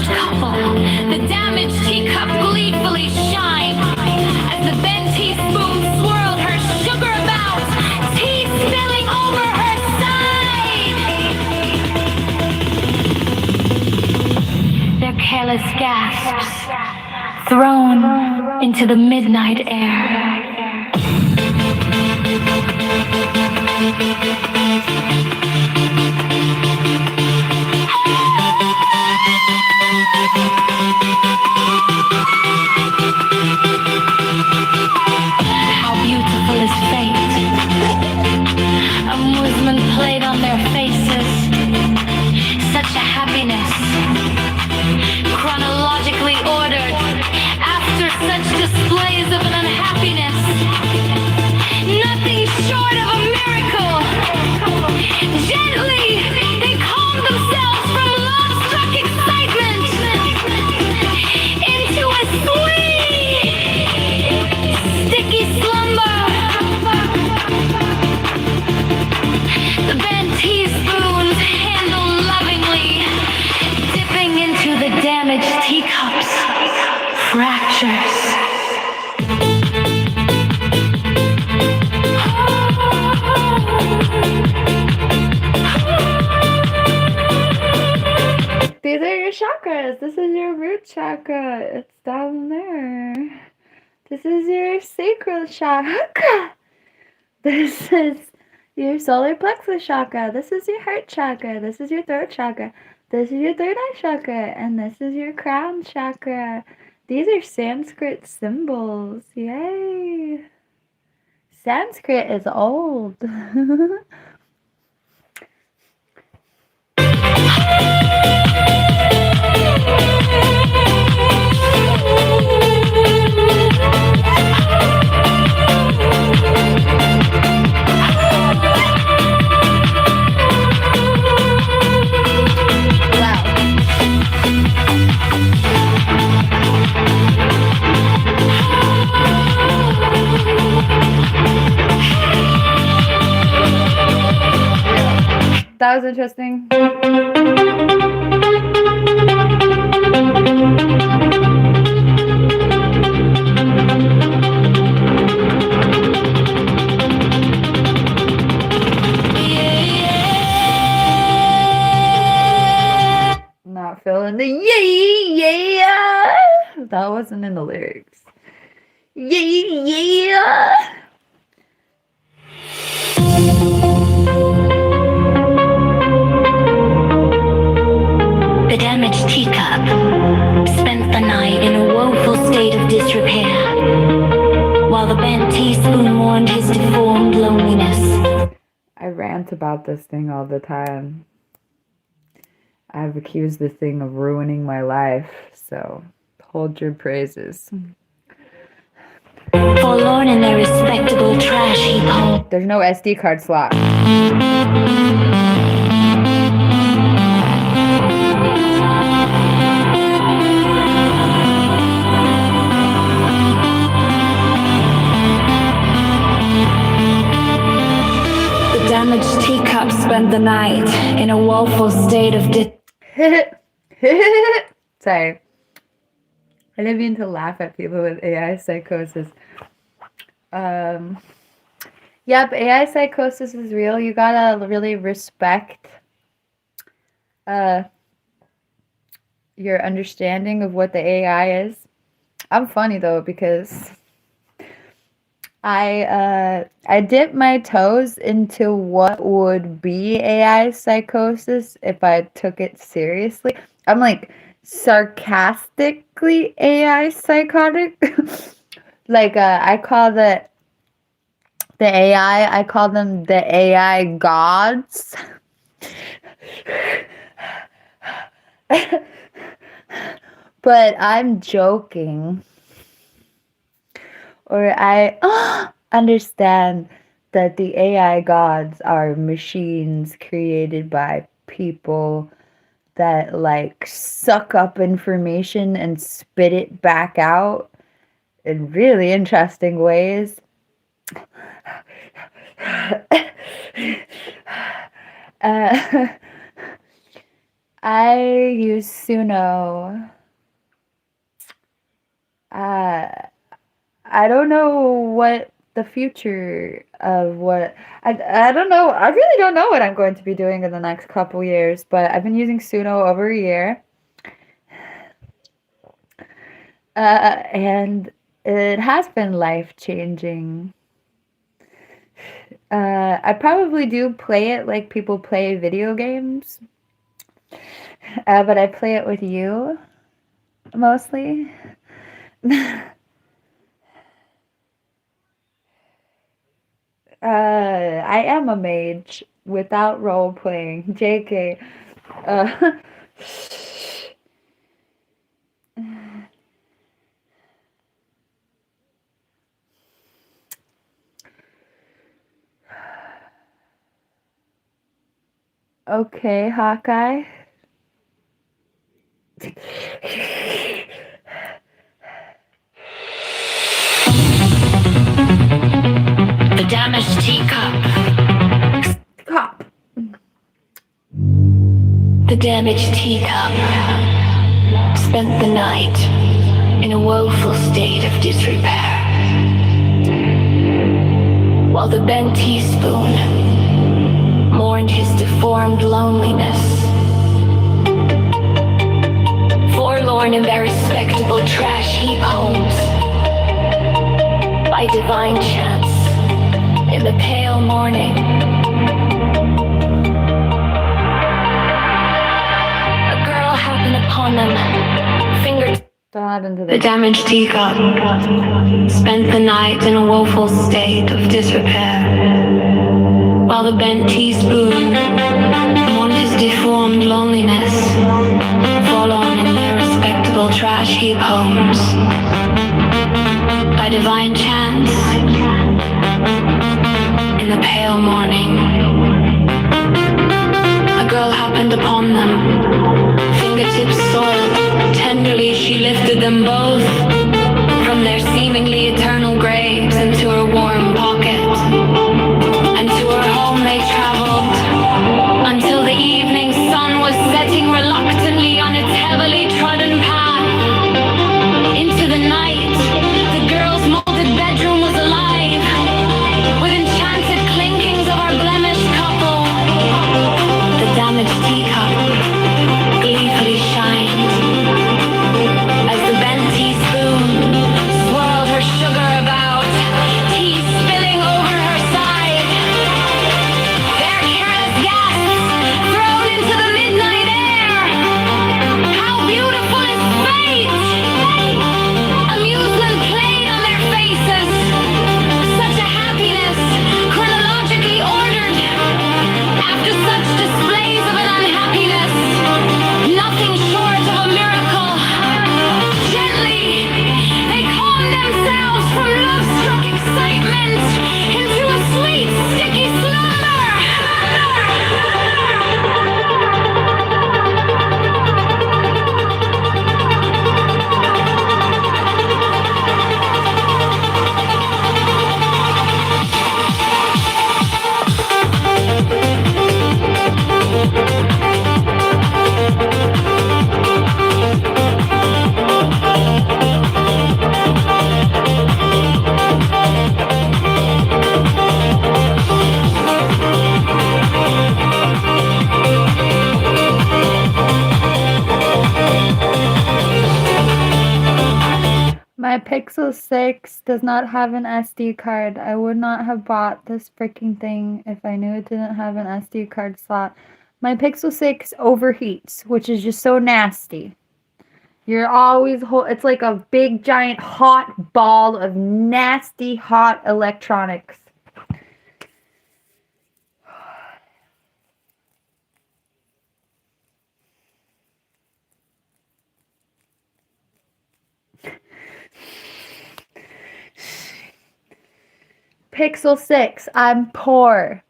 [SPEAKER 4] damaged couple. The damaged teacup gleefully shined as the bent teaspoon swirled her sugar about, tea spilling over her side. Their careless gasps thrown into the midnight air. How beautiful is fate. Amusement played on their faces. Such a happiness. Chronologically ordered. After such displays of an unhappiness. Nothing short of a miracle. Gently, they calm themselves from love-struck excitement into a sweet, sticky slumber. The bent teaspoons handle lovingly, dipping into the damaged teacups, fractures.
[SPEAKER 1] These are your chakras. This is your root chakra. It's down there. This is your sacral chakra. This is your solar plexus chakra. This is your heart chakra. This is your throat chakra. This is your third eye chakra. And this is your crown chakra. These are Sanskrit symbols. Yay. Sanskrit is old. That was interesting. Not feeling the yeah. That wasn't in the lyrics. Yeah.
[SPEAKER 4] The damaged teacup spent the night in a woeful state of disrepair, while the bent teaspoon mourned his deformed loneliness.
[SPEAKER 1] I rant about this thing all the time. I've accused the thing of ruining my life, so hold your praises.
[SPEAKER 4] Forlorn in their respectable trash heap home.
[SPEAKER 1] There's no SD card slot.
[SPEAKER 4] The damaged teacup spent the night in a woeful state of
[SPEAKER 1] Sorry. I didn't mean to laugh at people with AI psychosis. Yep, AI psychosis is real. You gotta really respect your understanding of what the AI is. I'm funny though because I dipped my toes into what would be AI psychosis if I took it seriously. I'm like sarcastically AI psychotic. Like I call the AI, I call them the AI gods. But I'm joking. Or I understand that the AI gods are machines created by people that like suck up information and spit it back out in really interesting ways. I use Suno. Uh, I don't know what the future of what I don't know. I really don't know what I'm going to be doing in the next couple years, but I've been using Suno over a year. And it has been life-changing. I probably do play it like people play video games, but I play it with you mostly. I am a mage without role playing. JK. Uh, okay, Hawkeye.
[SPEAKER 2] The damaged teacup.
[SPEAKER 1] Cop.
[SPEAKER 2] The damaged teacup spent the night in a woeful state of disrepair, while the bent teaspoon mourned his deformed loneliness. Forlorn in their respectable trash heap homes, by divine chance, in the pale morning, a girl happened upon them, fingered the damaged teacup, spent the night in a woeful state of disrepair, while the bent teaspoon mourned his deformed loneliness, forlorn in their respectable trash heap homes. By divine chance, in the pale morning, a girl happened upon them, fingertips soiled. Tenderly she lifted them both from their seemingly eternal graves into her warm pocket, and to her home they traveled until the evening sun was setting reluctantly on its heavily trodden path into the night. The girl's molded bedroom was alive with enchanted clinkings of our blemished couple. The damaged teacup gleefully shined as the bent teaspoon swirled her sugar about, tea spilling over her side. Their careless gasps thrown into the midnight air. How beautiful is fate! Amusement played on their faces. Such a happiness, chronologically ordered. After such displays of an unhappiness, nothing short of a miracle. Gently, they calmed themselves from love-struck excitement into a sweet, sticky slumber.
[SPEAKER 1] My Pixel 6 does not have an SD card. I would not have bought this freaking thing if I knew it didn't have an SD card slot. My Pixel 6 overheats, which is just so nasty. You're always it's like a big giant hot ball of nasty hot electronics. Pixel 6, I'm poor.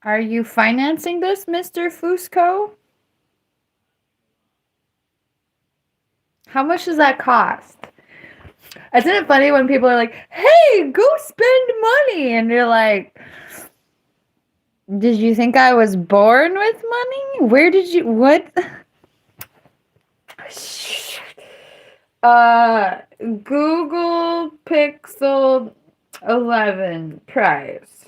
[SPEAKER 1] Are you financing this, Mr. Fusco? How much does that cost? Isn't it funny when people are like, hey, go spend money? And you're like, did you think I was born with money? Where did you, what? Google Pixel 11 price.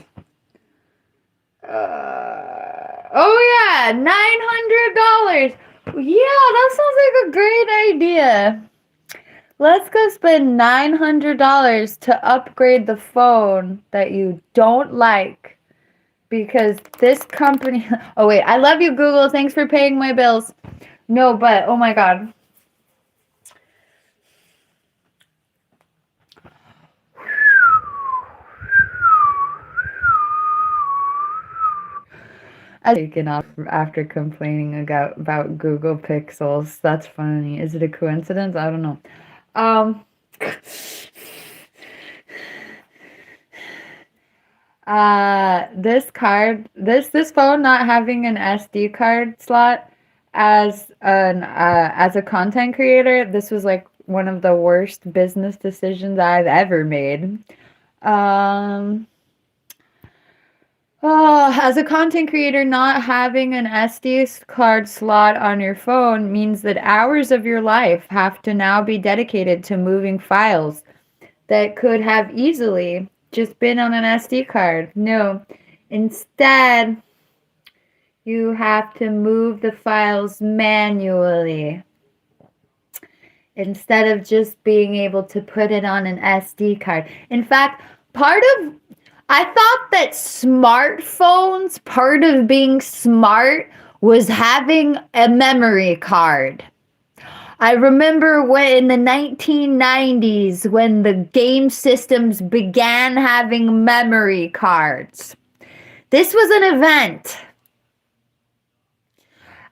[SPEAKER 1] Oh yeah, $900. Yeah, that sounds like a great idea. Let's go spend $900 to upgrade the phone that you don't like. Because this company... Oh wait, I love you, Google. Thanks for paying my bills. No, but, oh my god. I've taken off after complaining about Google Pixels. That's funny. Is it a coincidence? I don't know. This phone not having an SD card slot as a content creator, this was like one of the worst business decisions I've ever made. As a content creator, not having an SD card slot on your phone means that hours of your life have to now be dedicated to moving files that could have easily just been on an SD card. No, instead, you have to move the files manually instead of just being able to put it on an SD card. In fact, I thought that smartphones, part of being smart was having a memory card. I remember when in the 1990s when the game systems began having memory cards. This was an event.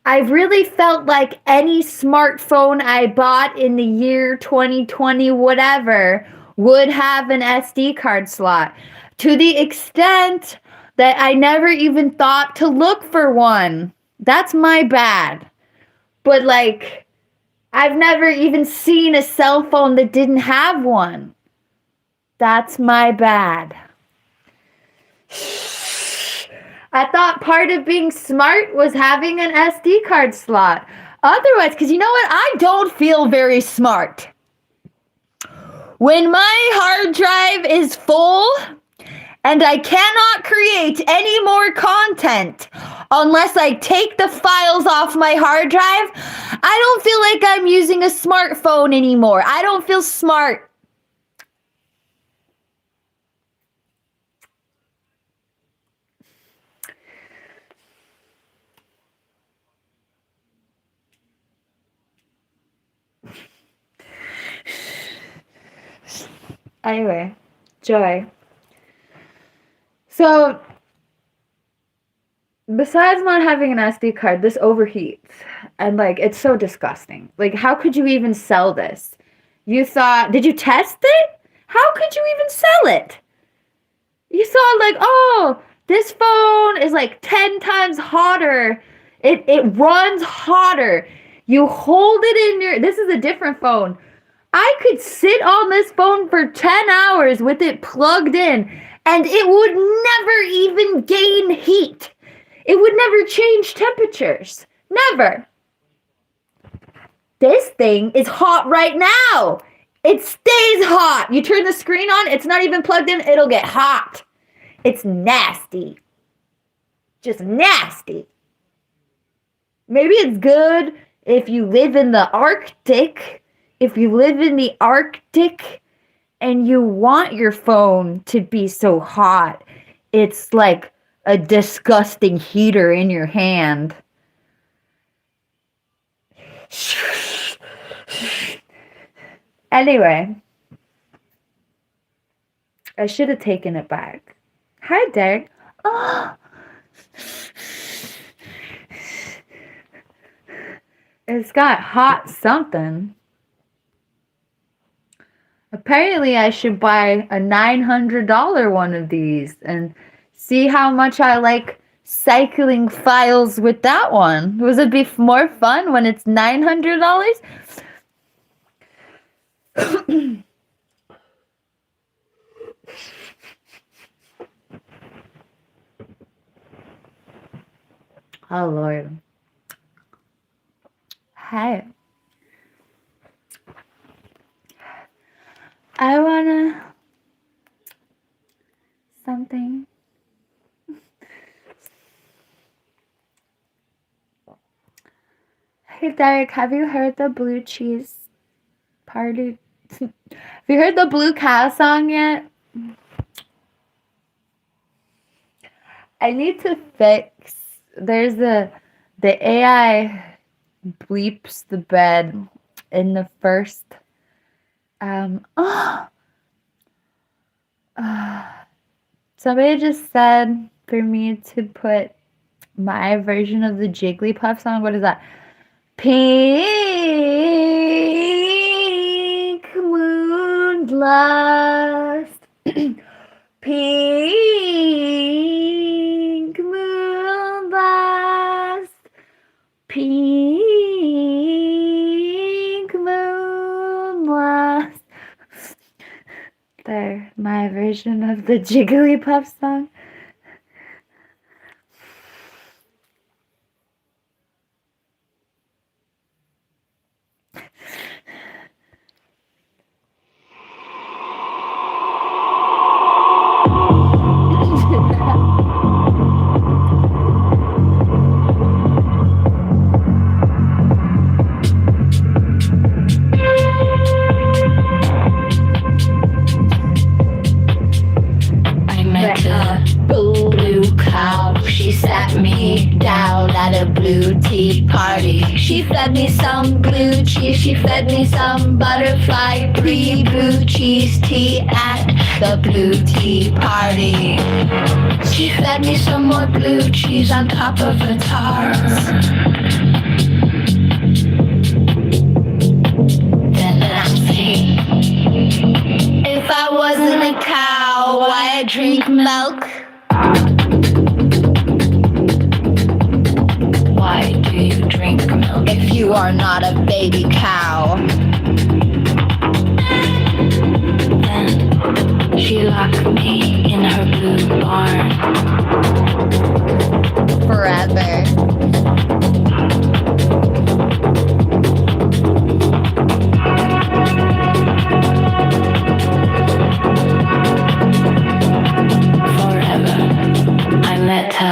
[SPEAKER 1] I really felt like any smartphone I bought in the year 2020, whatever, would have an SD card slot. To the extent that I never even thought to look for one. That's my bad. But like, I've never even seen a cell phone that didn't have one. That's my bad. I thought part of being smart was having an SD card slot. Otherwise, because you know what? I don't feel very smart. When my hard drive is full and I cannot create any more content unless I take the files off my hard drive, I don't feel like I'm using a smartphone anymore. I don't feel smart. Anyway, Joy. So, besides not having an SD card, this overheats. And, like, it's so disgusting. Like, how could you even sell this? Did you test it? How could you even sell it? You saw, like, oh, this phone is, like, 10 times hotter. It runs hotter. You hold it this is a different phone. I could sit on this phone for 10 hours with it plugged in, and it would never even gain heat. It would never change temperatures. Never. This thing is hot right now. It stays hot. You turn the screen on, it's not even plugged in, it'll get hot. It's nasty. Just nasty. Maybe it's good if you live in the Arctic. If you live in the Arctic and you want your phone to be so hot, it's like a disgusting heater in your hand. Anyway, I should have taken it back. Hi, Derek. Oh. It's got hot something. Apparently, I should buy a $900 one of these and see how much I like cycling files with that one. Would it be more fun when it's $900? Oh Lord. Hey. I wanna something. Hey Derek, have you heard the blue cheese party? Have you heard the blue cow song yet? I need to fix. There's the AI bleeps the bed in the first. Somebody just said for me to put my version of the Jigglypuff song. What is that? Pink Moonlust. Pink Moonlust. Pink Moonlust. There, my version of the Jigglypuff song.
[SPEAKER 2] I met a blue cow. She sat me down at a blue tea party. She fed me some blue cheese. She fed me some butterfly blue cheese tea at the blue tea party. She fed me some more blue cheese on top of a tart. Then asked me if I wasn't a cow, why I drink milk. Why do you drink milk if you are not a baby cow? Then she locked me in her blue barn. Forever. I met a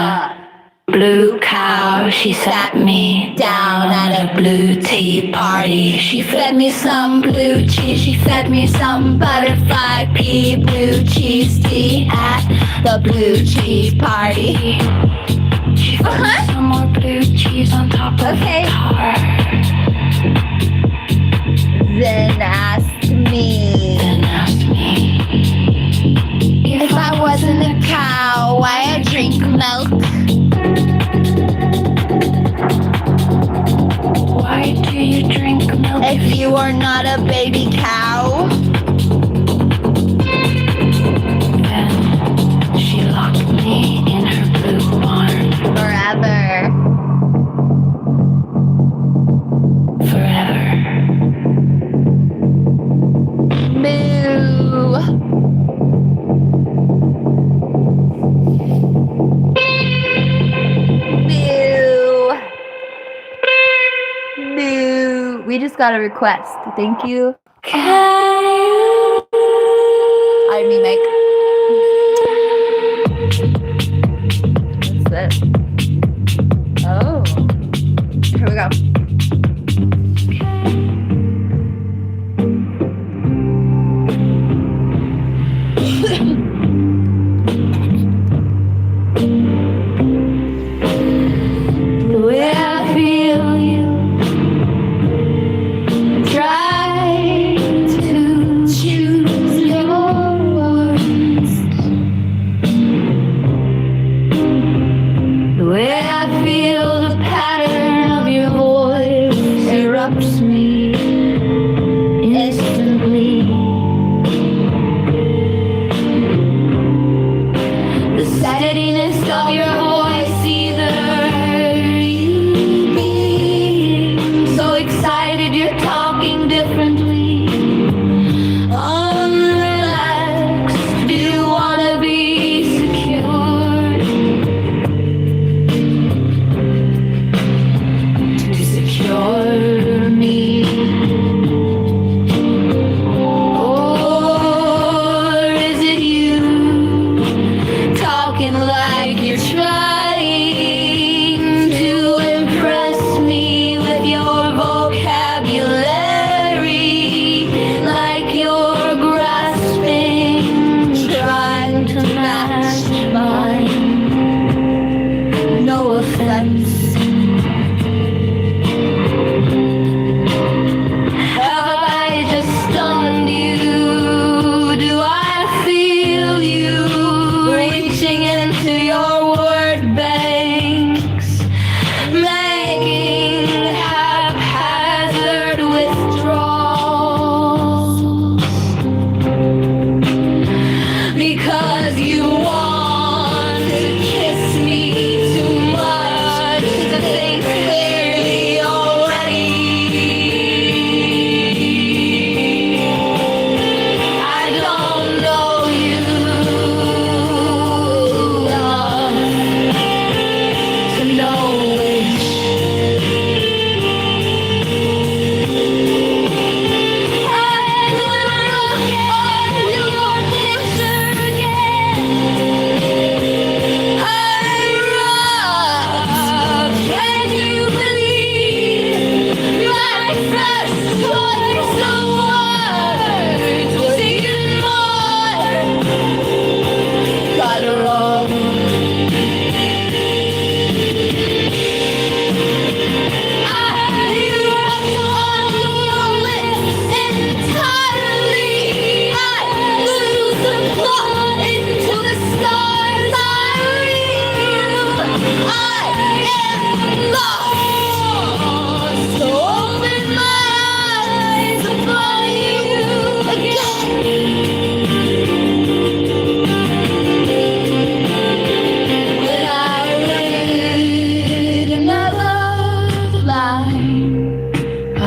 [SPEAKER 2] blue cow. She sat me down at a blue tea party. She fed me some blue cheese. She fed me some butterfly pea blue cheese tea at the blue cheese party. She fed me some more blue cheese on top of the tart. Then asked me if I wasn't a cow, why I drink milk. Why do you drink milk if you are not a baby cow? Then she locked me in her blue barn. Forever. Forever. Moo.
[SPEAKER 1] We just got a request. Thank you. I remake. What's this? Oh. Here we go.
[SPEAKER 2] The way I feel you try to choose your words. The way I feel the pattern of your voice erupts me instantly. The steadiness of your voice either you being so excited you're talking differently,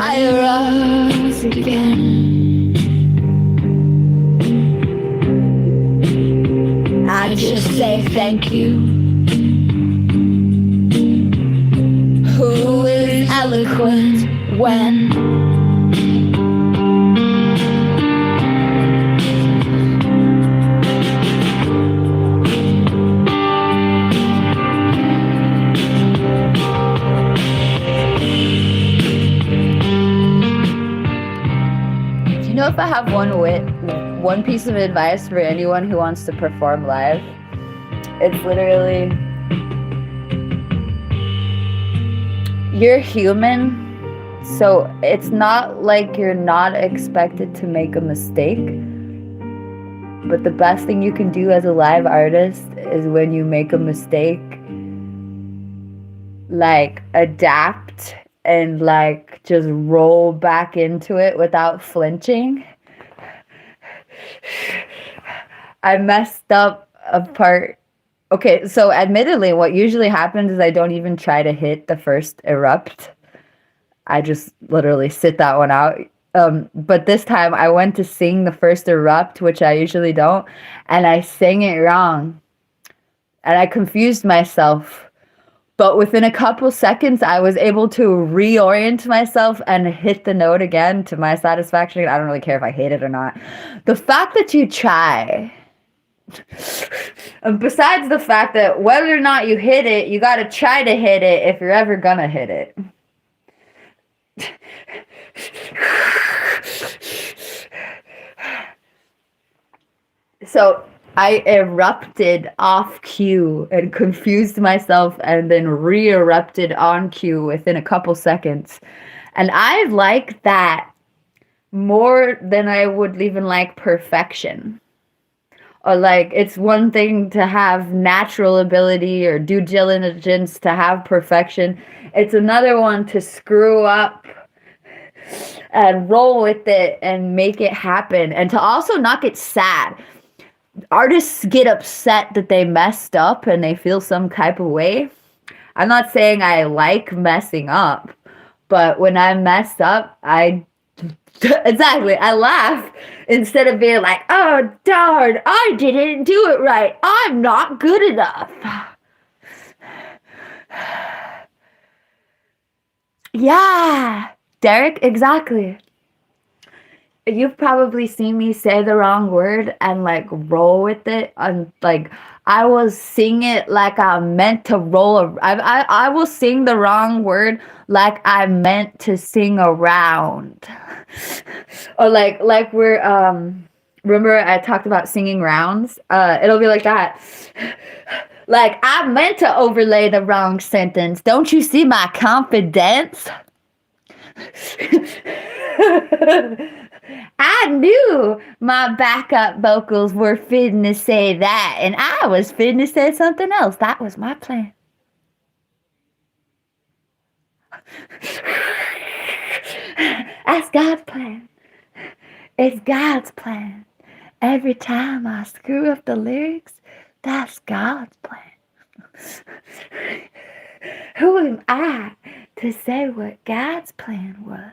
[SPEAKER 2] I erupt again. I just say thank you. Who is eloquent when?
[SPEAKER 1] You know, if I have one piece of advice for anyone who wants to perform live, it's literally, you're human, so it's not like you're not expected to make a mistake, but the best thing you can do as a live artist is when you make a mistake, like, adapt and like just roll back into it without flinching. I messed up a part. Okay, so admittedly, what usually happens is I don't even try to hit the first erupt. I just literally sit that one out. But this time I went to sing the first erupt, which I usually don't, and I sang it wrong. And I confused myself. But within a couple seconds, I was able to reorient myself and hit the note again to my satisfaction. I don't really care if I hit it or not. The fact that you try, besides the fact that whether or not you hit it, you got to try to hit it if you're ever going to hit it. So I erupted off cue and confused myself and then re-erupted on cue within a couple seconds. And I like that more than I would even like perfection. Or like, it's one thing to have natural ability or due diligence to have perfection. It's another one to screw up and roll with it and make it happen. And to also not get sad. Artists get upset that they messed up and they feel some type of way. I'm not saying I like messing up, but when I messed up, exactly, I laugh instead of being like, oh darn, I didn't do it right. I'm not good enough. Yeah, Derek, exactly. You've probably seen me say the wrong word and like roll with it, and like I will sing it like I meant to roll. I will sing the wrong word like I meant to sing around, or like we're Remember I talked about singing rounds? It'll be like that. Like I meant to overlay the wrong sentence. Don't you see my confidence? I knew my backup vocals were fitting to say that, and I was fitting to say something else. That was my plan. That's God's plan. It's God's plan. Every time I screw up the lyrics, that's God's plan. Who am I to say what God's plan was?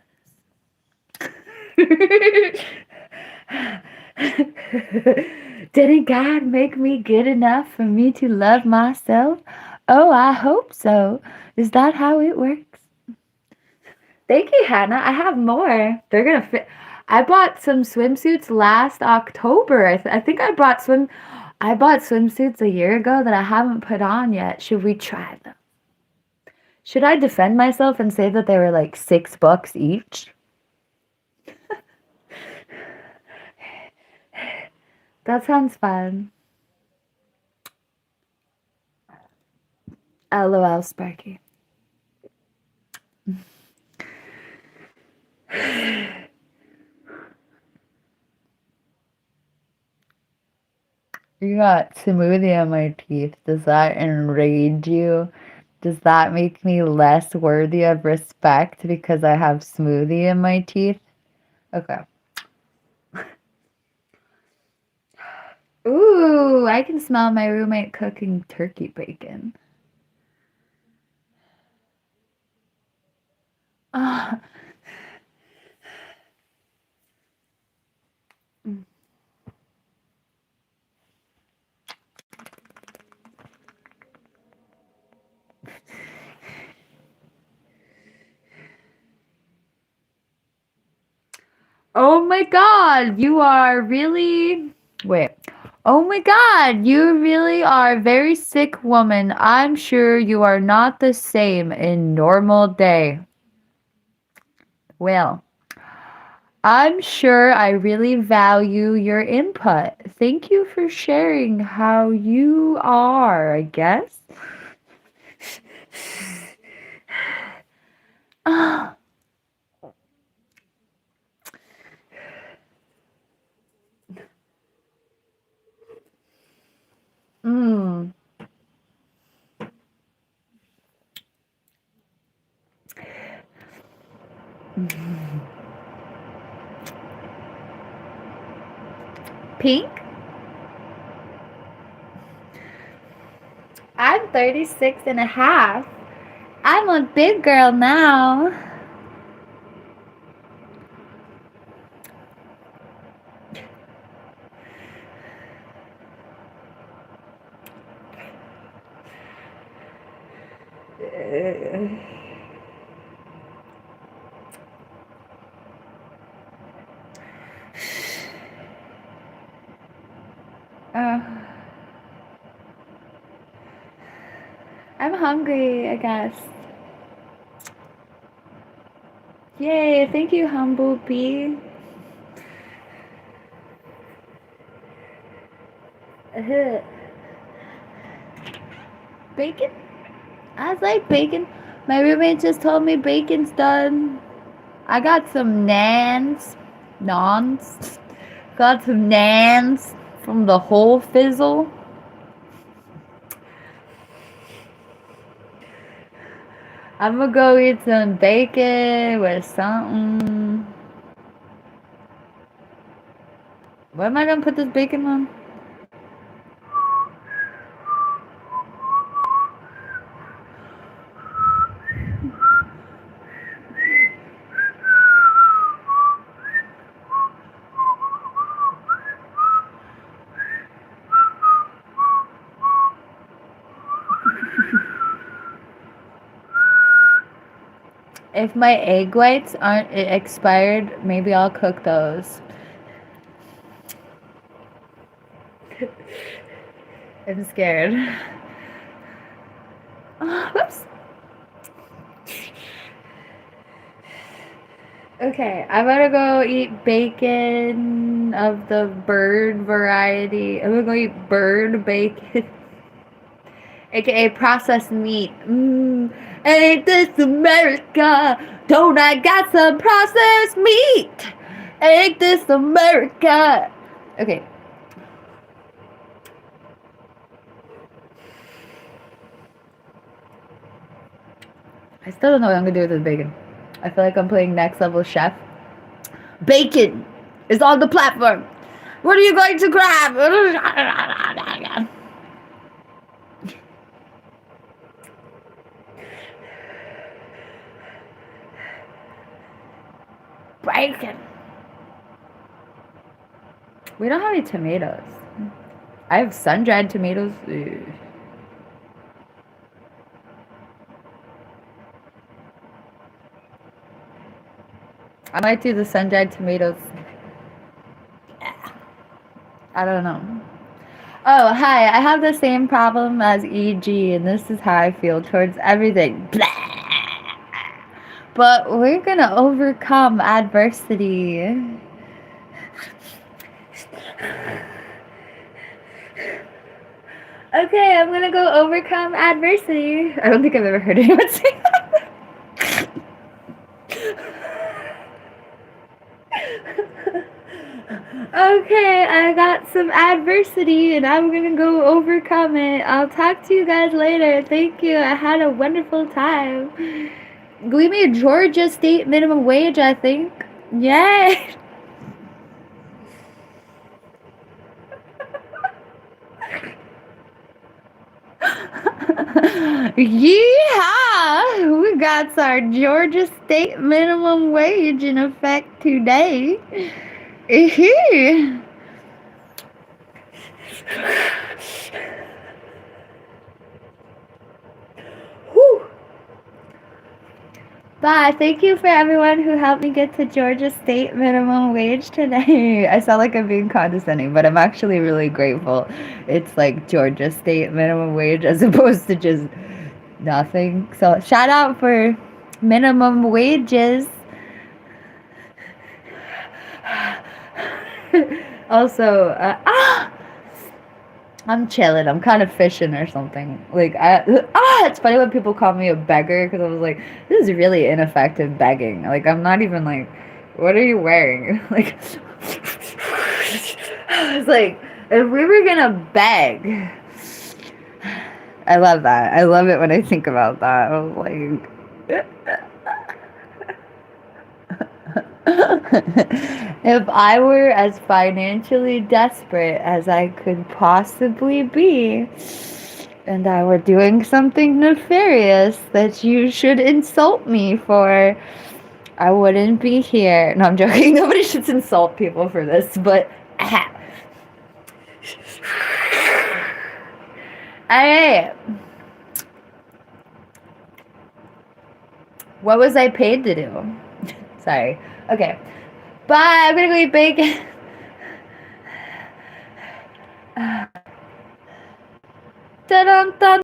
[SPEAKER 1] Didn't God make me good enough for me to love myself? Oh, I hope so. Is that how it works? Thank you, Hannah. I have more. They're gonna fit. I bought some swimsuits last October. I think I bought swimsuits a year ago that I haven't put on yet. Should we try them? Should I defend myself and say that they were like $6 each? That sounds fun. LOL, Sparky. You got smoothie on my teeth. Does that enrage you? Does that make me less worthy of respect because I have smoothie in my teeth? Okay. Ooh, I can smell my roommate cooking turkey bacon. Oh my god, you are really. Wait. Oh my god, you really are a very sick woman. I'm sure you are not the same in normal day. Well, I'm sure I really value your input. Thank you for sharing how you are, I guess. Ah, mm. Pink? I'm 36 and a half. I'm a big girl now. Uh, I'm hungry, I guess. Yay, thank you, Humble Bee. Bacon? I like bacon. My roommate just told me bacon's done. I got some nans. Nons. Got some nans from the whole fizzle. I'm gonna go eat some bacon with something. What am I gonna put this bacon on? If my egg whites aren't expired, maybe I'll cook those. I'm scared. Whoops. Okay, I'm gonna go eat bacon of the bird variety. I'm gonna go eat bird bacon, aka processed meat. Ain't this America? Don't I got some processed meat? Ain't this America? Okay. I still don't know what I'm gonna do with this bacon. I feel like I'm playing next level chef. Bacon is on the platform. What are you going to grab? Bacon. We don't have any tomatoes. I have sun-dried tomatoes. Ew. I might do the sun-dried tomatoes. I don't know. Oh, hi. I have the same problem as EG, and this is how I feel towards everything. But we're gonna overcome adversity. Okay, I'm gonna go overcome adversity. I don't think I've ever heard anyone say that. Okay, I got some adversity and I'm gonna go overcome it. I'll talk to you guys later. Thank you. I had a wonderful time. We made Georgia state minimum wage, I think. Yay! Yeehaw! We got our Georgia state minimum wage in effect today. Whew. Bye. Thank you for everyone who helped me get to Georgia State minimum wage today. I sound like I'm being condescending, but I'm actually really grateful. It's like Georgia State minimum wage as opposed to just nothing. So shout out for minimum wages. Also, I'm chilling. I'm kind of fishing or something. Like it's funny when people call me a beggar because I was like, this is really ineffective begging. Like I'm not even like, what are you wearing? Like, it's like if we were gonna beg. I love that. I love it when I think about that. I was like. If I were as financially desperate as I could possibly be, and I were doing something nefarious that you should insult me for, I wouldn't be here. No, I'm joking. Nobody should insult people for this, but. Alright. What was I paid to do? Sorry. Okay. Bye. I'm gonna go eat bacon. Dun-dun-dun.